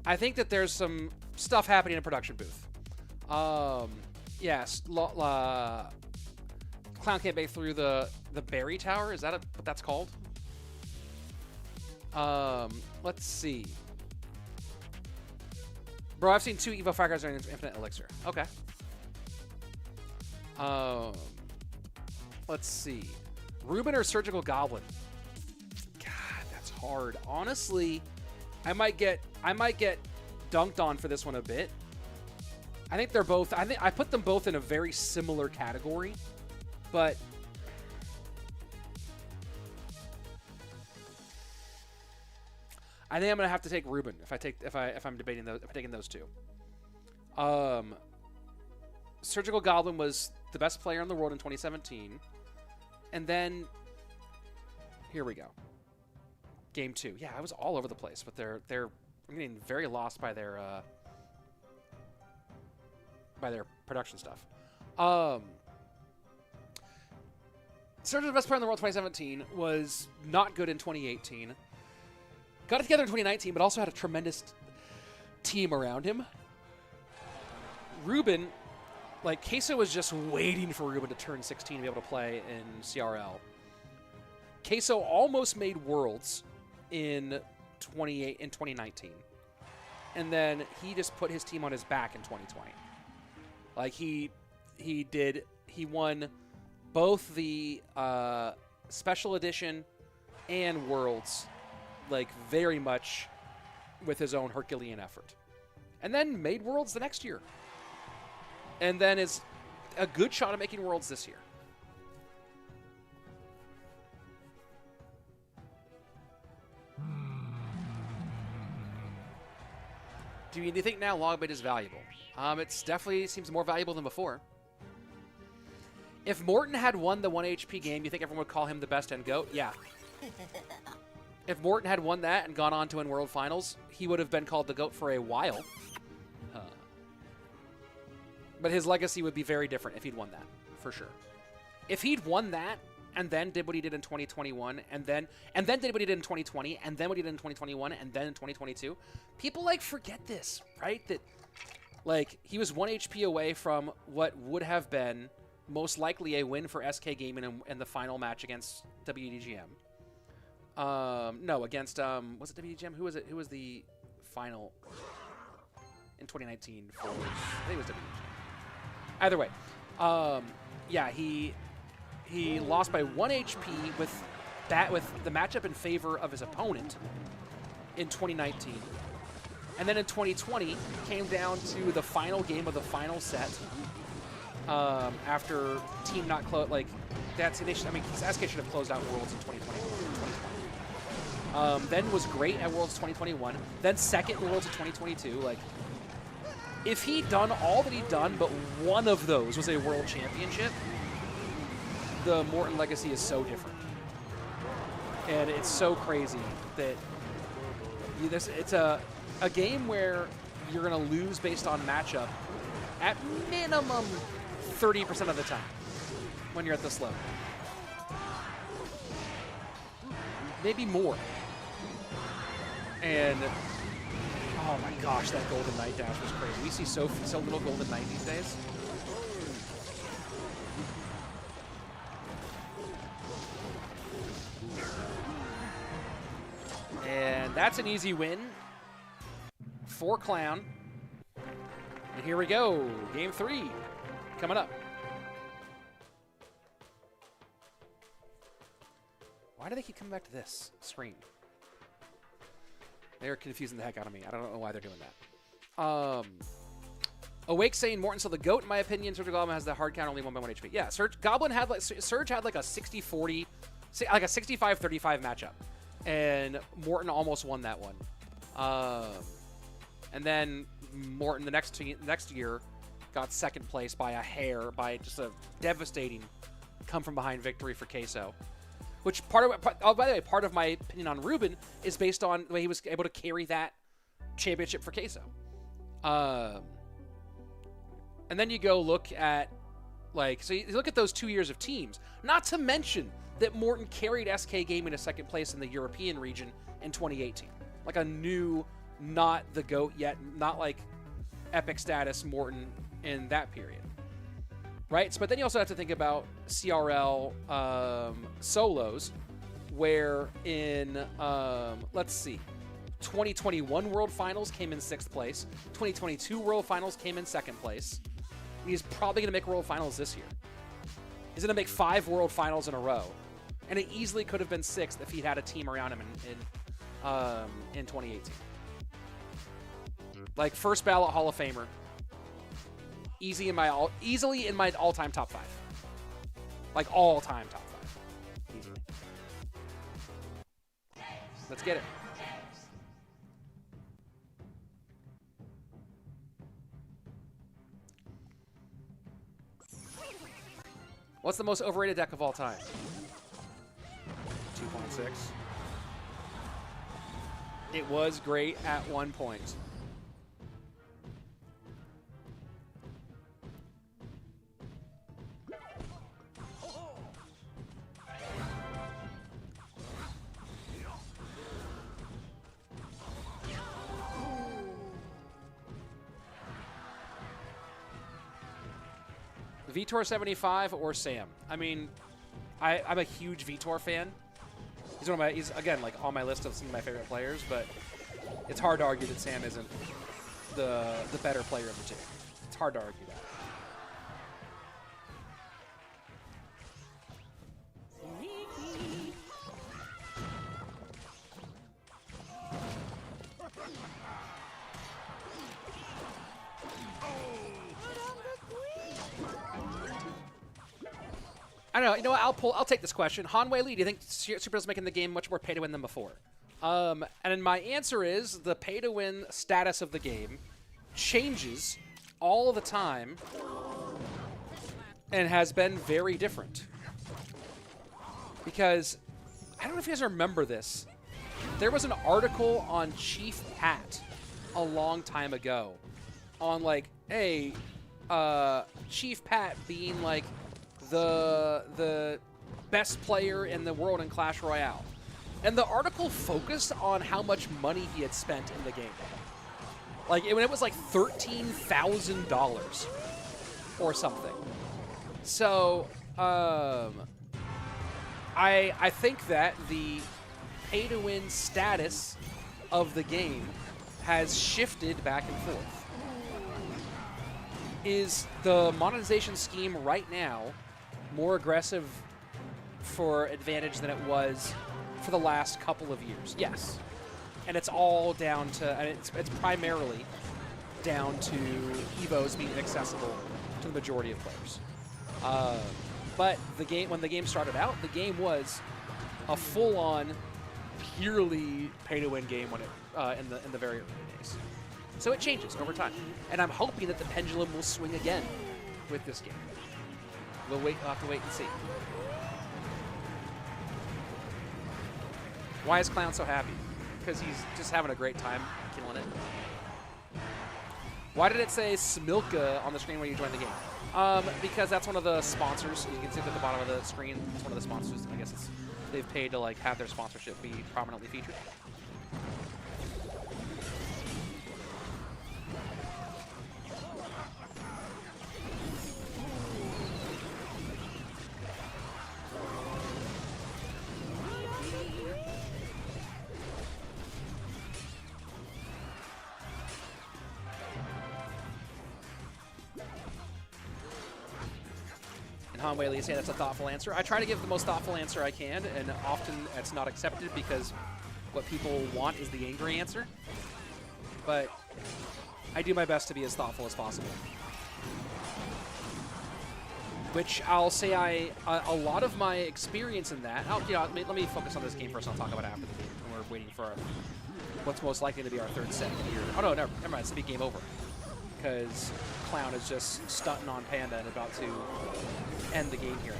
I think that there's some stuff happening in a production booth. Yes, Clown can't make through the Berry Tower. Is that what that's called? Let's see. Bro, I've seen 2 Evo Fireguards during Infinite Elixir. Okay. Let's see. Ruben or Surgical Goblin? God, that's hard. Honestly, I might get dunked on for this one a bit. I think they're both. I put them both in a very similar category, but I think I'm gonna have to take Ruben if I'm debating those. If I'm taking those 2. Surgical Goblin was the best player in the world in 2017, and then here we go. Game 2. Yeah, I was all over the place, but they're I'm getting very lost by their production stuff. Surge, the best player in the world in 2017, was not good in 2018. Got it together in 2019, but also had a tremendous team around him. Ruben, like, Queso was just waiting for Ruben to turn 16 to be able to play in CRL. Queso almost made Worlds in 2019. And then he just put his team on his back in 2020. Like, he won both the Special Edition and Worlds, like, very much with his own Herculean effort. And then made Worlds the next year. And then is a good shot at making Worlds this year. Do you think now Logbait is valuable? It's definitely seems more valuable than before. If Morton had won the 1 HP game, you think everyone would call him the best and GOAT? Yeah. If Morton had won that and gone on to win World Finals, he would have been called the GOAT for a while. But his legacy would be very different if he'd won that, for sure. If he'd won that and then did what he did in 2021 and then did what he did in 2020 and then what he did in 2021 and then in 2022, people, like, forget this, right? That, like, he was 1 HP away from what would have been most likely a win for SK Gaming in the final match against WDGM. No, against, was it WDGM? Who was it? Who was the final in 2019 for, I think it was WDGM. Either way, yeah, he lost by 1 HP with the matchup in favor of his opponent in 2019. And then in 2020, came down to the final game of the final set after team not close. Like, that's an issue. I mean, SK should have closed out Worlds in 2020. Then was great at Worlds 2021. Then second in Worlds of 2022. Like, if he'd done all that he'd done, but one of those was a world championship, the Morton legacy is so different. And it's so crazy that it's a game where you're going to lose based on matchup at minimum 30% of the time when you're at this level. Maybe more. And oh my gosh, that Golden Knight dash was crazy. We see so little Golden Knight these days. And that's an easy win for Clown. And here we go, game 3 coming up. Why do they keep coming back to this screen? They're confusing the heck out of me. I don't know why they're doing that. Awake saying Morton's still the GOAT, in my opinion. Surge Goblin has the hard count, only 1 by 1 HP. Yeah, Surge had like a 60-40, like a 65-35 matchup. And Morton almost won that one. And then Morton the next year got 2nd place by a hair, by just a devastating come from behind victory for Queso. Which by the way, part of my opinion on Ruben is based on the way he was able to carry that championship for Queso. And then you go look at, like, so you look at those 2 years of teams, not to mention that Morton carried SK Gaming to 2nd place in the European region in 2018. Like a new, not the GOAT yet, not like epic status Morton in that period. Right? But then you also have to think about CRL solos, where in, let's see, 2021 World Finals came in 6th place. 2022 World Finals came in 2nd place. He's probably going to make World Finals this year. He's going to make 5 World Finals in a row. And it easily could have been 6th if he'd had a team around him in 2018. Like, first ballot Hall of Famer. Easily in my all-time top 5. Like, all-time top 5. Easily. Let's get it. What's the most overrated deck of all time? 2.6. It was great at one point. Vitor 75 or Sam? I mean, I'm a huge Vitor fan. He's one of my, he's again like on my list of some of my favorite players, but it's hard to argue that Sam isn't the better player of the two. It's hard to argue that. I don't know. You know what? I'll take this question. Hanwei Lee, do you think Super is making the game much more pay to win than before? And my answer is the pay to win status of the game changes all the time and has been very different. Because I don't know if you guys remember this. There was an article on Chief Pat a long time ago on like, hey, Chief Pat being like the best player in the world in Clash Royale. And the article focused on how much money he had spent in the game. Like, when it was like $13,000 or something. So, I think that the pay-to-win status of the game has shifted back and forth. Is the monetization scheme right now more aggressive for Advantage than it was for the last couple of years? Yes. And it's all down to, and it's primarily down to EVOs being accessible to the majority of players. But the game, when the game started out, the game was a full-on, purely pay-to-win game when it in the very early days. So it changes over time, and I'm hoping that the pendulum will swing again with this game. We'll have to wait and see. Why is Clown so happy? Because he's just having a great time killing it. Why did it say Smilka on the screen when you joined the game? Because that's one of the sponsors. You can see it at the bottom of the screen. It's one of the sponsors. I guess they've paid to like have their sponsorship be prominently featured. Hanwei say that's a thoughtful answer. I try to give the most thoughtful answer I can, and often it's not accepted because what people want is the angry answer. But I do my best to be as thoughtful as possible. Which I'll say a lot of my experience in that. Let me focus on this game first, and I'll talk about it after the game. When we're waiting for what's most likely to be our third set here. Oh no, never mind. It's the game over. Because Clown is just stunting on Panda and about to end the game here.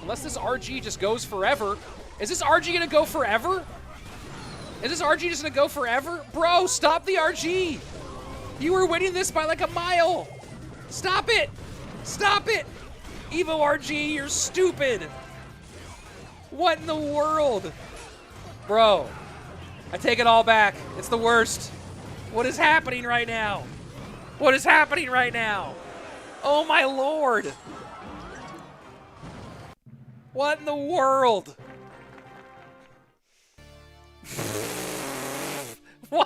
Unless this RG just goes forever. Is this RG going to go forever? Is this RG just going to go forever? Bro, stop the RG. You were winning this by like a mile. Stop it. Stop it. Evo RG, you're stupid. What in the world? Bro, I take it all back. It's the worst. What is happening right now? What is happening right now? Oh my lord. What in the world? Why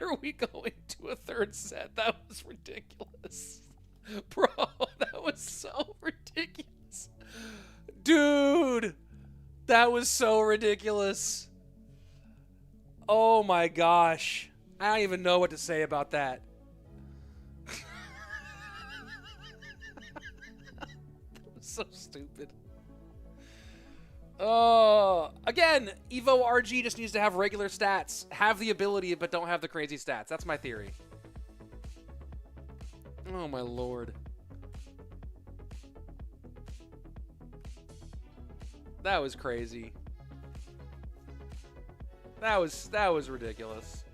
are we going to a third set? That was ridiculous. Bro, that was so ridiculous. Dude, that was so ridiculous. Oh my gosh. I don't even know what to say about that. So stupid. Oh, again, Evo RG just needs to have regular stats. Have the ability, but don't have the crazy stats. That's my theory. Oh my lord. That was crazy. That was ridiculous.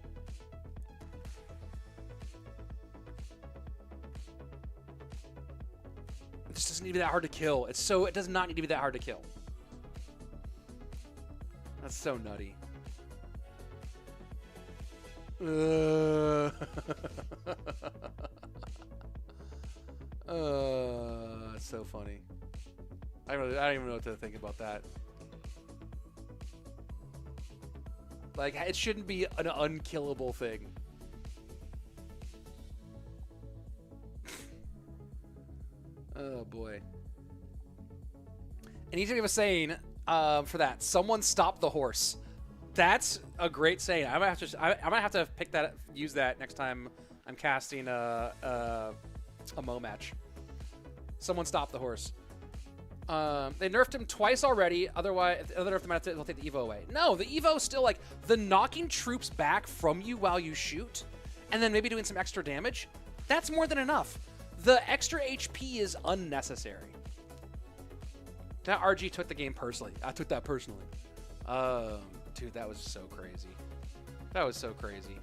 It just doesn't need to be that hard to kill. It does not need to be that hard to kill. That's so nutty. It's so funny. I don't even know what to think about that. Like, it shouldn't be an unkillable thing. Oh boy. And Eason was saying, for that, someone stop the horse. That's a great saying. I might have to pick that, use that next time I'm casting a Mo match. Someone stop the horse. They nerfed him twice already. Otherwise, if they nerf him, they'll take the Evo away. No, the Evo is still like the knocking troops back from you while you shoot, and then maybe doing some extra damage. That's more than enough. The extra HP is unnecessary. That RG took the game personally. I took that personally. Dude, that was so crazy. That was so crazy.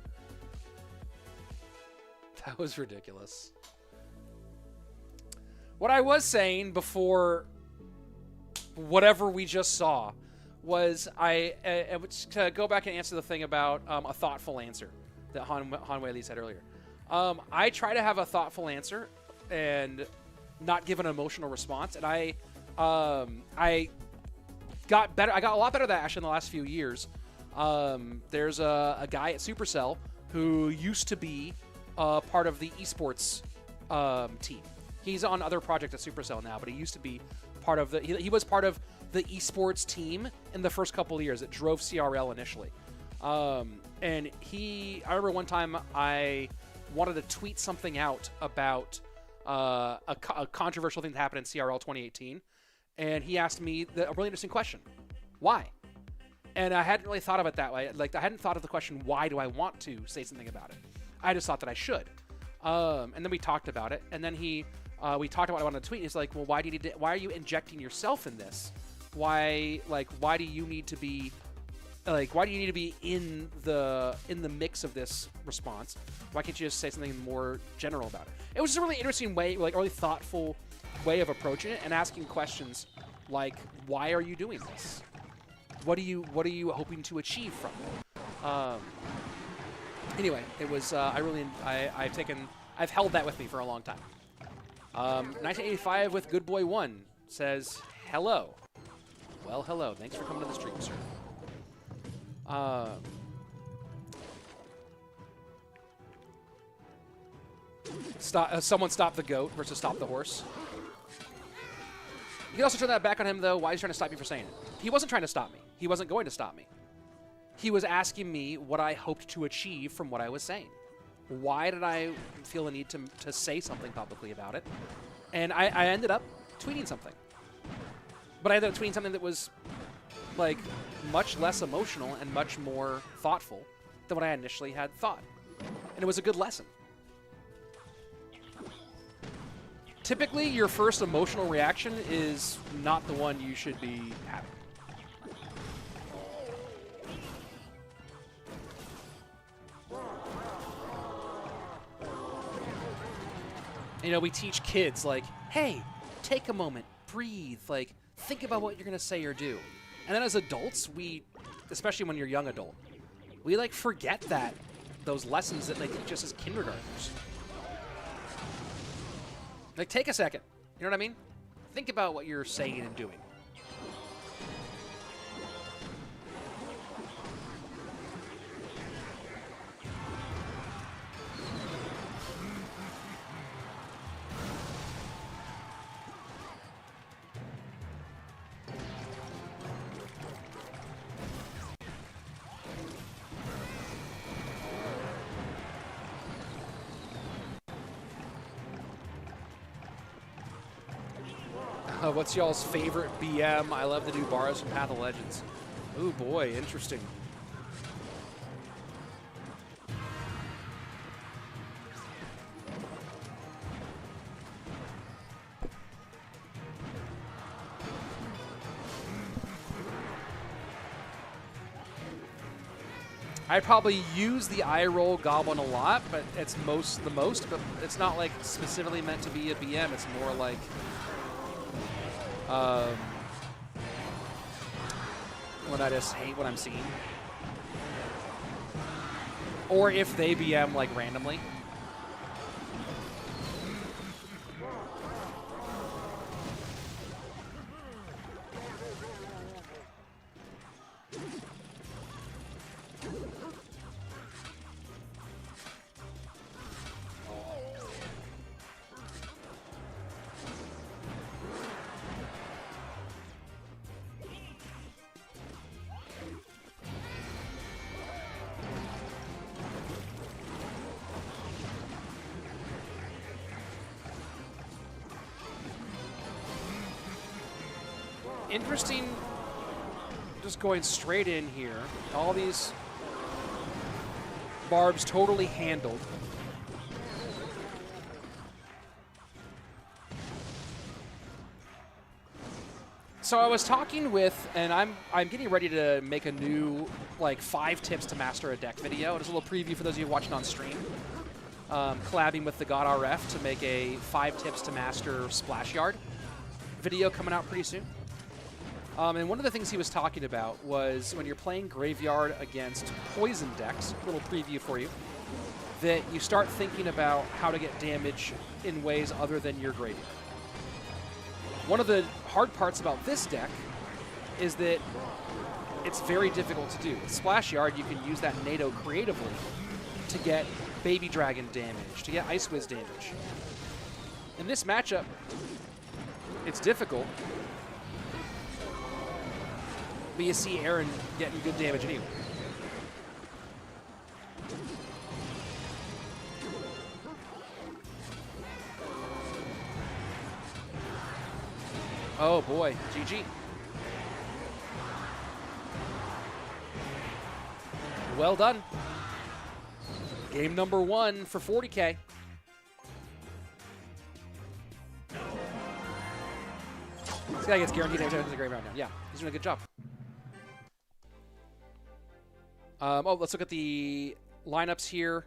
That was ridiculous. What I was saying before whatever we just saw was to go back and answer the thing about a thoughtful answer that Hanwei Lee said earlier. I try to have a thoughtful answer and not give an emotional response, and I got better. I got a lot better at that actually in the last few years. There's a guy at Supercell who used to be part of the esports team. He's on other projects at Supercell now, but he used to be part of the. He was part of the esports team in the first couple of years. It drove CRL initially, and I remember one time I wanted to tweet something out about a controversial thing that happened in CRL 2018, and he asked me a really interesting question: why? And I hadn't really thought of it that way. Like, I hadn't thought of the question, why do I want to say something about it? I just thought that I should. And then we talked about it, and then we talked about what I wanted to tweet, and he's like, well, why are you injecting yourself in this? Why do you need to be in the mix of this response? Why can't you just say something more general about it? It was just a really interesting way, like, really thoughtful way of approaching it and asking questions like, why are you doing this? What are you hoping to achieve from it? Anyway, it was I've held that with me for a long time. 1985 with Good Boy 1 says hello. Well, hello. Thanks for coming to the stream, sir. Someone stop the goat versus stop the horse. You can also turn that back on him, though. Why is he trying to stop you for saying it? He wasn't trying to stop me. He wasn't going to stop me. He was asking me what I hoped to achieve from what I was saying. Why did I feel the need to say something publicly about it? And I ended up tweeting something. But I ended up tweeting something that was, like, much less emotional and much more thoughtful than what I initially had thought. And it was a good lesson. Typically, your first emotional reaction is not the one you should be having. You know, we teach kids, like, hey, take a moment, breathe, like, think about what you're going to say or do. And then as adults, especially when you're a young adult, we, like, forget those lessons that they teach us as kindergartners. Like, take a second. You know what I mean? Think about what you're saying and doing. What's y'all's favorite BM? I love to do bars from Path of Legends. Ooh, boy, interesting. I probably use the eye roll goblin a lot, but it's the most, but it's not like specifically meant to be a BM. It's more like when I just hate what I'm seeing. Or if they BM like randomly. Interesting, just going straight in here. All these barbs totally handled. So I was talking with, and I'm getting ready to make a new, like, 5 tips to master a deck video. It's a little preview for those of you watching on stream. Collabing with the God RF to make a 5 tips to master Splash Yard video coming out pretty soon. And one of the things he was talking about was when you're playing Graveyard against Poison decks, a little preview for you, that you start thinking about how to get damage in ways other than your Graveyard. One of the hard parts about this deck is that it's very difficult to do. With Splash Yard, you can use that NATO creatively to get Baby Dragon damage, to get Ice Wiz damage. In this matchup, it's difficult. But you see Aaron getting good damage anyway. Oh boy, GG. Well done. Game number 1 for 40K. This guy gets guaranteed every time he does a great round now. Yeah, he's doing a good job. Oh, let's look at the lineups here.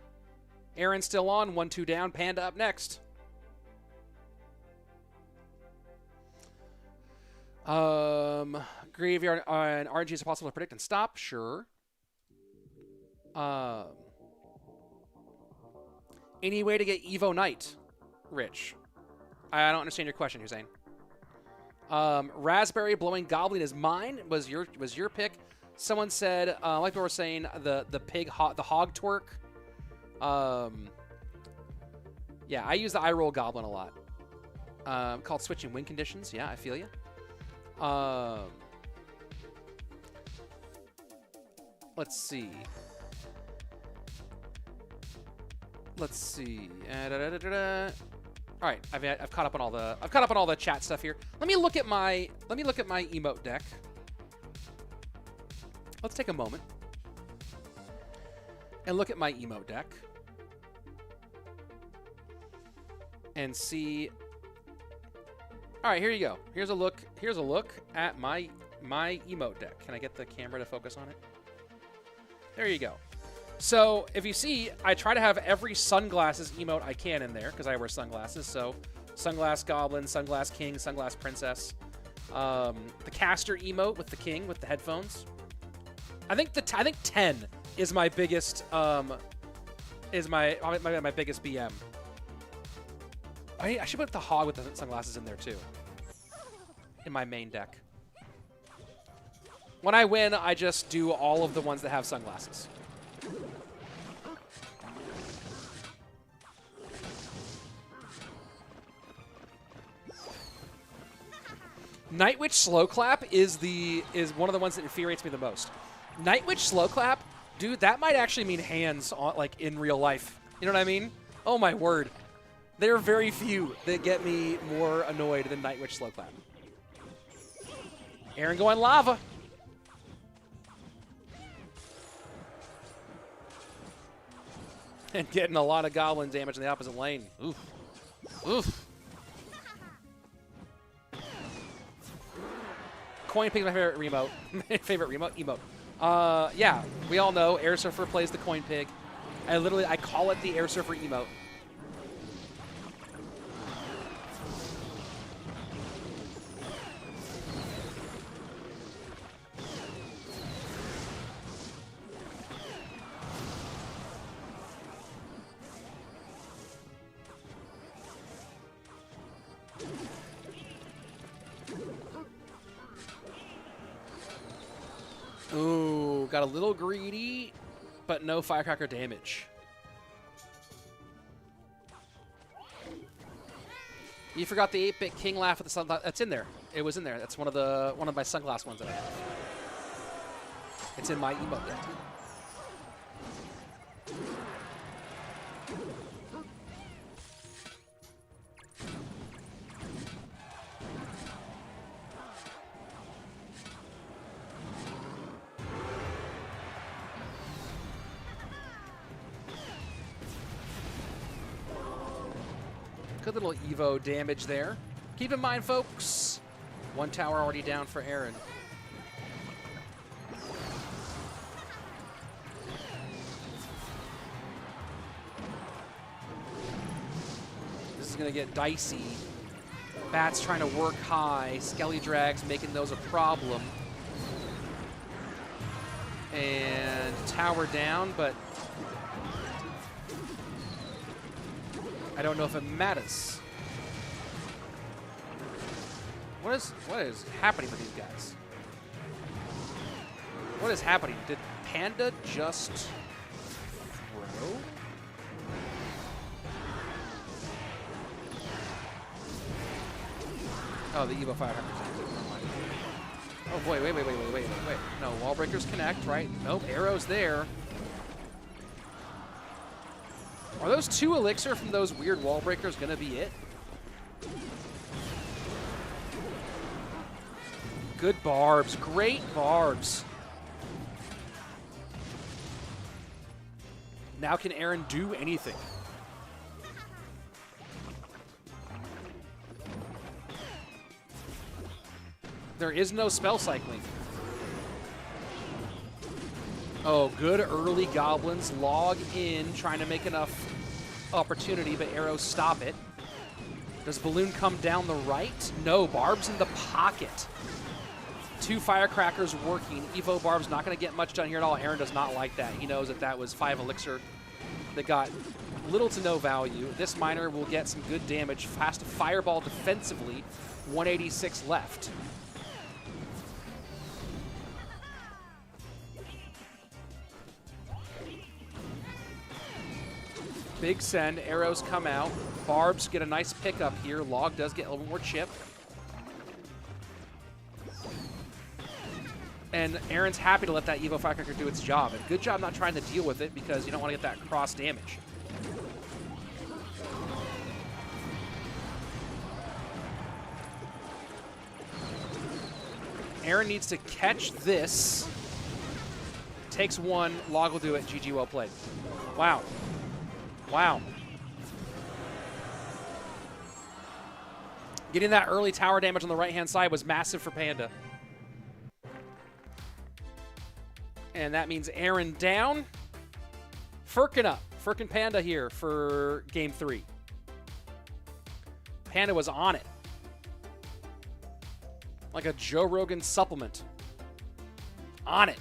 Aaron still on, 1-2 down. Panda up next. Graveyard and RNG is possible to predict and stop. Sure. Any way to get Evo Knight, Rich? I don't understand your question, Hussein. Raspberry Blowing Goblin is mine. Was your pick? Someone said, like we were saying, the hog twerk. Yeah, I use the eye roll goblin a lot. Called switching win conditions. Yeah, I feel you. Let's see. All right, I've caught up on all the chat stuff here. Let me look at my emote deck. Let's take a moment and look at my emote deck and see. All right, here you go. Here's a look at my emote deck. Can I get the camera to focus on it? There you go. So if you see, I try to have every sunglasses emote I can in there because I wear sunglasses. So sunglass goblin, sunglass king, sunglass princess. The caster emote with the king with the headphones. I think 10 is my biggest my biggest BM. I should put the hog with the sunglasses in there too. In my main deck. When I win, I just do all of the ones that have sunglasses. Nightwitch Slow Clap is one of the ones that infuriates me the most. Nightwitch Slow Clap, dude, that might actually mean hands on, like in real life. You know what I mean? Oh my word. There are very few that get me more annoyed than Nightwitch Slow Clap. Aaron going lava. And getting a lot of goblin damage in the opposite lane. Oof. Oof. Coin pig is my favorite remote. Favorite remote emote. Yeah, we all know Air Surfer plays the coin pig. I call it the Air Surfer emote. Ooh, got a little greedy, but no firecracker damage. You forgot the 8-bit king laugh with the sunglass. That's in there. It was in there. That's one of my sunglass ones that I have. It's in my emote deck. Good little Evo damage there. Keep in mind, folks, one tower already down for Aaron. This is going to get dicey. Bats trying to work high. Skelly Drags making those a problem. And tower down, but I don't know if it matters. What is happening with these guys? What is happening? Did Panda just throw? Oh, the Evo 500%. Oh boy, wait. No, wall breakers connect, right? Nope, arrows there. Are those 2 elixir from those weird wall breakers gonna be it? Good barbs, great barbs. Now can Aaron do anything? There is no spell cycling. Oh, good early goblins. Log in, trying to make enough opportunity, but arrows stop it. Does Balloon come down the right? No, Barb's in the pocket. 2 firecrackers working. Evo Barb's not going to get much done here at all. Aaron does not like that. He knows that that was 5 elixir that got little to no value. This miner will get some good damage. Has to fireball defensively. 186 left. Big send. Arrows come out. Barbs get a nice pickup here. Log does get a little more chip. And Aaron's happy to let that Evo Firecracker do its job. And good job not trying to deal with it because you don't want to get that cross damage. Aaron needs to catch this. Takes 1. Log will do it. GG, well played. Wow. Wow. Getting that early tower damage on the right-hand side was massive for Panda. And that means Aaron down. Furkan up. Furkan Panda here for game 3. Panda was on it. Like a Joe Rogan supplement. On it.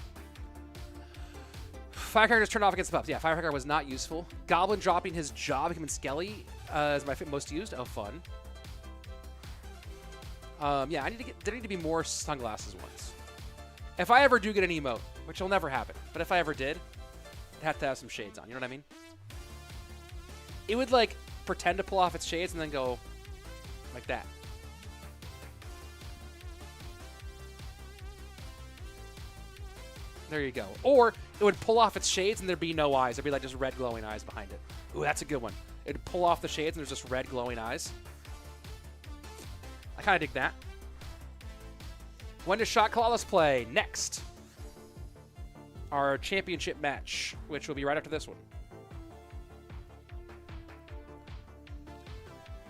Firecracker turned off against the pups. Yeah, Firecracker was not useful. Goblin dropping his jaw, becoming Skelly is my most used. Oh, fun. Yeah, there need to be more sunglasses ones. If I ever do get an emote, which will never happen, but if I ever did, I'd have to have some shades on. You know what I mean? It would, like, pretend to pull off its shades and then go like that. There you go. Or it would pull off its shades and there'd be no eyes. There'd be, like, just red glowing eyes behind it. Ooh, that's a good one. It'd pull off the shades and there's just red glowing eyes. I kind of dig that. When does Shot Calalas play? Next. Our championship match, which will be right after this one.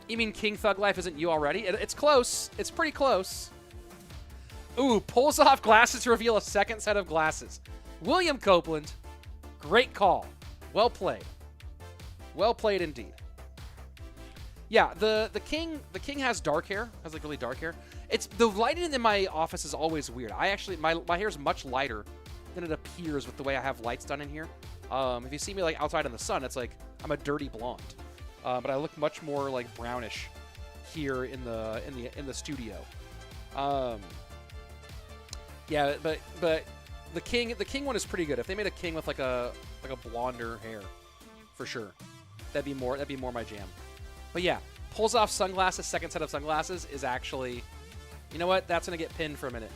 You mean King Thug Life isn't you already? It's close. It's pretty close. Ooh, pulls off glasses to reveal a second set of glasses. William Copeland, great call. Well played. Well played indeed. Yeah, the king has dark hair. Has like really dark hair. It's the lighting in my office is always weird. I actually my hair is much lighter than it appears with the way I have lights done in here. If you see me like outside in the sun, it's like I'm a dirty blonde. But I look much more like brownish here in the studio. Yeah, but the king one is pretty good. If they made a king with like a blonder hair, for sure, that'd be more my jam. But yeah, pulls off sunglasses. Second set of sunglasses is actually, you know what? That's gonna get pinned for a minute.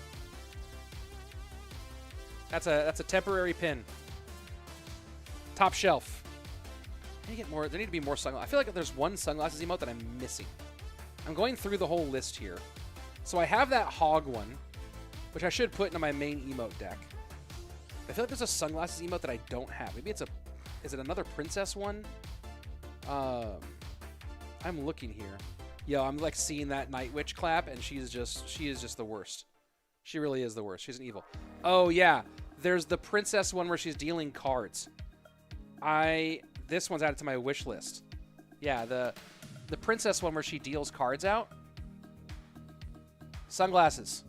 That's a temporary pin. Top shelf. I need to get more. There need to be more sunglasses. I feel like there's one sunglasses emote that I'm missing. I'm going through the whole list here. So I have that hog one, which I should put into my main emote deck. I feel like there's a sunglasses emote that I don't have. Maybe it's is it another princess one? I'm looking here. Yo, I'm like seeing that Night Witch clap, and she is just the worst. She really is the worst. She's an evil. Oh yeah, there's the princess one where she's dealing cards. This one's added to my wish list. Yeah, the princess one where she deals cards out. Sunglasses.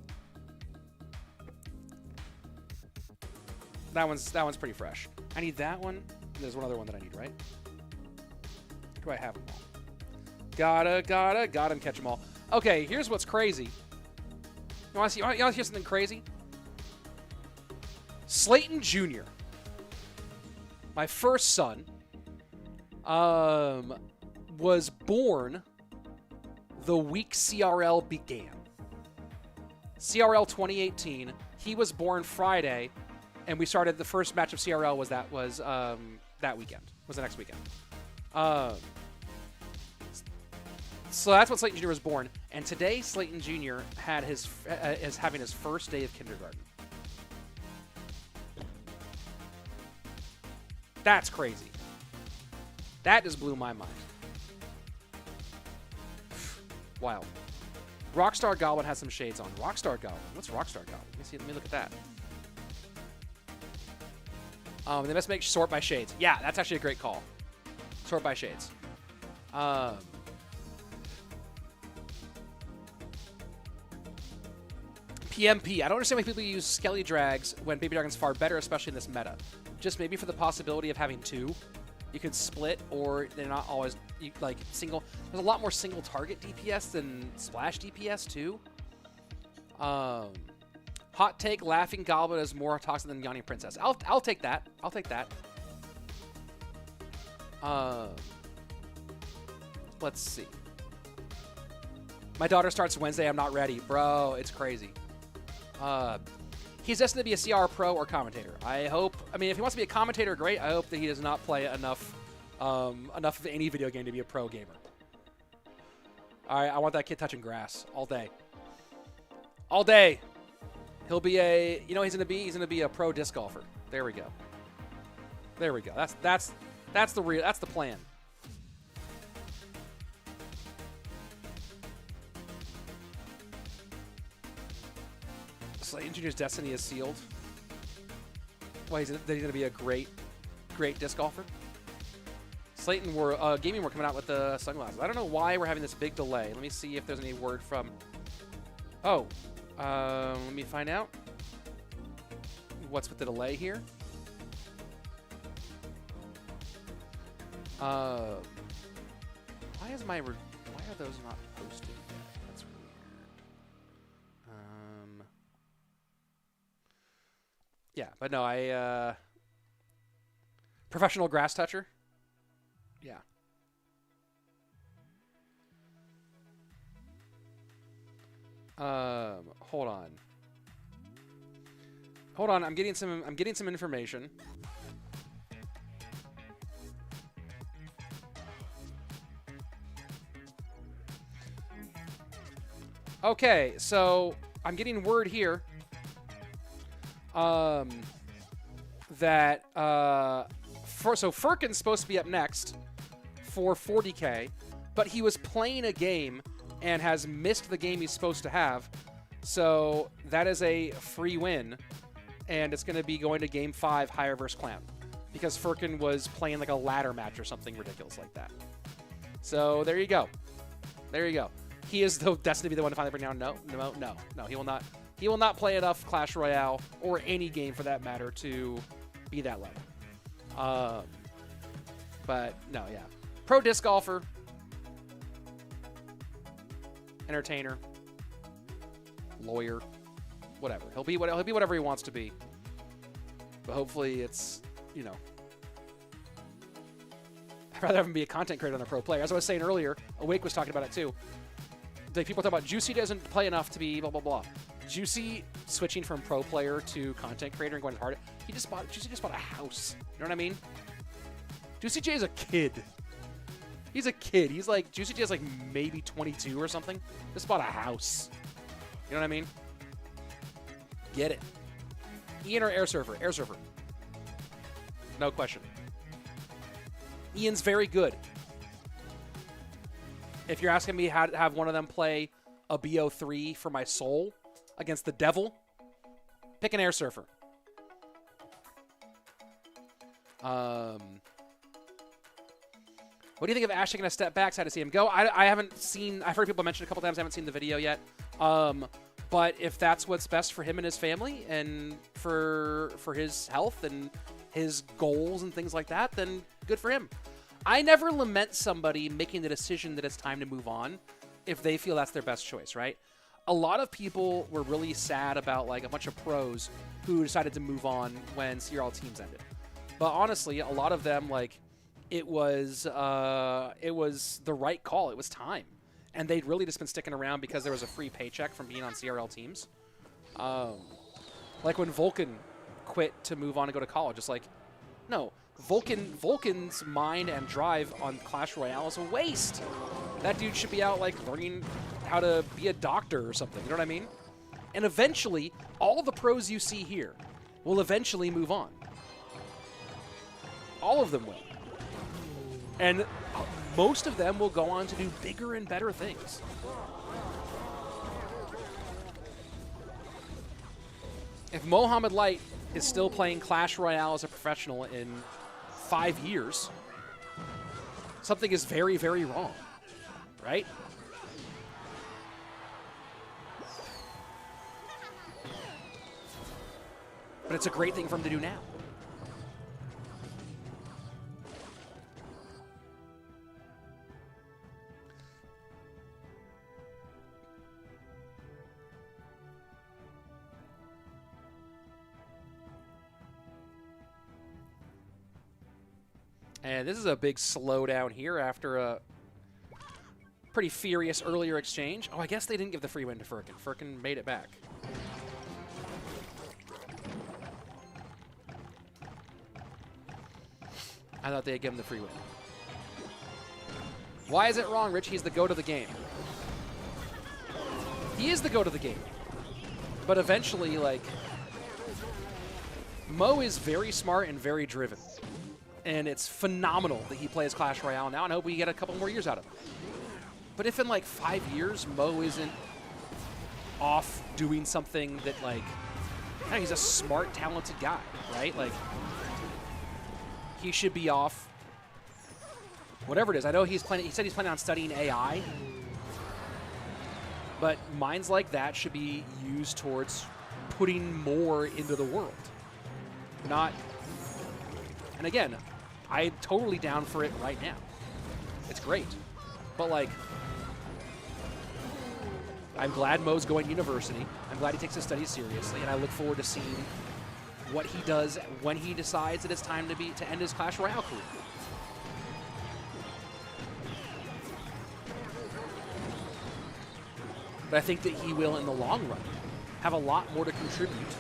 That one's pretty fresh. I need that one. There's one other one that I need, right? Do I have them all? Got him, catch them all. Okay, here's what's crazy. You want to hear something crazy? Slayton Jr., my first son, was born the week CRL began. CRL 2018. He was born Friday, and we started the first match of CRL was that weekend. Was the next weekend. So that's when Slayton Jr. was born, and today Slayton Jr. had is having his first day of kindergarten. That's crazy. That just blew my mind. Wild. Rockstar Goblin has some shades on. Rockstar Goblin. What's Rockstar Goblin? Let me see. Let me look at that. They must make sort by shades. Yeah, that's actually a great call. Sort by shades. PMP. I don't understand why people use Skelly Drags when Baby Dragon's far better, especially in this meta. Just maybe for the possibility of having two. You could split, or they're not always like single. There's a lot more single target DPS than splash DPS too. Hot take: Laughing Goblin is more toxic than Yawning Princess. I'll take that. I'll take that. Let's see. My daughter starts Wednesday. I'm not ready, bro. It's crazy. He's destined to be a CR pro or commentator. I hope. I mean, if he wants to be a commentator, great. I hope that he does not play enough of any video game to be a pro gamer. All right, I want that kid touching grass all day. All day. He'll be a. You know what he's gonna be? He's gonna be a pro disc golfer. There we go. There we go. That's the plan. Slayton Jr.'s destiny is sealed. Why he's going to be a great disc golfer? Slayton, Gaming, we're coming out with the sunglasses. I don't know why we're having this big delay. Let me see if there's any word from... Oh, let me find out. What's with the delay here? Why are those not posted yet? That's weird. Yeah, but no, I professional grass toucher. Yeah. Hold on. Hold on, I'm getting some information. Okay, so I'm getting word here that so Furkan's supposed to be up next for 40K, but he was playing a game and has missed the game he's supposed to have. So that is a free win, and it's going to be going to Game 5 Higher vs. Clown, because Furkan was playing like a ladder match or something ridiculous like that. So there you go. There you go. He is destined to be the one to finally bring down. No, he will not. He will not play enough Clash Royale or any game for that matter to be that level. But no, yeah. Pro disc golfer, entertainer, lawyer, whatever. He'll be whatever he wants to be. But hopefully it's, you know, I'd rather have him be a content creator than a pro player. As I was saying earlier, Awake was talking about it too. Like, people talk about Juicy doesn't play enough to be blah blah blah. Juicy switching from pro player to content creator and going hard. Juicy just bought a house. You know what I mean? Juicy J is a kid. He's a kid. He's like, Juicy J is like maybe 22 or something. Just bought a house. You know what I mean? Get it. Ian or Air Surfer? Air Surfer. No question. Ian's very good. If you're asking me how to have one of them play a BO3 for my soul against the devil, pick an Air Surfer. What do you think of Ash taking a step back? Sad to see him go. I haven't seen... I've heard people mention it a couple times. I haven't seen the video yet. But if that's what's best for him and his family and for his health and his goals and things like that, then good for him. I never lament somebody making the decision that it's time to move on if they feel that's their best choice, right? A lot of people were really sad about like a bunch of pros who decided to move on when CRL teams ended. But honestly, a lot of them, like, it was the right call. It was time. And they'd really just been sticking around because there was a free paycheck from being on CRL teams. Like when Vulcan quit to move on and go to college, it's like, no, Vulcan's mind and drive on Clash Royale is a waste. That dude should be out like learning how to be a doctor or something. You know what I mean? And eventually, all the pros you see here will eventually move on. All of them will. And most of them will go on to do bigger and better things. If Mohamed Light is still playing Clash Royale as a professional in 5 years, something is very, very wrong, right? But it's a great thing for him to do now. And this is a big slowdown here after a pretty furious earlier exchange. Oh, I guess they didn't give the free win to Furkan. Furkan made it back. I thought they had given the free win. Why is it wrong, Rich? He's the GOAT of the game. He is the GOAT of the game. But eventually, like, Mo is very smart and very driven. And it's phenomenal that he plays Clash Royale now, and I hope we get a couple more years out of him. But if in like 5 years Mo isn't off doing something that, like, he's a smart, talented guy, right? Like, he should be off whatever it is. I know he's planning, he said he's planning on studying AI, but minds like that should be used towards putting more into the world. Not, and again, I'm totally down for it right now. It's great. But, like, I'm glad Mo's going to university. I'm glad he takes his studies seriously, and I look forward to seeing what he does when he decides that it's time to end his Clash Royale career. But I think that he will, in the long run, have a lot more to contribute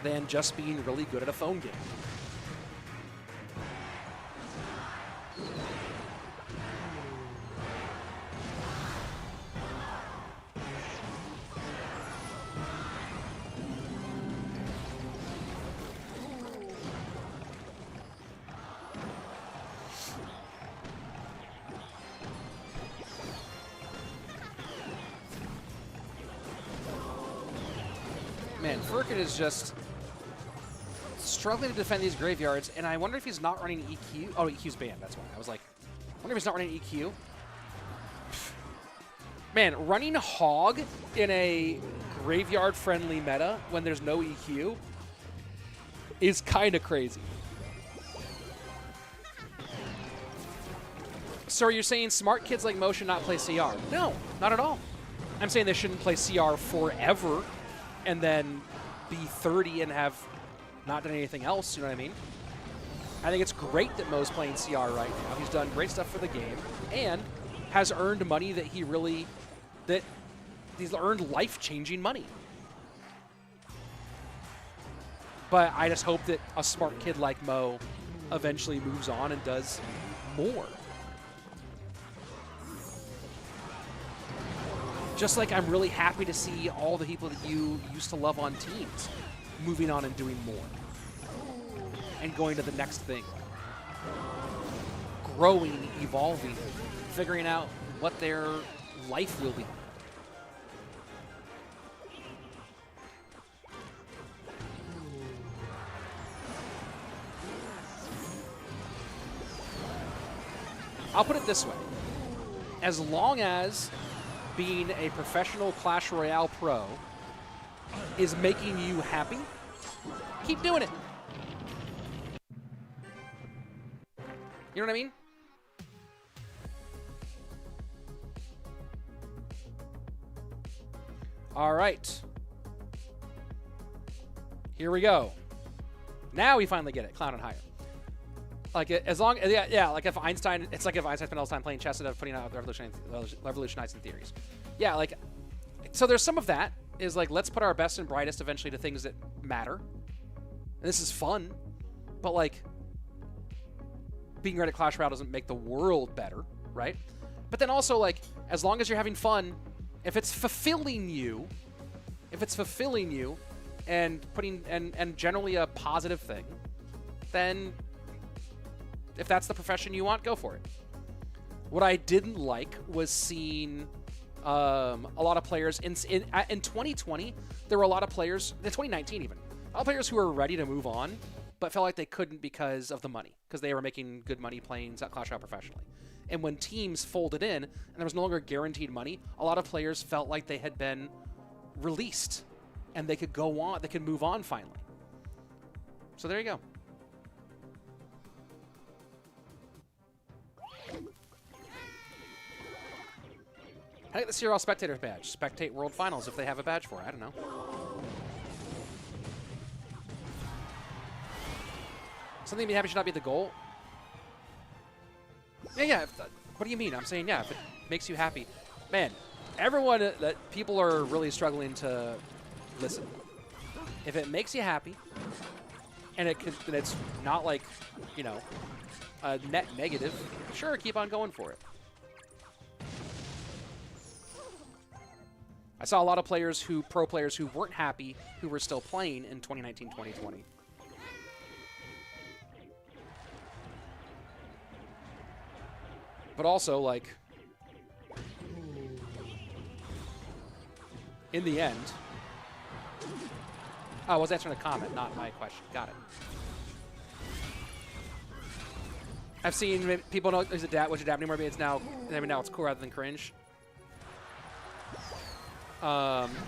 than just being really good at a phone game. Man, Furkan is just struggling to defend these graveyards, and I wonder if he's not running EQ. Oh, EQ's banned, that's why. I was like, I wonder if he's not running EQ. Man, running Hog in a graveyard-friendly meta when there's no EQ is kind of crazy. So are you saying smart kids like Mo should not play CR? No, not at all. I'm saying they shouldn't play CR forever and then be 30 and have not done anything else, you know what I mean? I think it's great that Mo's playing CR right now. He's done great stuff for the game and has earned money that he's earned life-changing money. But I just hope that a smart kid like Mo eventually moves on and does more. Just like I'm really happy to see all the people that you used to love on teams moving on and doing more. And going to the next thing. Growing, evolving, figuring out what their life will be. I'll put it this way. As long as being a professional Clash Royale pro is making you happy, keep doing it. You know what I mean? All right. Here we go. Now we finally get it. Clown and higher. Like, as long, yeah, like if Einstein, it's like if Einstein spent all his time playing chess instead of putting out revolutionizing theories. Yeah, like, so there's some of that, is like, let's put our best and brightest eventually to things that matter. And this is fun, but like, being great at Clash Royale doesn't make the world better, right? But then also, like, as long as you're having fun, if it's fulfilling you, and putting, and generally a positive thing, then if that's the profession you want, go for it. What I didn't like was seeing a lot of players in 2020. There were a lot of players in 2019 even. A lot of players who are ready to move on, but felt like they couldn't because of the money, because they were making good money playing Clash Royale professionally. And when teams folded in and there was no longer guaranteed money, a lot of players felt like they had been released and they could go on, they could move on finally. So there you go. How do you get the CRL Spectator badge? Spectate World Finals if they have a badge for it. I don't know. Something to be happy should not be the goal. Yeah. What do you mean? I'm saying, yeah, if it makes you happy. Man, everyone, that people are really struggling to listen. If it makes you happy, and it's not like, you know, a net negative, sure, keep on going for it. I saw a lot of players pro players who weren't happy, who were still playing in 2019, 2020. But also, like, in the end, oh, I was answering a comment, not my question. Got it. I've seen people know, is it dab? What's your dab anymore? Maybe it's now it's cool rather than cringe.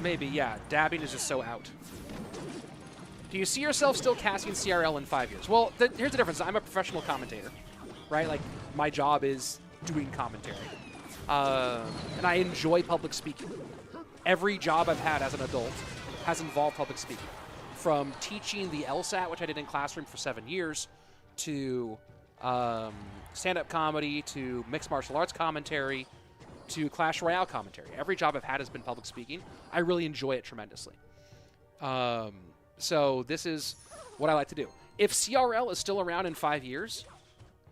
Maybe, yeah. Dabbing is just so out. Do you see yourself still casting CRL in 5 years? Well, here's the difference. I'm a professional commentator, right? Like, my job is doing commentary. And I enjoy public speaking. Every job I've had as an adult has involved public speaking. From teaching the LSAT, which I did in classroom for 7 years, to stand-up comedy, to mixed martial arts commentary, to Clash Royale commentary. Every job I've had has been public speaking. I really enjoy it tremendously. So this is what I like to do. If CRL is still around in 5 years,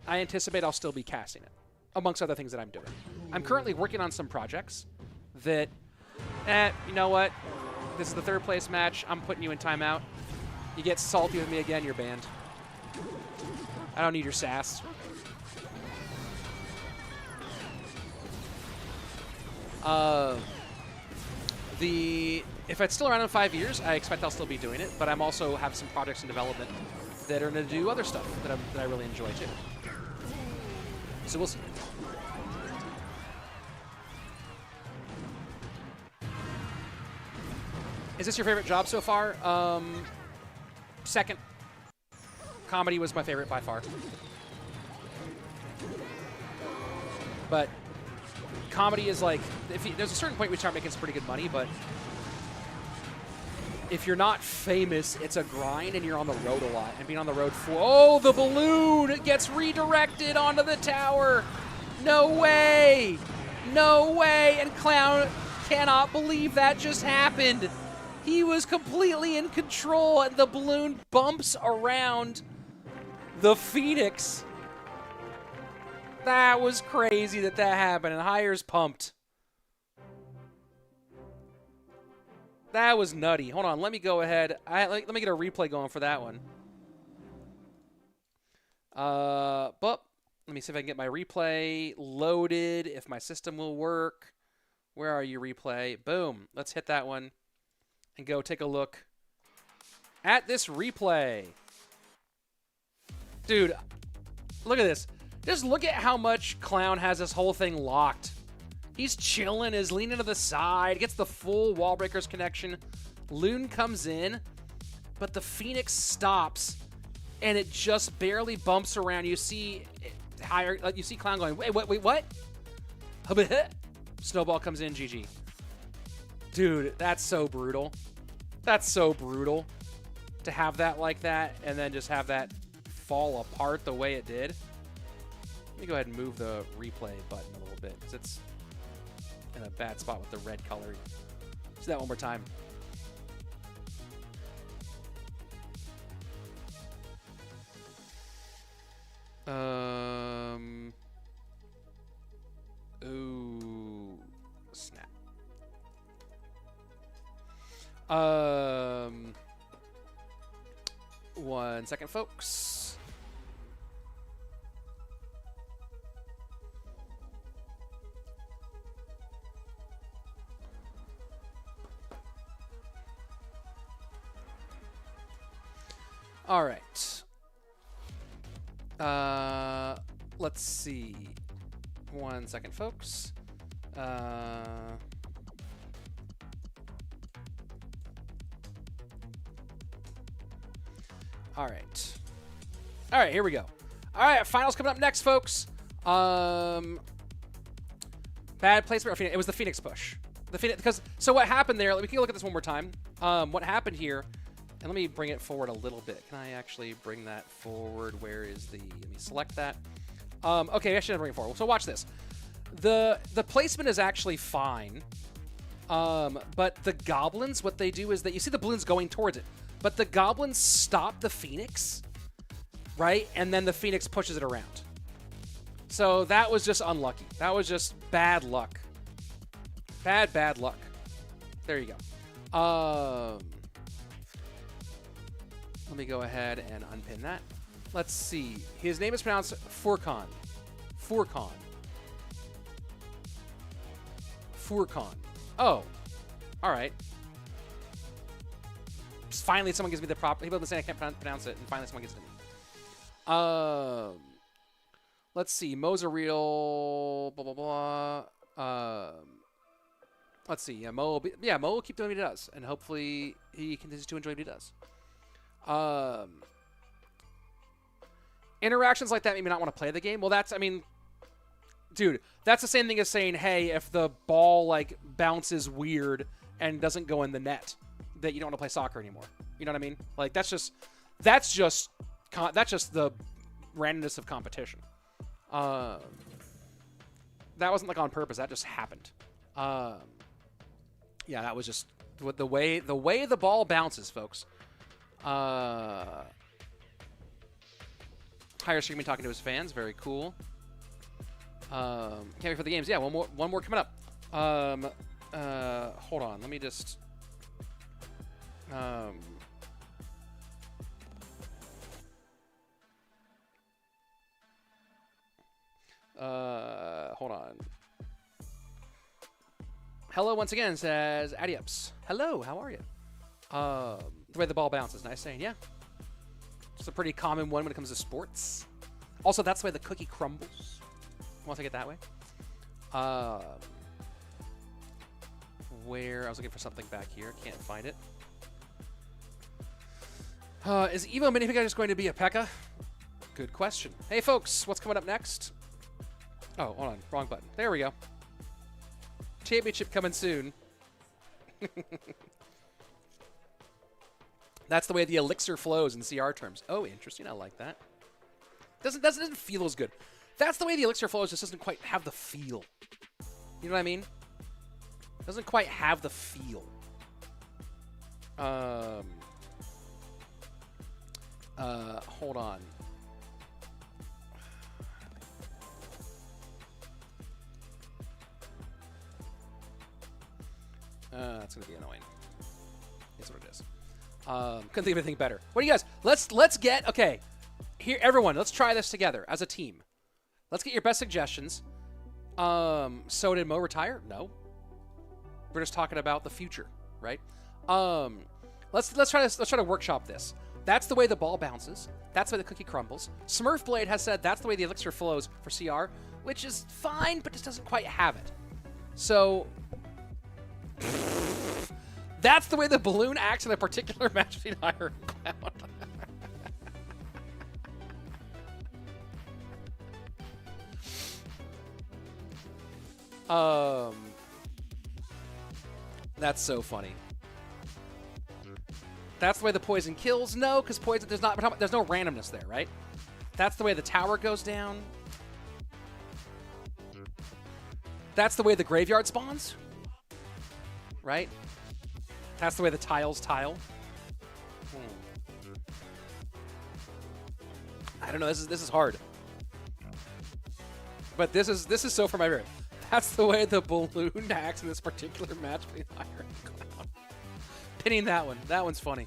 I anticipate I'll still be casting it, amongst other things that I'm doing. I'm currently working on some projects that, you know what? This is the 3rd place match. I'm putting you in timeout. You get salty with me again, you're banned. I don't need your sass. If it's still around in 5 years, I expect I'll still be doing it, but I'm also have some projects in development that are going to do other stuff that I really enjoy too. So we'll see. Is this your favorite job so far? Second. Comedy was my favorite by far. But comedy is like, there's a certain point we start making some pretty good money, but if you're not famous, it's a grind and you're on the road a lot. And being on the road oh, the balloon gets redirected onto the tower. No way. No way. And Clown cannot believe that just happened. He was completely in control and the balloon bumps around the Phoenix. That was crazy that happened, and Hire's pumped. That was nutty. Hold on, let me go ahead. Let me get a replay going for that one. But let me see if I can get my replay loaded, if my system will work. Where are you, replay? Boom. Let's hit that one and go take a look at this replay. Dude, look at this. Just look at how much Clown has this whole thing locked. He's chilling, is leaning to the side, gets the full wall breakers connection. Loon comes in, but the Phoenix stops, and it just barely bumps around. You see you see Clown going, wait, what? Snowball comes in, GG. Dude, that's so brutal. That's so brutal to have that like that, and then just have that fall apart the way it did. Let me go ahead and move the replay button a little bit, because it's in a bad spot with the red color. Let's do that one more time. Ooh, snap. 1 second, folks. All right. Let's see. 1 second, folks. All right. All right, here we go. All right, finals coming up next, folks. Bad placement. It was the Phoenix push. The Phoenix, because so what happened there? We can look at this one more time. What happened here? And let me bring it forward a little bit. Can I actually bring that forward? Where is the? Let me select that. Okay, I should bring it forward. So watch this. The placement is actually fine. But the goblins, what they do is that you see the balloons going towards it, but the goblins stop the Phoenix, right? And then the Phoenix pushes it around. So that was just unlucky. That was just bad luck. Bad luck. There you go. Let me go ahead and unpin that. Let's see. His name is pronounced Furkan. Furkan. Furkan. Oh. All right. Finally, someone gives me the proper. People have been saying I can't pronounce it, and finally someone gives it to me. Let's see. Mo's a real blah blah blah. Let's see. Yeah, Mo will keep doing what he does, and hopefully he continues to enjoy what he does. Interactions like that made me not want to play the game. Well, that's, I mean, dude, that's the same thing as saying, hey, if the ball like bounces weird and doesn't go in the net, that you don't want to play soccer anymore. You know what I mean? Like that's just the randomness of competition. That wasn't like on purpose. That just happened. Yeah, that was just the way the ball bounces, folks. Higher streaming talking to his fans, very cool. Can't wait for the games. Yeah, one more coming up. Hold on, let me just hold on. Hello once again, says Adiups. Hello, how are you? The way the ball bounces, nice saying, yeah. It's a pretty common one when it comes to sports. Also, that's the way the cookie crumbles. Want to take it that way? Where I was looking for something back here, can't find it. Is Evo Minifigure just going to be a P.E.K.K.A? Good question. Hey, folks, what's coming up next? Oh, hold on, wrong button. There we go. Championship coming soon. That's the way the elixir flows in CR terms. Oh, interesting. I like that. Doesn't feel as good. That's the way the elixir flows. Just doesn't quite have the feel. You know what I mean? Doesn't quite have the feel. Hold on. That's gonna be annoying. That's what it is. Couldn't think of anything better. What do you guys? Let's get okay. Here, everyone. Let's try this together as a team. Let's get your best suggestions. So did Mo retire? No. We're just talking about the future, right? Let's try this. Let's try to workshop this. That's the way the ball bounces. That's the way the cookie crumbles. Smurf Blade has said that's the way the elixir flows for CR, which is fine, but just doesn't quite have it. So that's the way the balloon acts in a particular match between Iron and Cloud. That's so funny. That's the way the poison kills? No, because poison, there's no randomness there, right? That's the way the tower goes down. That's the way the graveyard spawns, right? That's the way the tiles tile. I don't know. This is hard, but this is so for my favorite. That's the way the balloon acts in this particular match between Iron and Cloud. Pinning that one. That one's funny.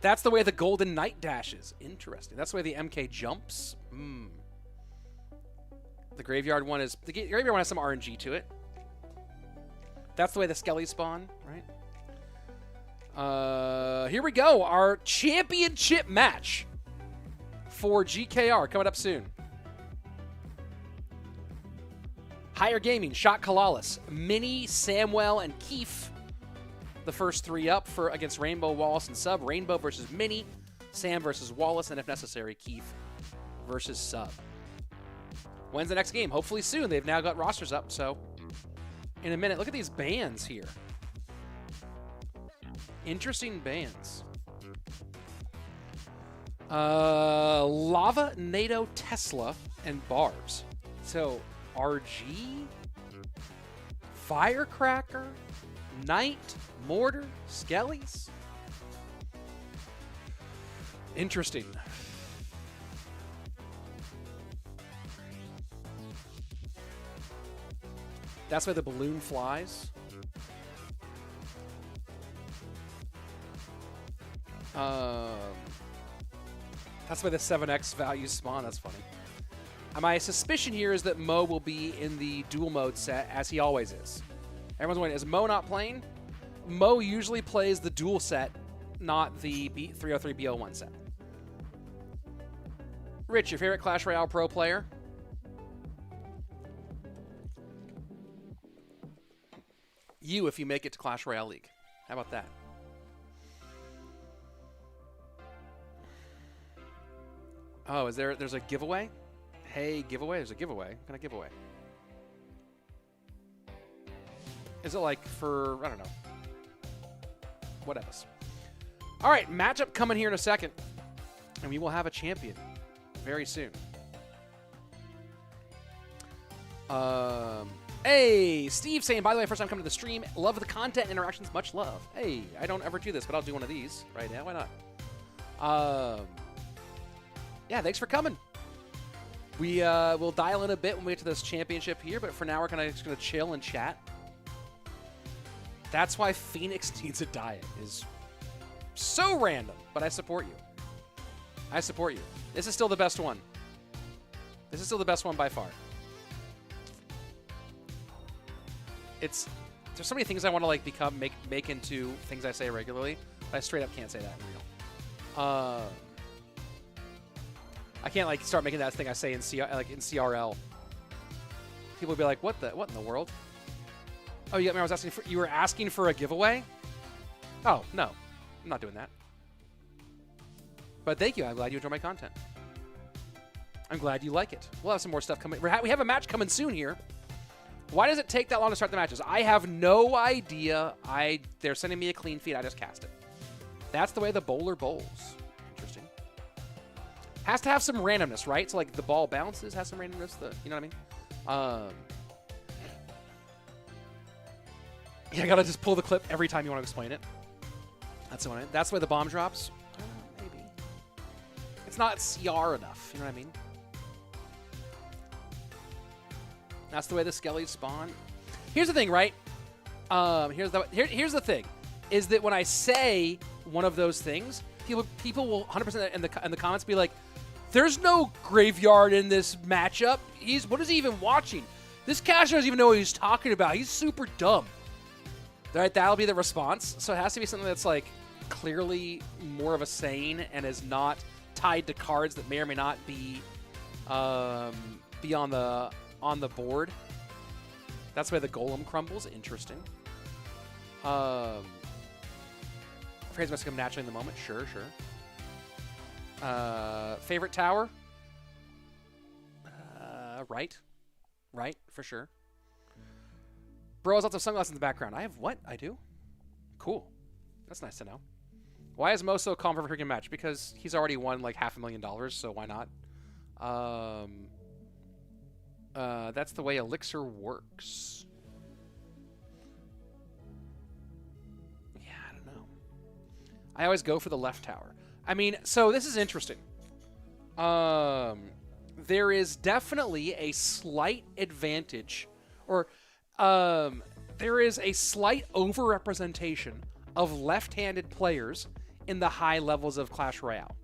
That's the way the Golden Knight dashes. Interesting. That's the way the MK jumps. The graveyard one is... The graveyard one has some RNG to it. That's the way the Skelly spawn, right? Here we go. Our championship match for GKR coming up soon. Higher Gaming, Shot Calalas, Mini, Samuel, and Keef. The first 3 up for against Rainbow, Wallace, and Sub. Rainbow versus Mini, Sam versus Wallace, and if necessary, Keef versus Sub. When's the next game? Hopefully soon. They've now got rosters up, so in a minute. Look at these bands here. Interesting bands. Lava, NATO, Tesla, and Barbs. So RG, Firecracker, Knight, Mortar, Skellies. Interesting. That's why the balloon flies. That's why the 7x values spawn. That's funny. My suspicion here is that Mo will be in the dual mode set, as he always is. Everyone's wondering, is Mo not playing? Mo usually plays the dual set, not the 303 BO1 set. Rich, your favorite Clash Royale pro player? You, if you make it to Clash Royale League. How about that? Oh, there's a giveaway? Hey, giveaway? There's a giveaway. What kind of giveaway? Is it like for, I don't know. Whatever. All right, matchup coming here in a second. And we will have a champion very soon. Hey, Steve saying, by the way, first time coming to the stream. Love the content interactions. Much love. Hey, I don't ever do this, but I'll do one of these right now. Why not? Yeah, thanks for coming. We'll dial in a bit when we get to this championship here, but for now we're just gonna chill and chat. That's why Phoenix needs a diet. Is so random, but I support you. I support you. This is still the best one. This is still the best one by far. There's so many things I want to make into things I say regularly, but I straight up can't say that in real. I can't start making that thing I say in CRL. People would be like, "What in the world?" Oh, you got me. You were asking for a giveaway? Oh no, I'm not doing that. But thank you. I'm glad you enjoy my content. I'm glad you like it. We'll have some more stuff coming. We have a match coming soon here. Why does it take that long to start the matches? I have no idea. They're sending me a clean feed. I just cast it. That's the way the bowler bowls. Interesting. Has to have some randomness, right? So like the ball bounces, has some randomness. You know what I mean? Yeah, I gotta just pull the clip every time you want to explain it. That's the way the bomb drops. Maybe. It's not CR enough. You know what I mean? That's the way the Skellies spawn. Here's the thing, right? Here's the thing, is that when I say one of those things, people will 100% in the comments be like, "There's no graveyard in this matchup. What is he even watching? This caster doesn't even know what he's talking about. He's super dumb." Right? That'll be the response. So it has to be something that's like clearly more of a saying and is not tied to cards that may or may not be on the board. That's why the golem crumbles. Interesting. Phrase must come naturally in the moment. Sure. Favorite tower? Right, for sure. Bro has lots of sunglasses in the background. I have what? I do? Cool. That's nice to know. Why is Mo so calm for a freaking match? Because he's already won like $500,000, so why not? That's the way Elixir works. Yeah, I don't know. I always go for the left tower. I mean, so this is interesting. There is definitely a slight advantage, or there is a slight overrepresentation of left-handed players in the high levels of Clash Royale.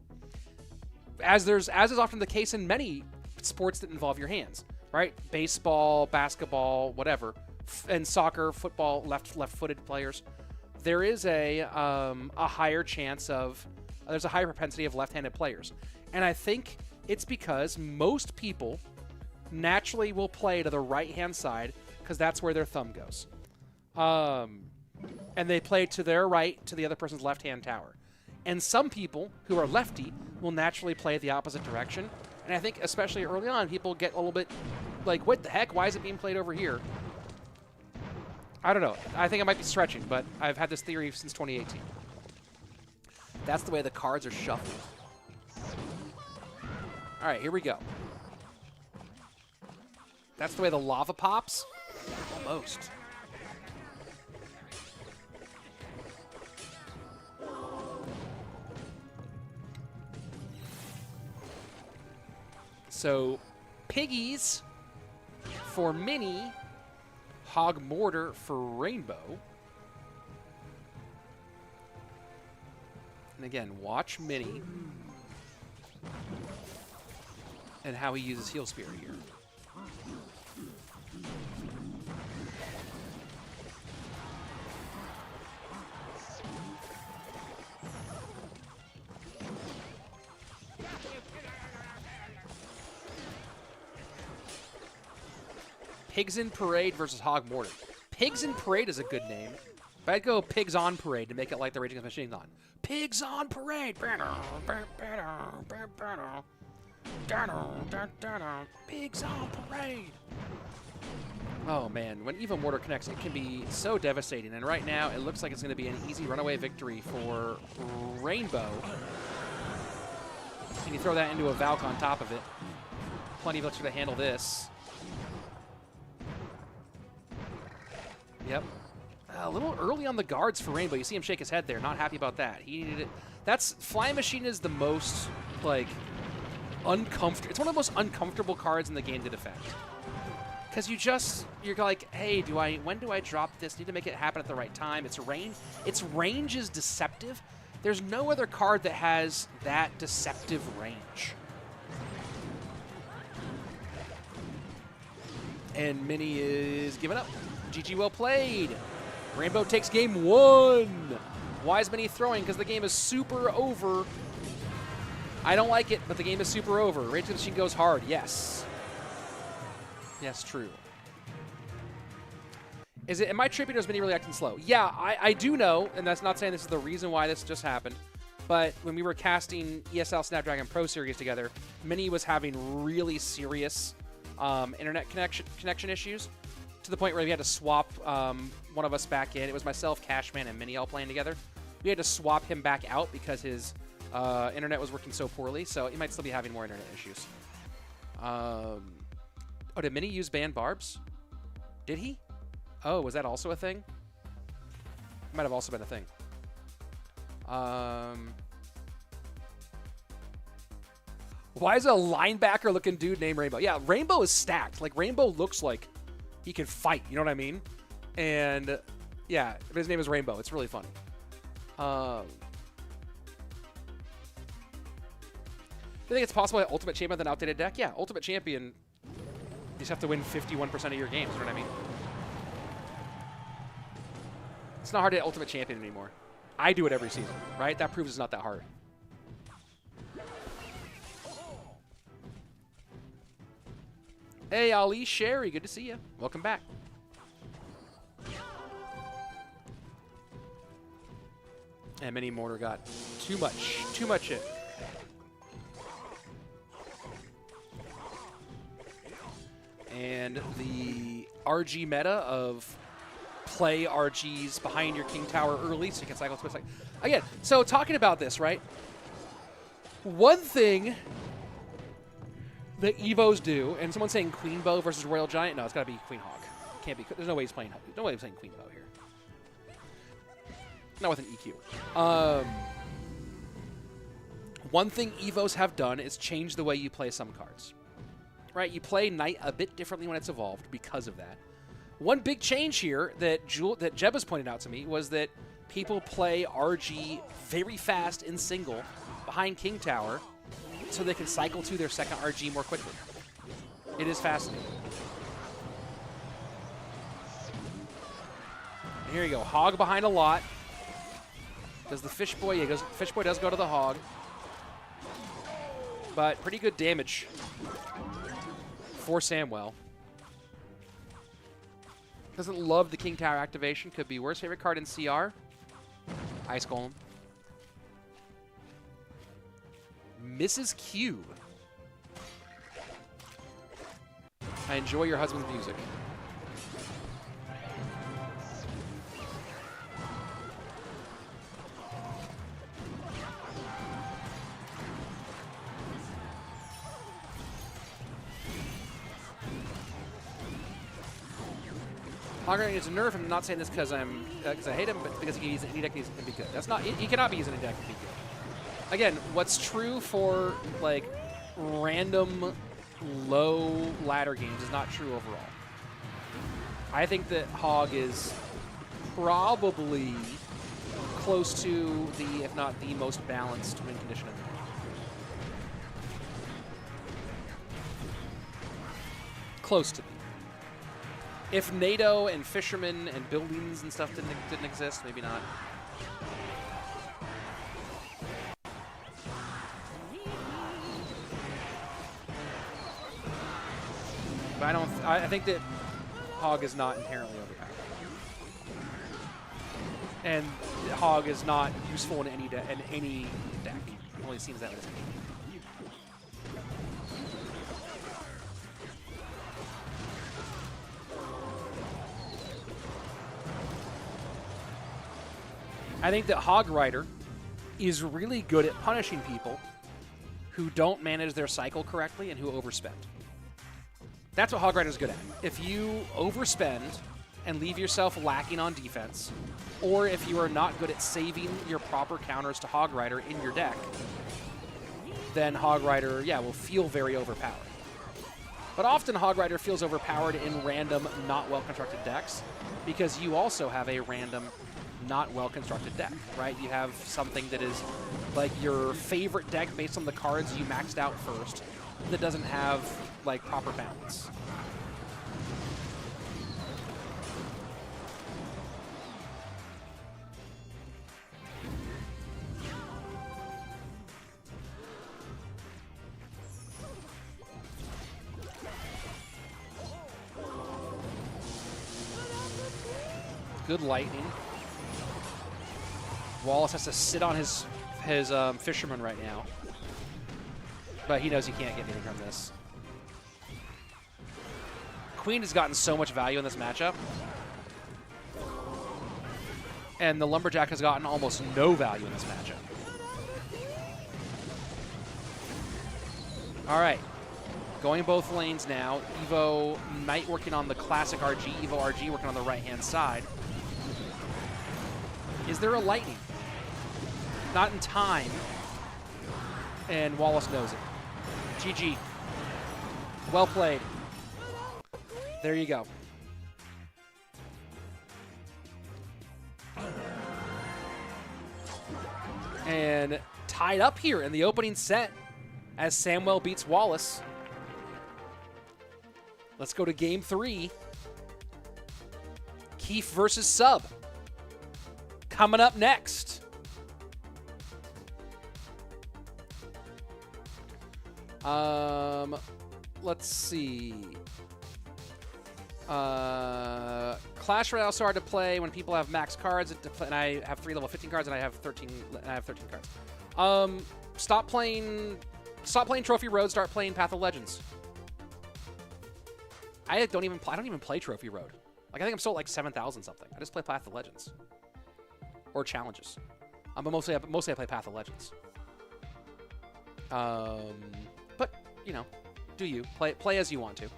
As is often the case in many sports that involve your hands, right? Baseball, basketball, whatever, and soccer, football, left-footed players. there is a higher chance of, there's a higher propensity of left-handed players. And I think it's because most people naturally will play to the right-hand side because that's where their thumb goes. And they play to their right to the other person's left-hand tower. And some people who are lefty will naturally play the opposite direction. And I think especially early on, people get a little bit like, what the heck? Why is it being played over here? I don't know. I think I might be stretching, but I've had this theory since 2018. That's the way the cards are shuffled. All right, here we go. That's the way the lava pops? Almost. So, piggies for Mini, hog mortar for Rainbow. And again, watch Mini and how he uses Heal Spear here. Pigs in Parade versus Hog Mortar. Pigs in Parade is a good name. But I'd go Pigs on Parade to make it like the Raging Against Machine Gun. Pigs on Parade! Pigs on Parade! Oh man, when Evo Mortar connects, it can be so devastating. And right now, it looks like it's going to be an easy runaway victory for Rainbow. And you throw that into a Valk on top of it. Plenty of elixir to handle this. Yep. A little early on the guards for Rainbow. You see him shake his head there. Not happy about that. He needed it. That's Flying Machine is the most like uncomfortable. It's one of the most uncomfortable cards in the game to defend. Because you're like, hey, when do I drop this? Need to make it happen at the right time. Its range is deceptive. There's no other card that has that deceptive range. And Mini is giving up. GG, well played. Rainbow takes game 1. Why is Mini throwing? Because the game is super over. I don't like it, but the game is super over. Rage Against the Machine goes hard. Yes. Yes, true. Am I tripping or is Mini really acting slow? Yeah, I do know, and that's not saying this is the reason why this just happened, but when we were casting ESL Snapdragon Pro Series together, Mini was having really serious internet connection issues, to the point where we had to swap one of us back in. It was myself, Cashman, and Mini all playing together. We had to swap him back out because his internet was working so poorly, so he might still be having more internet issues. Oh, did Mini use banned barbs? Did he? Oh, was that also a thing? It might have also been a thing. Why is a linebacker-looking dude named Rainbow? Yeah, Rainbow is stacked. Like, Rainbow looks like he can fight, you know what I mean? And, yeah, his name is Rainbow. It's really funny. Do you think it's possible that Ultimate Champion with an outdated deck? Yeah, Ultimate Champion, you just have to win 51% of your games, you know what I mean? It's not hard to get Ultimate Champion anymore. I do it every season, right? That proves it's not that hard. Hey, Ali Sherry, good to see you. Welcome back. And Mini Mortar got too much hit. And the RG meta of play RGs behind your King Tower early so you can cycle twist. Like, again, so talking about this, right? One thing that Evos do, and someone's saying Queen Bow versus Royal Giant. No, it's got to be Queen Hawk. Can't be. There's no way he's playing. No way he's playing Queen Bow here. Not with an EQ. One thing Evos have done is change the way you play some cards. Right, you play Knight a bit differently when it's evolved because of that. One big change here that Jeb has pointed out to me was that people play RG very fast in single behind King Tower so they can cycle to their second RG more quickly. It is fascinating. And here you go, Hog behind a lot. Does the Fish Boy? Yeah, Fish Boy does go to the Hog. But pretty good damage for Samwell. Doesn't love the King Tower activation. Could be worse. Favorite card in CR? Ice Golem. Mrs. Q. I enjoy your husband's music. Hog Rider needs a nerf. I'm not saying this because I hate him, but because he can deck can be good. That's not. He cannot be using any deck to be good. Again, what's true for like random low ladder games is not true overall. I think that Hog is probably close to the, if not the most balanced win condition in the game. Close to. If NATO and Fishermen and buildings and stuff didn't exist, maybe not. But I think that Hog is not inherently overpowered. And Hog is not useful in any deck. It only seems that way. I think that Hog Rider is really good at punishing people who don't manage their cycle correctly and who overspend. That's what Hog Rider is good at. If you overspend and leave yourself lacking on defense, or if you are not good at saving your proper counters to Hog Rider in your deck, then Hog Rider, yeah, will feel very overpowered. But often Hog Rider feels overpowered in random, not well-constructed decks because you also have a random, not well-constructed deck, right? You have something that is like your favorite deck based on the cards you maxed out first that doesn't have like proper balance. Good lightning. Wallace has to sit on his Fisherman right now. But he knows he can't get anything from this. Queen has gotten so much value in this matchup. And the Lumberjack has gotten almost no value in this matchup. All right. Going both lanes now. Evo Knight working on the classic RG. Evo RG working on the right-hand side. Is there a lightning? Not in time. And Wallace knows it. GG. Well played. There you go. And tied up here in the opening set as Samwell beats Wallace. Let's go to game 3. Keef versus Sub. Coming up next. Let's see. Clash Royale so hard to play when people have max cards, and I have 3 level 15 cards, and I have 13 cards. Stop playing Trophy Road. Start playing Path of Legends. I don't even play Trophy Road. Like I think I'm still at like 7,000 something. I just play Path of Legends or challenges. But mostly I play Path of Legends. But you know, do you play as you want to?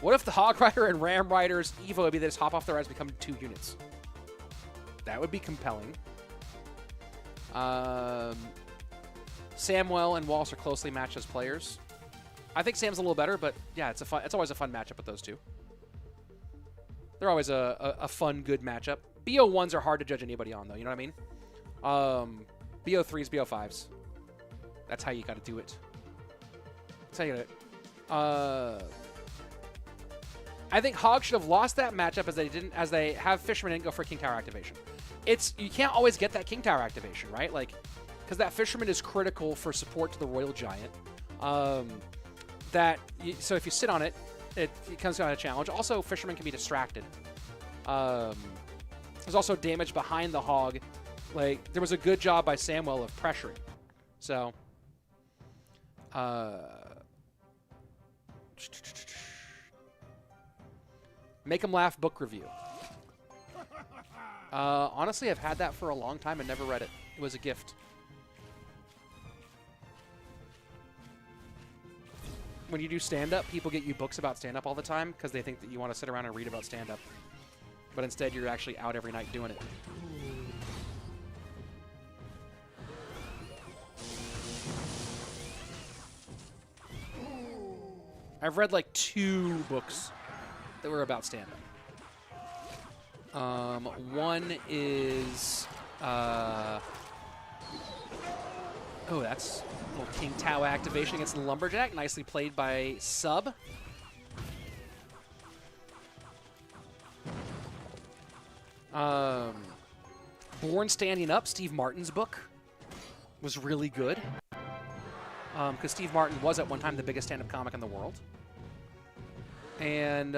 What if the Hog Rider and Ram Rider's Evo would be they just hop off their rise, become 2 units? That would be compelling. Samwell and Wallace are closely matched as players. I think Sam's a little better, but yeah, it's always a fun matchup with those two. They're always a fun, good matchup. BO1s are hard to judge anybody on, though. You know what I mean? BO3s, BO5s. That's how you got to do it. That's how you got to. I think Hog should have lost that matchup as they have Fisherman didn't go for King Tower activation. You can't always get that King Tower activation, right? Like, because that Fisherman is critical for support to the Royal Giant. So if you sit on it, it comes down to a challenge. Also, Fisherman can be distracted. There's also damage behind the Hog. Like, there was a good job by Samwell of pressuring. So, make him laugh book review. Honestly, I've had that for a long time and never read it. It was a gift. When you do stand-up, people get you books about stand-up all the time because they think that you want to sit around and read about stand-up. But instead, you're actually out every night doing it. I've read like 2 books that were about stand-up. One is... oh, that's a little King Tao activation against the Lumberjack. Nicely played by Sub. Born Standing Up, Steve Martin's book, was really good. Because Steve Martin was at one time the biggest stand-up comic in the world. And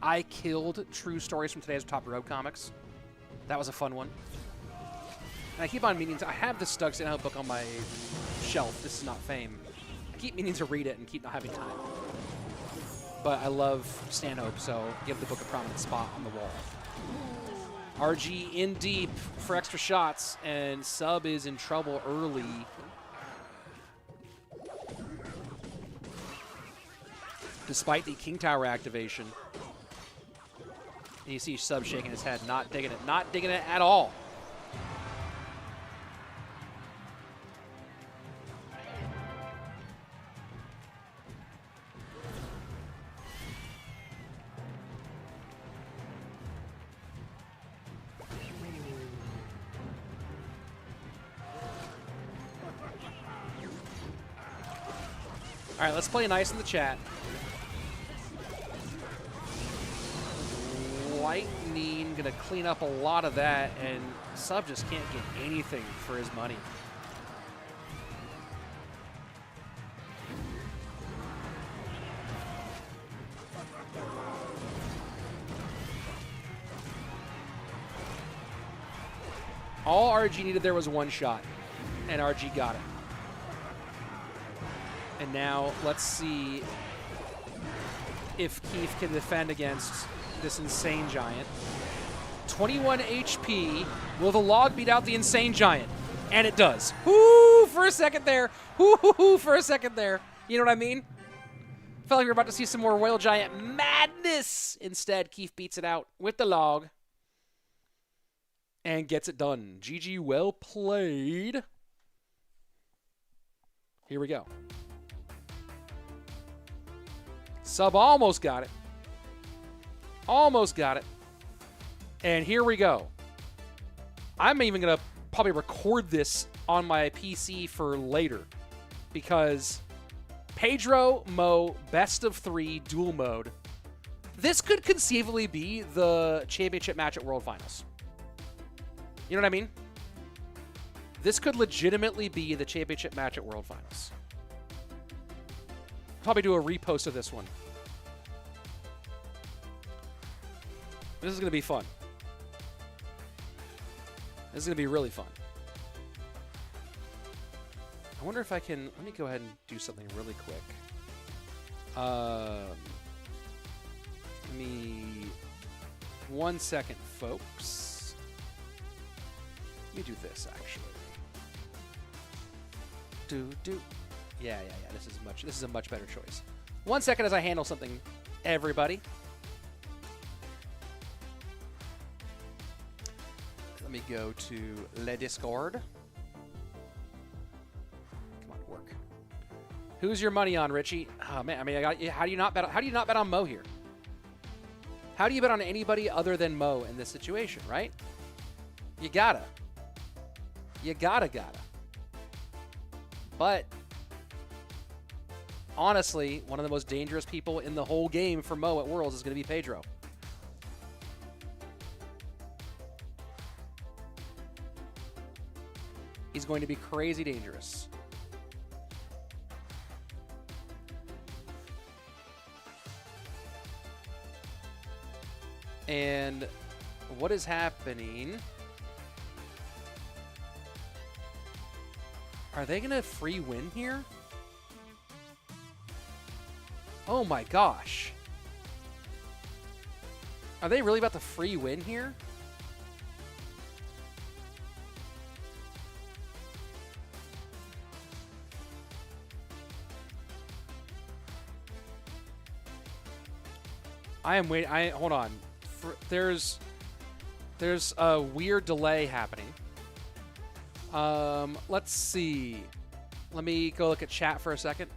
I Killed, True Stories from Today's Top Road Comics. That was a fun one. And I keep on meaning to... I have this Stug Stanhope book on my shelf. This is not fame. I keep meaning to read it and keep not having time. But I love Stanhope, so give the book a prominent spot on the wall. RG in deep for extra shots, and Sub is in trouble early. Despite the King Tower activation. And you see Sub shaking his head, not digging it at all. All right, let's play nice in the chat. Lightning gonna clean up a lot of that, and Sub just can't get anything for his money. All RG needed there was one shot, and RG got it. And now let's see if Keef can defend against this insane giant. 21 HP. Will the log beat out the insane giant? And it does. Whoo, for a second there. Whoo, for a second there. You know what I mean? Felt like we were about to see some more Royal Giant madness. Instead, Keef beats it out with the log. And gets it done. GG, well played. Here we go. Sub almost got it. Almost got it. And here we go. I'm even going to probably record this on my PC for later. Because Pedro, Mo, best of 3, dual mode. This could conceivably be the championship match at World Finals. You know what I mean? This could legitimately be the championship match at World Finals. Probably do a repost of this one. This is going to be fun. This is going to be really fun. I wonder if I can... Let me go ahead and do something really quick. Give me 1 second, folks. Let me do this, actually. Yeah. This is a much better choice. 1 second as I handle something, everybody. Let me go to Le Discord. Come on, work. Who's your money on, Richie? Oh man, I mean, how do you not bet? How do you not bet on Mo here? How do you bet on anybody other than Mo in this situation, right? You gotta. You gotta. But honestly, one of the most dangerous people in the whole game for Mo at Worlds is going to be Pedro. He's going to be crazy dangerous. And what is happening? Are they going to free win here? Oh my gosh. Are they really about to free win here? I am waiting. Hold on. There's a weird delay happening. Let's see. Let me go look at chat for a second.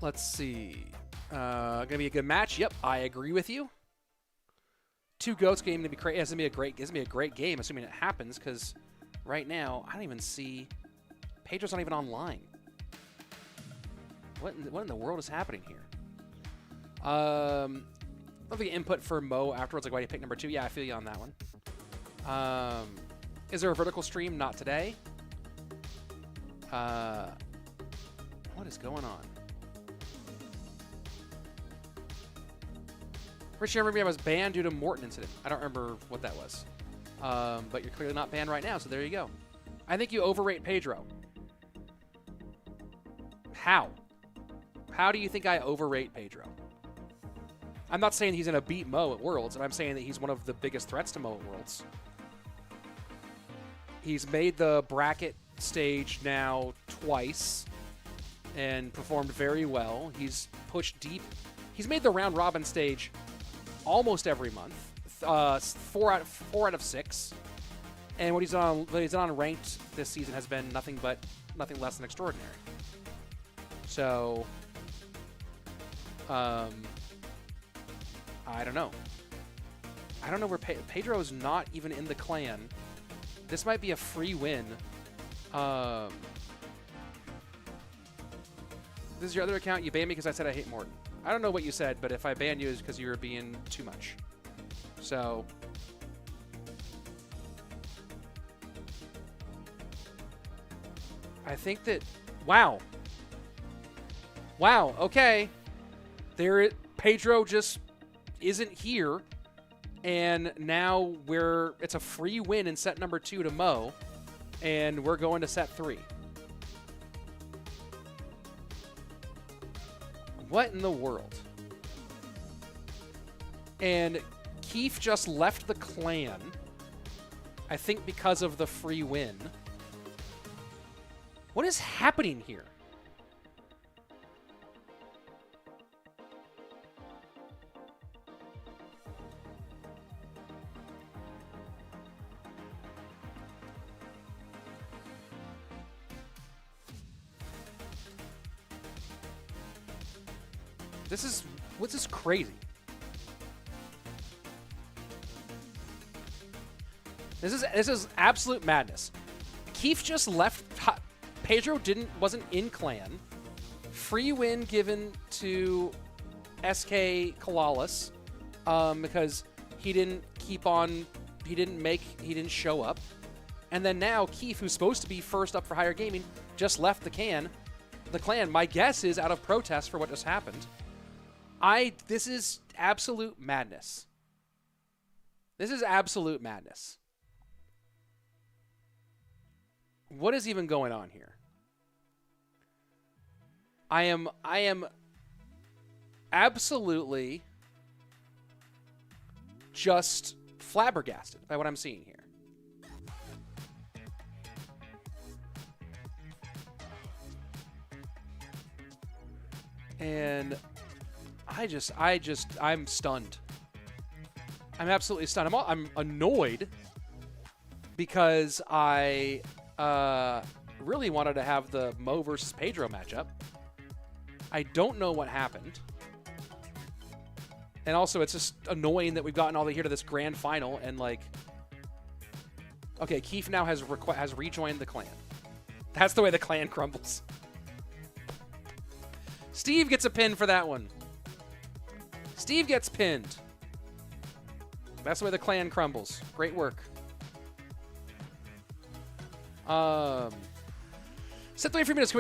Let's see. Gonna be a good match. Yep, I agree with you. Two goats game to be crazy. It's gonna be a great game, assuming it happens. Because right now, I don't even see. Pedro's not even online. What in the world is happening here? I'll the input for Mo afterwards. Like, why do you pick number 2? Yeah, I feel you on that one. Is there a vertical stream? Not today. What is going on? Richie, I remember I was banned due to Morton incident. I don't remember what that was. But you're clearly not banned right now, so there you go. I think you overrate Pedro. How? How do you think I overrate Pedro? I'm not saying he's going to beat Mo at Worlds, and I'm saying that he's one of the biggest threats to Mo at Worlds. He's made the bracket stage now twice and performed very well. He's pushed deep. He's made the round robin stage almost every month, 4 out of 6. And what he's done on ranked this season has been nothing less than extraordinary. So, I don't know. I don't know where Pedro is not even in the clan. This might be a free win. This is your other account. You banned me because I said I hate Morton. I don't know what you said, but if I ban you, it's because you were being too much. So, I think that, wow. Wow, okay. Pedro just isn't here, and now it's a free win in set number 2 to Mo, and we're going to set 3. What in the world? And Keef just left the clan, I think because of the free win. What is happening here? What's this crazy? This is absolute madness. Keef just left. Pedro wasn't in clan. Free win given to SK Calalas because he didn't show up. And then now Keef, who's supposed to be first up for higher gaming, just left the clan. My guess is out of protest for what just happened. This is absolute madness. This is absolute madness. What is even going on here? I am absolutely just flabbergasted by what I'm seeing here. And I'm stunned. I'm absolutely stunned. I'm annoyed because I really wanted to have the Mo versus Pedro matchup. I don't know what happened. And also, it's just annoying that we've gotten all the way here to this grand final and, like... Okay, Keef now has rejoined the clan. That's the way the clan crumbles. Steve gets a pin for that one. Steve gets pinned. That's the way the clan crumbles. Great work. Set the way for minutes. Can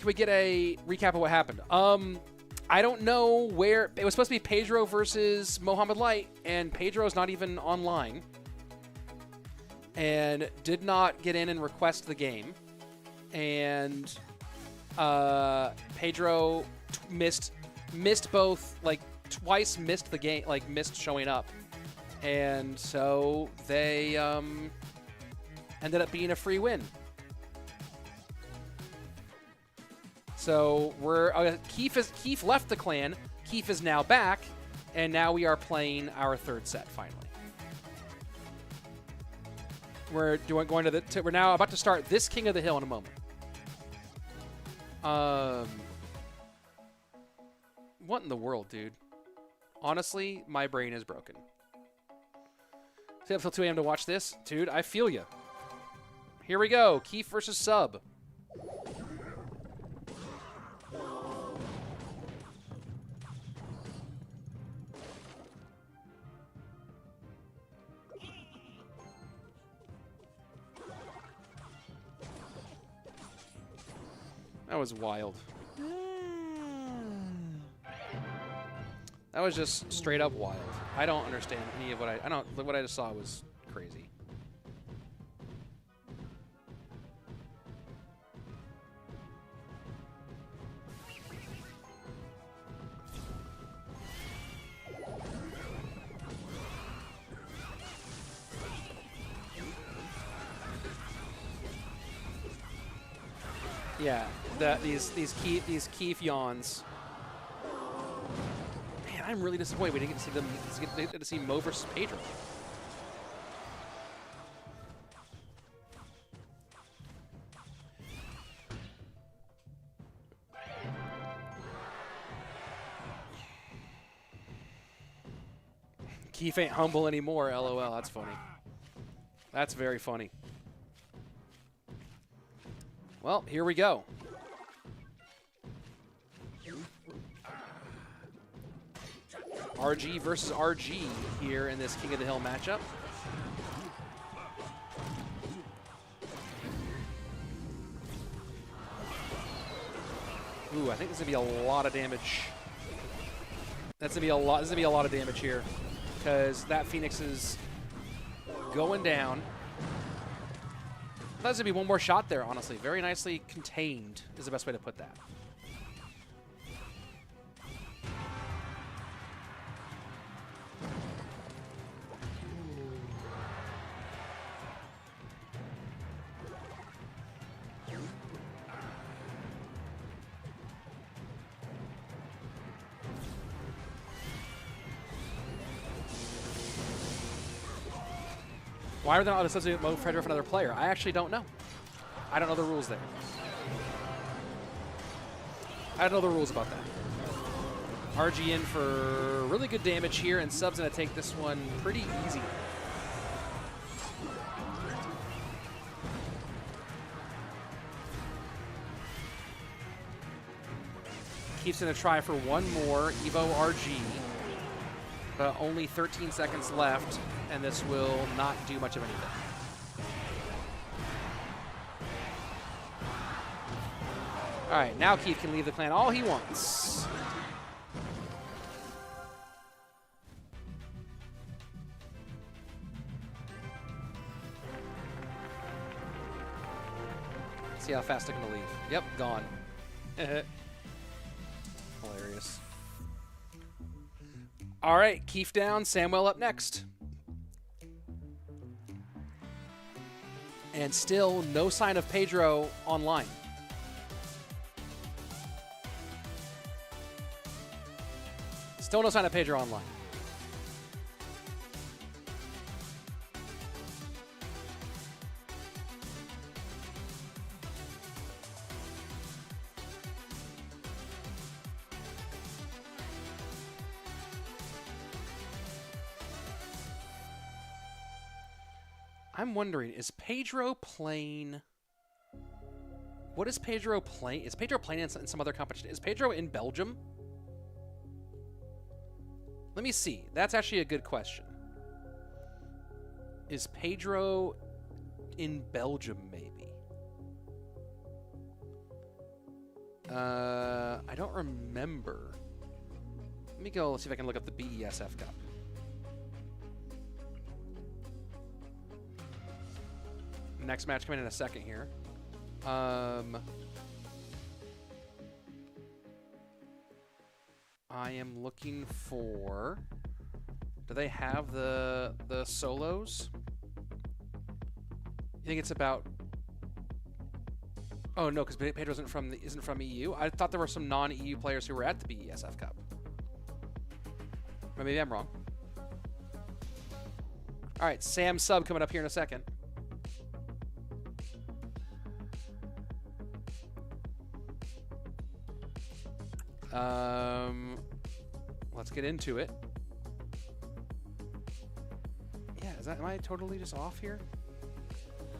we get a recap of what happened? I don't know where it was supposed to be. Pedro versus Mohamed Light, and Pedro's not even online, and did not get in and request the game, and Pedro missed both, like twice missed the game, like missed showing up, and so they ended up being a free win. So we're Keef left the clan. Keef is now back, and now we are playing our third set finally. We're now about to start this King of the Hill in a moment. What in the world, dude? Honestly, my brain is broken. Stay up till 2 a.m. to watch this, dude. I feel you. Here we go. Keef versus Sub. That was wild. That was just straight up wild. I don't understand any of what what I just saw was crazy. Yeah, these Keef yawns. Man, I'm really disappointed we didn't get to see Mo versus Pedro. Keef ain't humble anymore, LOL. That's funny. That's very funny. Well, here we go. RG versus RG here in this King of the Hill matchup. Ooh, I think this is gonna be a lot of damage. That's gonna be a lot. This is gonna be a lot of damage here, because that Phoenix is going down. That's gonna be one more shot there, honestly. Very nicely contained is the best way to put that. Why are they not associated with Pedro with another player? I actually don't know. I don't know the rules there. I don't know the rules about that. RG in for really good damage here, and Sub's going to take this one pretty easy. Keeps going to try for one more Evo RG. But only 13 seconds left, and this will not do much of anything. All right, now Keef can leave the clan all he wants. See how fast they're gonna leave. Yep, gone. Hilarious. All right, Keef down, Samuel up next. And still no sign of Pedro online. Still no sign of Pedro online. I'm wondering, is Pedro playing What is Pedro playing? Is Pedro playing in some other competition? Is Pedro in Belgium? Let me see. That's actually a good question. Is Pedro in Belgium, maybe? I don't remember. Let me go see if I can look up the BESF Cup. Next match coming in a second here. I am looking for... Do they have the solos? You think it's about... Oh no, because Pedro isn't from EU. I thought there were some non-EU players who were at the BESF Cup. Or maybe I'm wrong. All right, Sam sub coming up here in a second. Let's get into it. Yeah, am I totally just off here?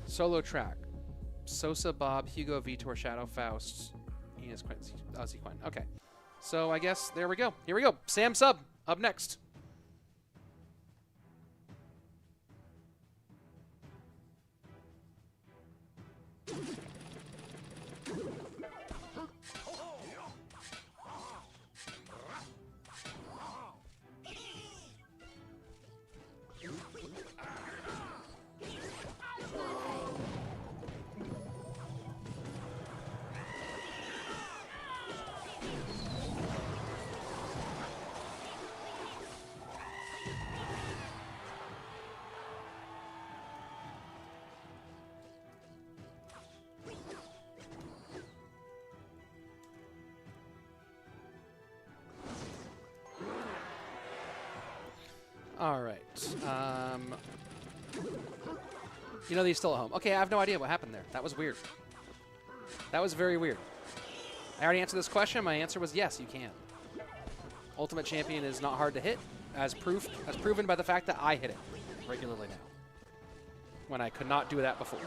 Solo track. Sosa, Bob, Hugo, Vitor, Shadow, Faust, Enos, Ozzy, Quinn. Okay. So I guess there we go. Here we go. Sam sub up next. All right. You know that he's still at home. Okay, I have no idea what happened there. That was weird. That was very weird. I already answered this question. My answer was yes, you can. Ultimate Champion is not hard to hit, as proven by the fact that I hit it regularly now, when I could not do that before.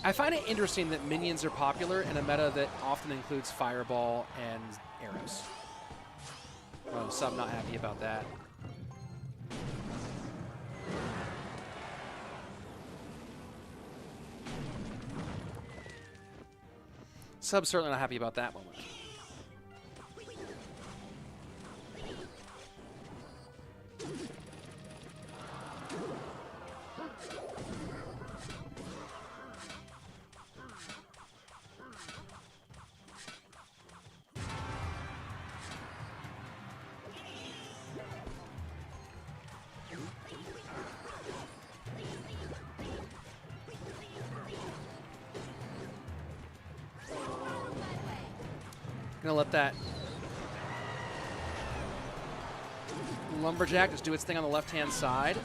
I find it interesting that minions are popular in a meta that often includes Fireball and arrows. Oh, Sub not happy about that. Sub's certainly not happy about that moment. Gonna let that Lumberjack just do its thing on the left-hand side.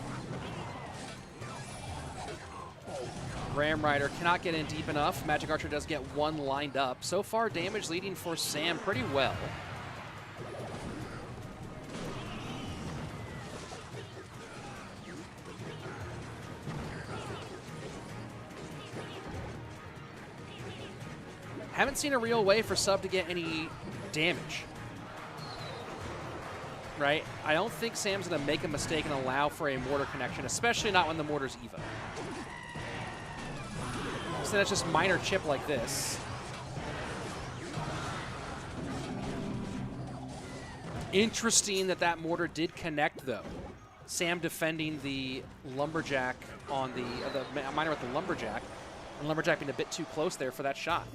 Ram Rider cannot get in deep enough. Magic Archer does get one lined up. So far, damage leading for Sam pretty well. Haven't seen a real way for Sub to get any damage. Right? I don't think Sam's going to make a mistake and allow for a mortar connection, especially not when the mortar's Evo. So that's just minor chip like this. Interesting that that mortar did connect, though. Sam defending the Lumberjack on the miner with the Lumberjack, and Lumberjack being a bit too close there for that shot.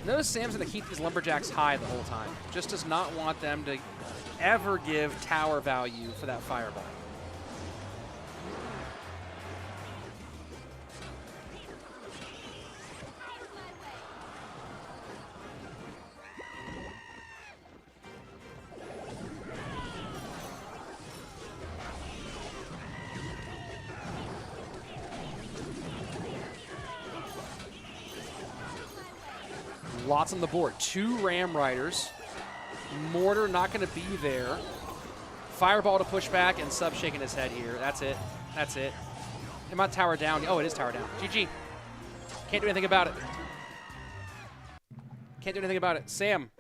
Notice Sam's going to keep these Lumberjacks high the whole time. Just does not want them to ever give tower value for that Fireball. lots on the board. 2 Ram Riders. Mortar not going to be there. Fireball to push back, and Sub shaking his head here. That's it. That's it. It might tower down. Oh, it is tower down. GG. Can't do anything about it. Can't do anything about it. Sam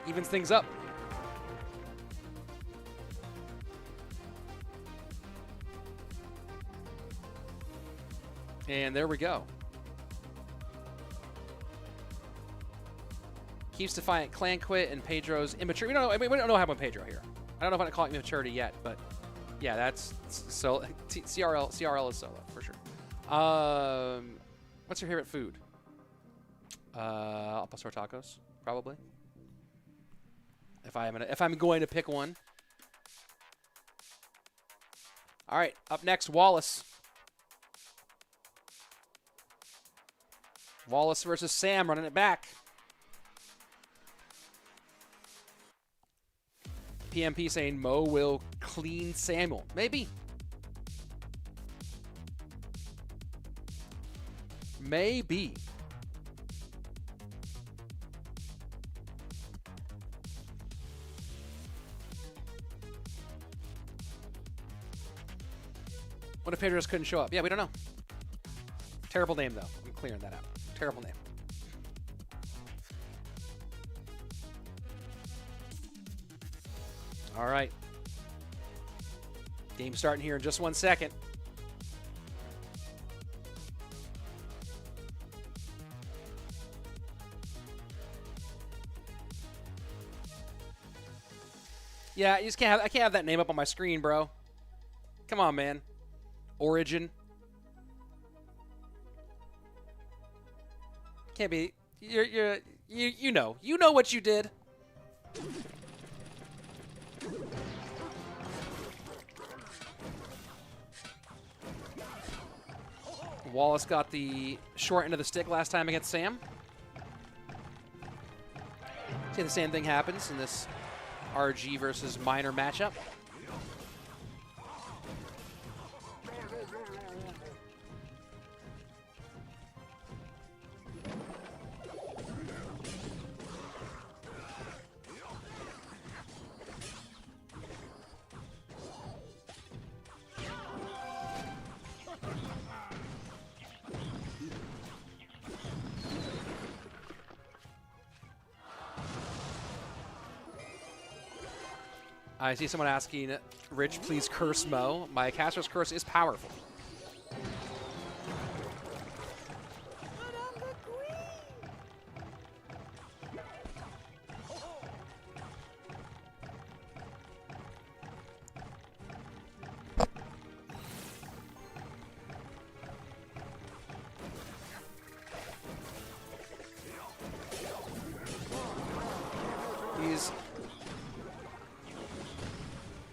evens things up. And there we go. Keef's Defiant Clan Quit and Pedro's Immature. We don't know what happened with Pedro here. I don't know if I can call it immaturity yet, but yeah, that's so CRL is solo for sure. What's your favorite food? Al pastor tacos, probably. If I'm going to pick one. All right, up next, Wallace. Wallace versus Sam, running it back. PMP saying Mo will clean Samuel. Maybe. Maybe. What if Pedro just couldn't show up? Yeah, we don't know. Terrible name, though. I'm clearing that out. Terrible name. All right. Game starting here in just 1 second. Yeah, you just can't have, I can't have that name up on my screen, bro. Come on, man. Origin. Can't be. You know what you did. Wallace got the short end of the stick last time against Sam. See, the same thing happens in this RG versus Miner matchup. I see someone asking, Rich, please curse Mo. My caster's curse is powerful.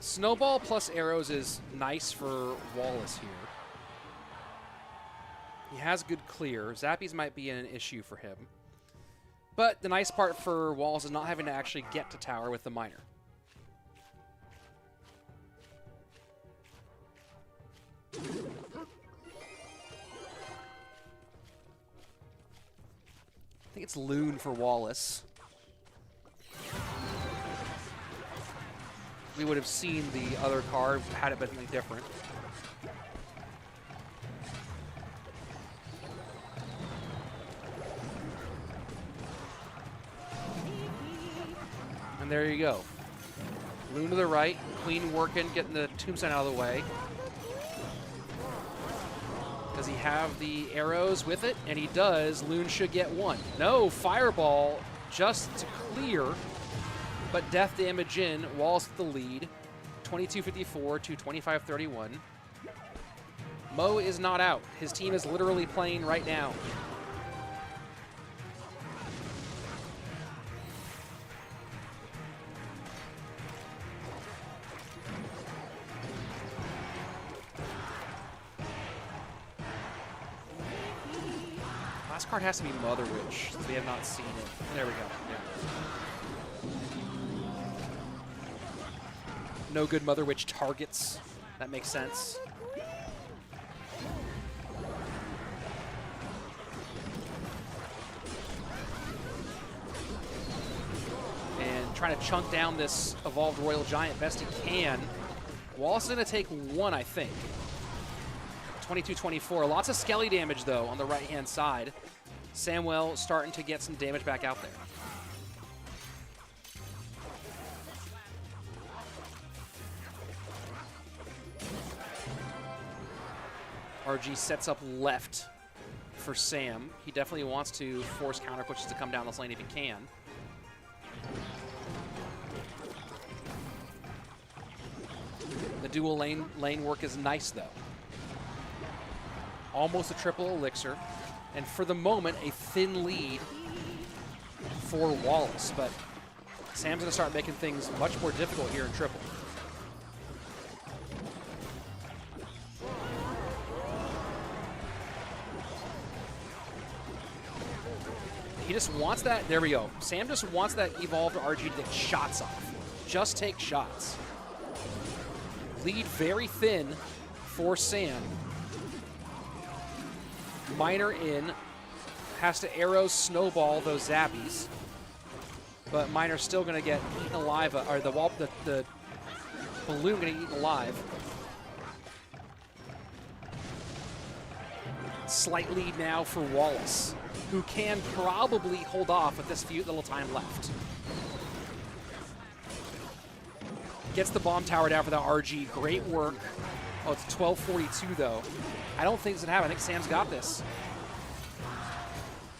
Snowball plus arrows is nice for Wallace here. He has good clear. Zappies might be an issue for him. But the nice part for Wallace is not having to actually get to tower with the miner. I think it's Loon for Wallace. We would have seen the other card had it been something different. And there you go. Loon to the right, Queen working, getting the tombstone out of the way. Does he have the arrows with it? And he does. Loon should get one. No, Fireball just to clear. But death damage in, Wallace with the lead, 22-54 to 25-31. Mo is not out. His team is literally playing right now. Last card has to be Mother Witch, since we have not seen it. There we go. Yeah. No good Mother Witch targets. That makes sense. trying to chunk down this evolved Royal Giant best he can. Wallace is going to take one, I think. 22-24. Lots of skelly damage, though, on the right-hand side. Samuel starting to get some damage back out there. RG sets up left for Sam. He definitely wants to force counter pushes to come down this lane if he can. The dual lane work is nice, though. Almost a triple elixir. And for the moment, a thin lead for Wallace. But Sam's going to start making things much more difficult here in triple. He just wants that. There we go. Sam just wants that evolved RG to get shots off. Just take shots. Lead very thin for Sam. Miner in. Has to arrow snowball those zappies. But Miner's still going to get eaten alive. Or the balloon going to get eaten alive. Slight lead now for Wallace, who can probably hold off with this few little time left. Gets the bomb tower down for the RG. Great work. Oh, it's 12:42 though. I don't think it's gonna happen. I think Sam's got this.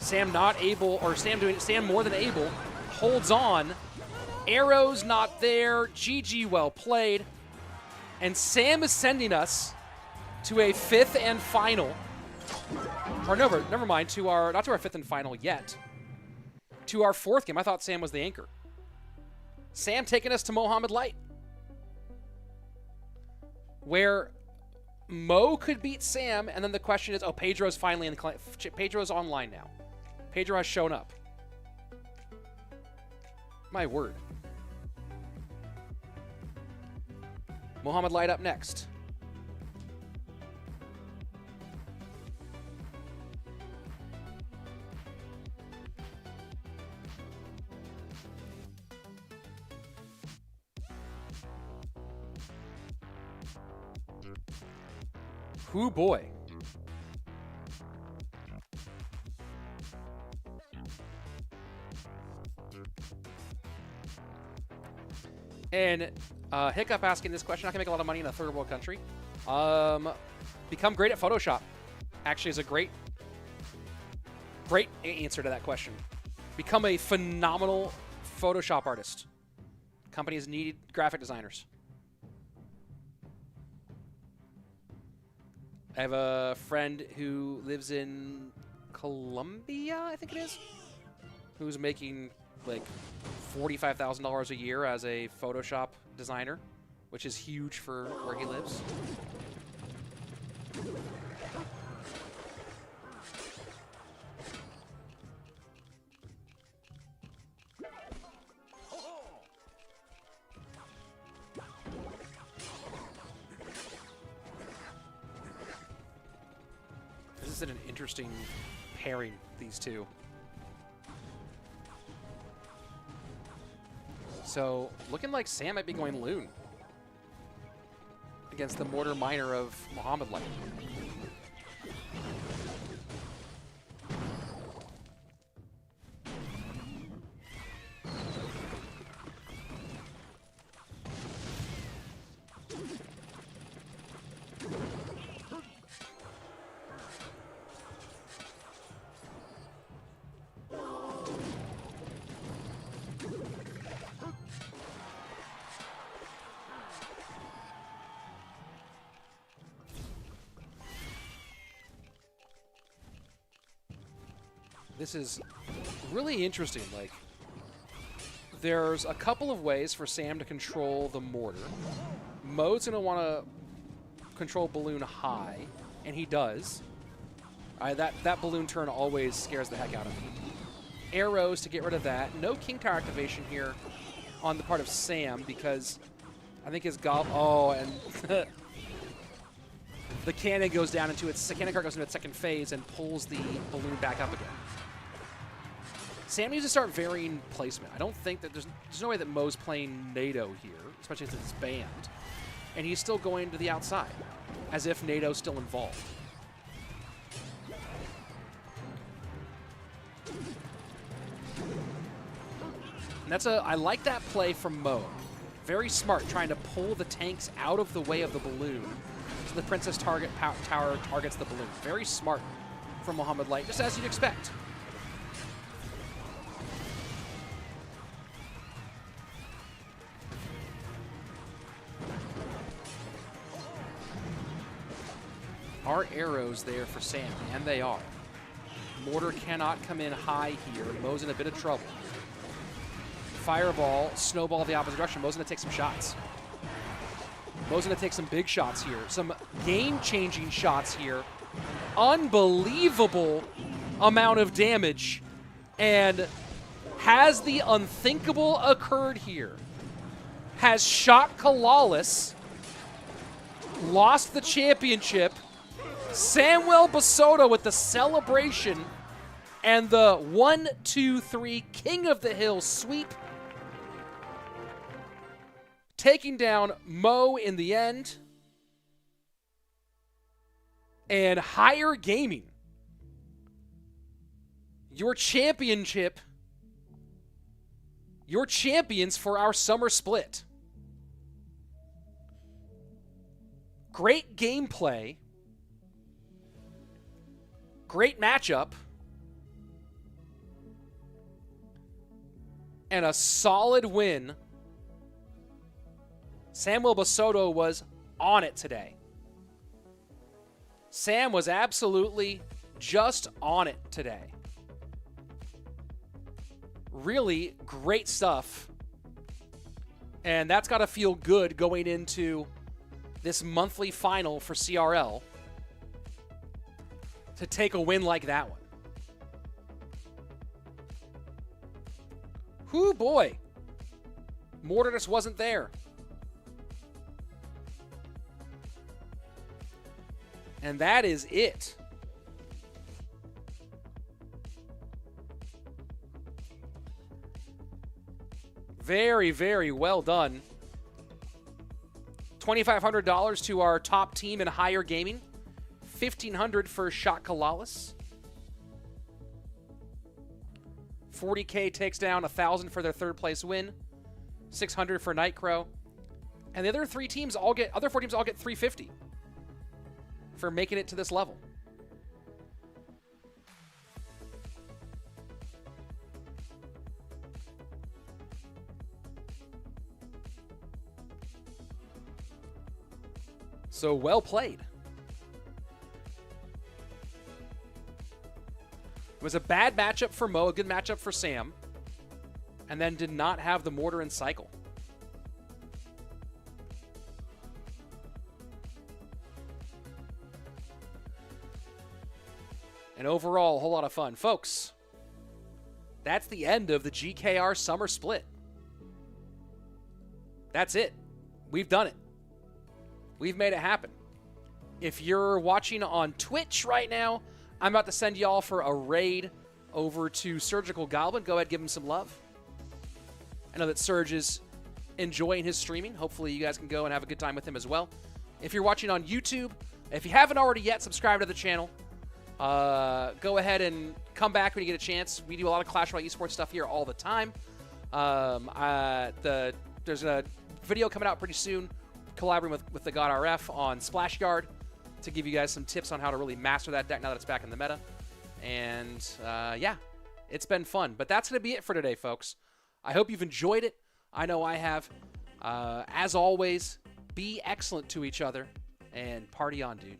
Sam not able, or Sam more than able. Holds on. Arrows not there. GG, well played. And Sam is sending us to a 5th and final. Or never mind, not to our 5th and final yet. To our 4th game. I thought Sam was the anchor. Sam taking us to Mohamed Light, where Mo could beat Sam, and then the question is, oh, Pedro's finally in the Pedro's online now. Pedro has shown up. My word. Mohamed Light up next. Hoo boy. And Hiccup asking this question, I can make a lot of money in a third world country. Become great at Photoshop. Actually is a great answer to that question. Become a phenomenal Photoshop artist. Companies need graphic designers. I have a friend who lives in Colombia, I think it is, who's making like $45,000 a year as a Photoshop designer, which is huge for where he lives. This is an interesting pairing, these two. So, looking like Sam might be going Loon against the Mortar Miner of Mohamed Light. This is really interesting. Like, there's a couple of ways for Sam to control the mortar. Mo's going to want to control balloon high, and he does. That balloon turn always scares the heck out of me. Arrows to get rid of that. No King Tower activation here on the part of Sam because I think his and the cannon goes down into its cannon card goes into its second phase and pulls the balloon back up again. Sam needs to start varying placement. I don't think that there's no way that Mo's playing NATO here, especially since it's banned. And he's still going to the outside, as if NATO's still involved. And I like that play from Mo. Very smart, trying to pull the tanks out of the way of the balloon. So the Princess Tower targets the balloon. Very smart from Mohamed Light, just as you'd expect. Are arrows there for Sam? And they are. Mortar cannot come in high here. Mo's in a bit of trouble. Fireball, snowball the opposite direction. Mo's going to take some shots. Mo's going to take some big shots here. Some game-changing shots here. Unbelievable amount of damage. And has the unthinkable occurred here? Has shot Calalas, lost the championship. Samuel Bassotto with the celebration and the 1-2-3 King of the Hill sweep. Taking down Mo in the end. And Higher Gaming, your championship, your champions for our summer split. Great gameplay. Great matchup. And a solid win. Samuel Bassotto was on it today. Sam was absolutely just on it today. Really great stuff. And that's got to feel good going into this monthly final for CRL. To take a win like that one. Whoo, boy. Mortar just wasn't there. And that is it. Very, very well done. $2,500 to our top team in Higher Gaming. $1,500 for Shot Calalas. 40K takes down $1,000 for their third place win. $600 for Nightcrow. And the other four teams all get $350 for making it to this level. So well played. It was a bad matchup for Mo, a good matchup for Sam, and then did not have the mortar and cycle. And overall, a whole lot of fun. Folks, that's the end of the GKR Summer Split. That's it. We've done it. We've made it happen. If you're watching on Twitch right now, I'm about to send y'all for a raid over to Surgical Goblin. Go ahead, give him some love. I know that Surge is enjoying his streaming. Hopefully you guys can go and have a good time with him as well. If you're watching on YouTube, if you haven't already yet, subscribe to the channel. Go ahead and come back when you get a chance. We do a lot of Clash Royale esports stuff here all the time. There's a video coming out pretty soon collaborating with the God RF on Splash Yard to give you guys some tips on how to really master that deck now that it's back in the meta. And yeah, it's been fun. But that's going to be it for today, folks. I hope you've enjoyed it. I know I have. As always, be excellent to each other and party on, dude.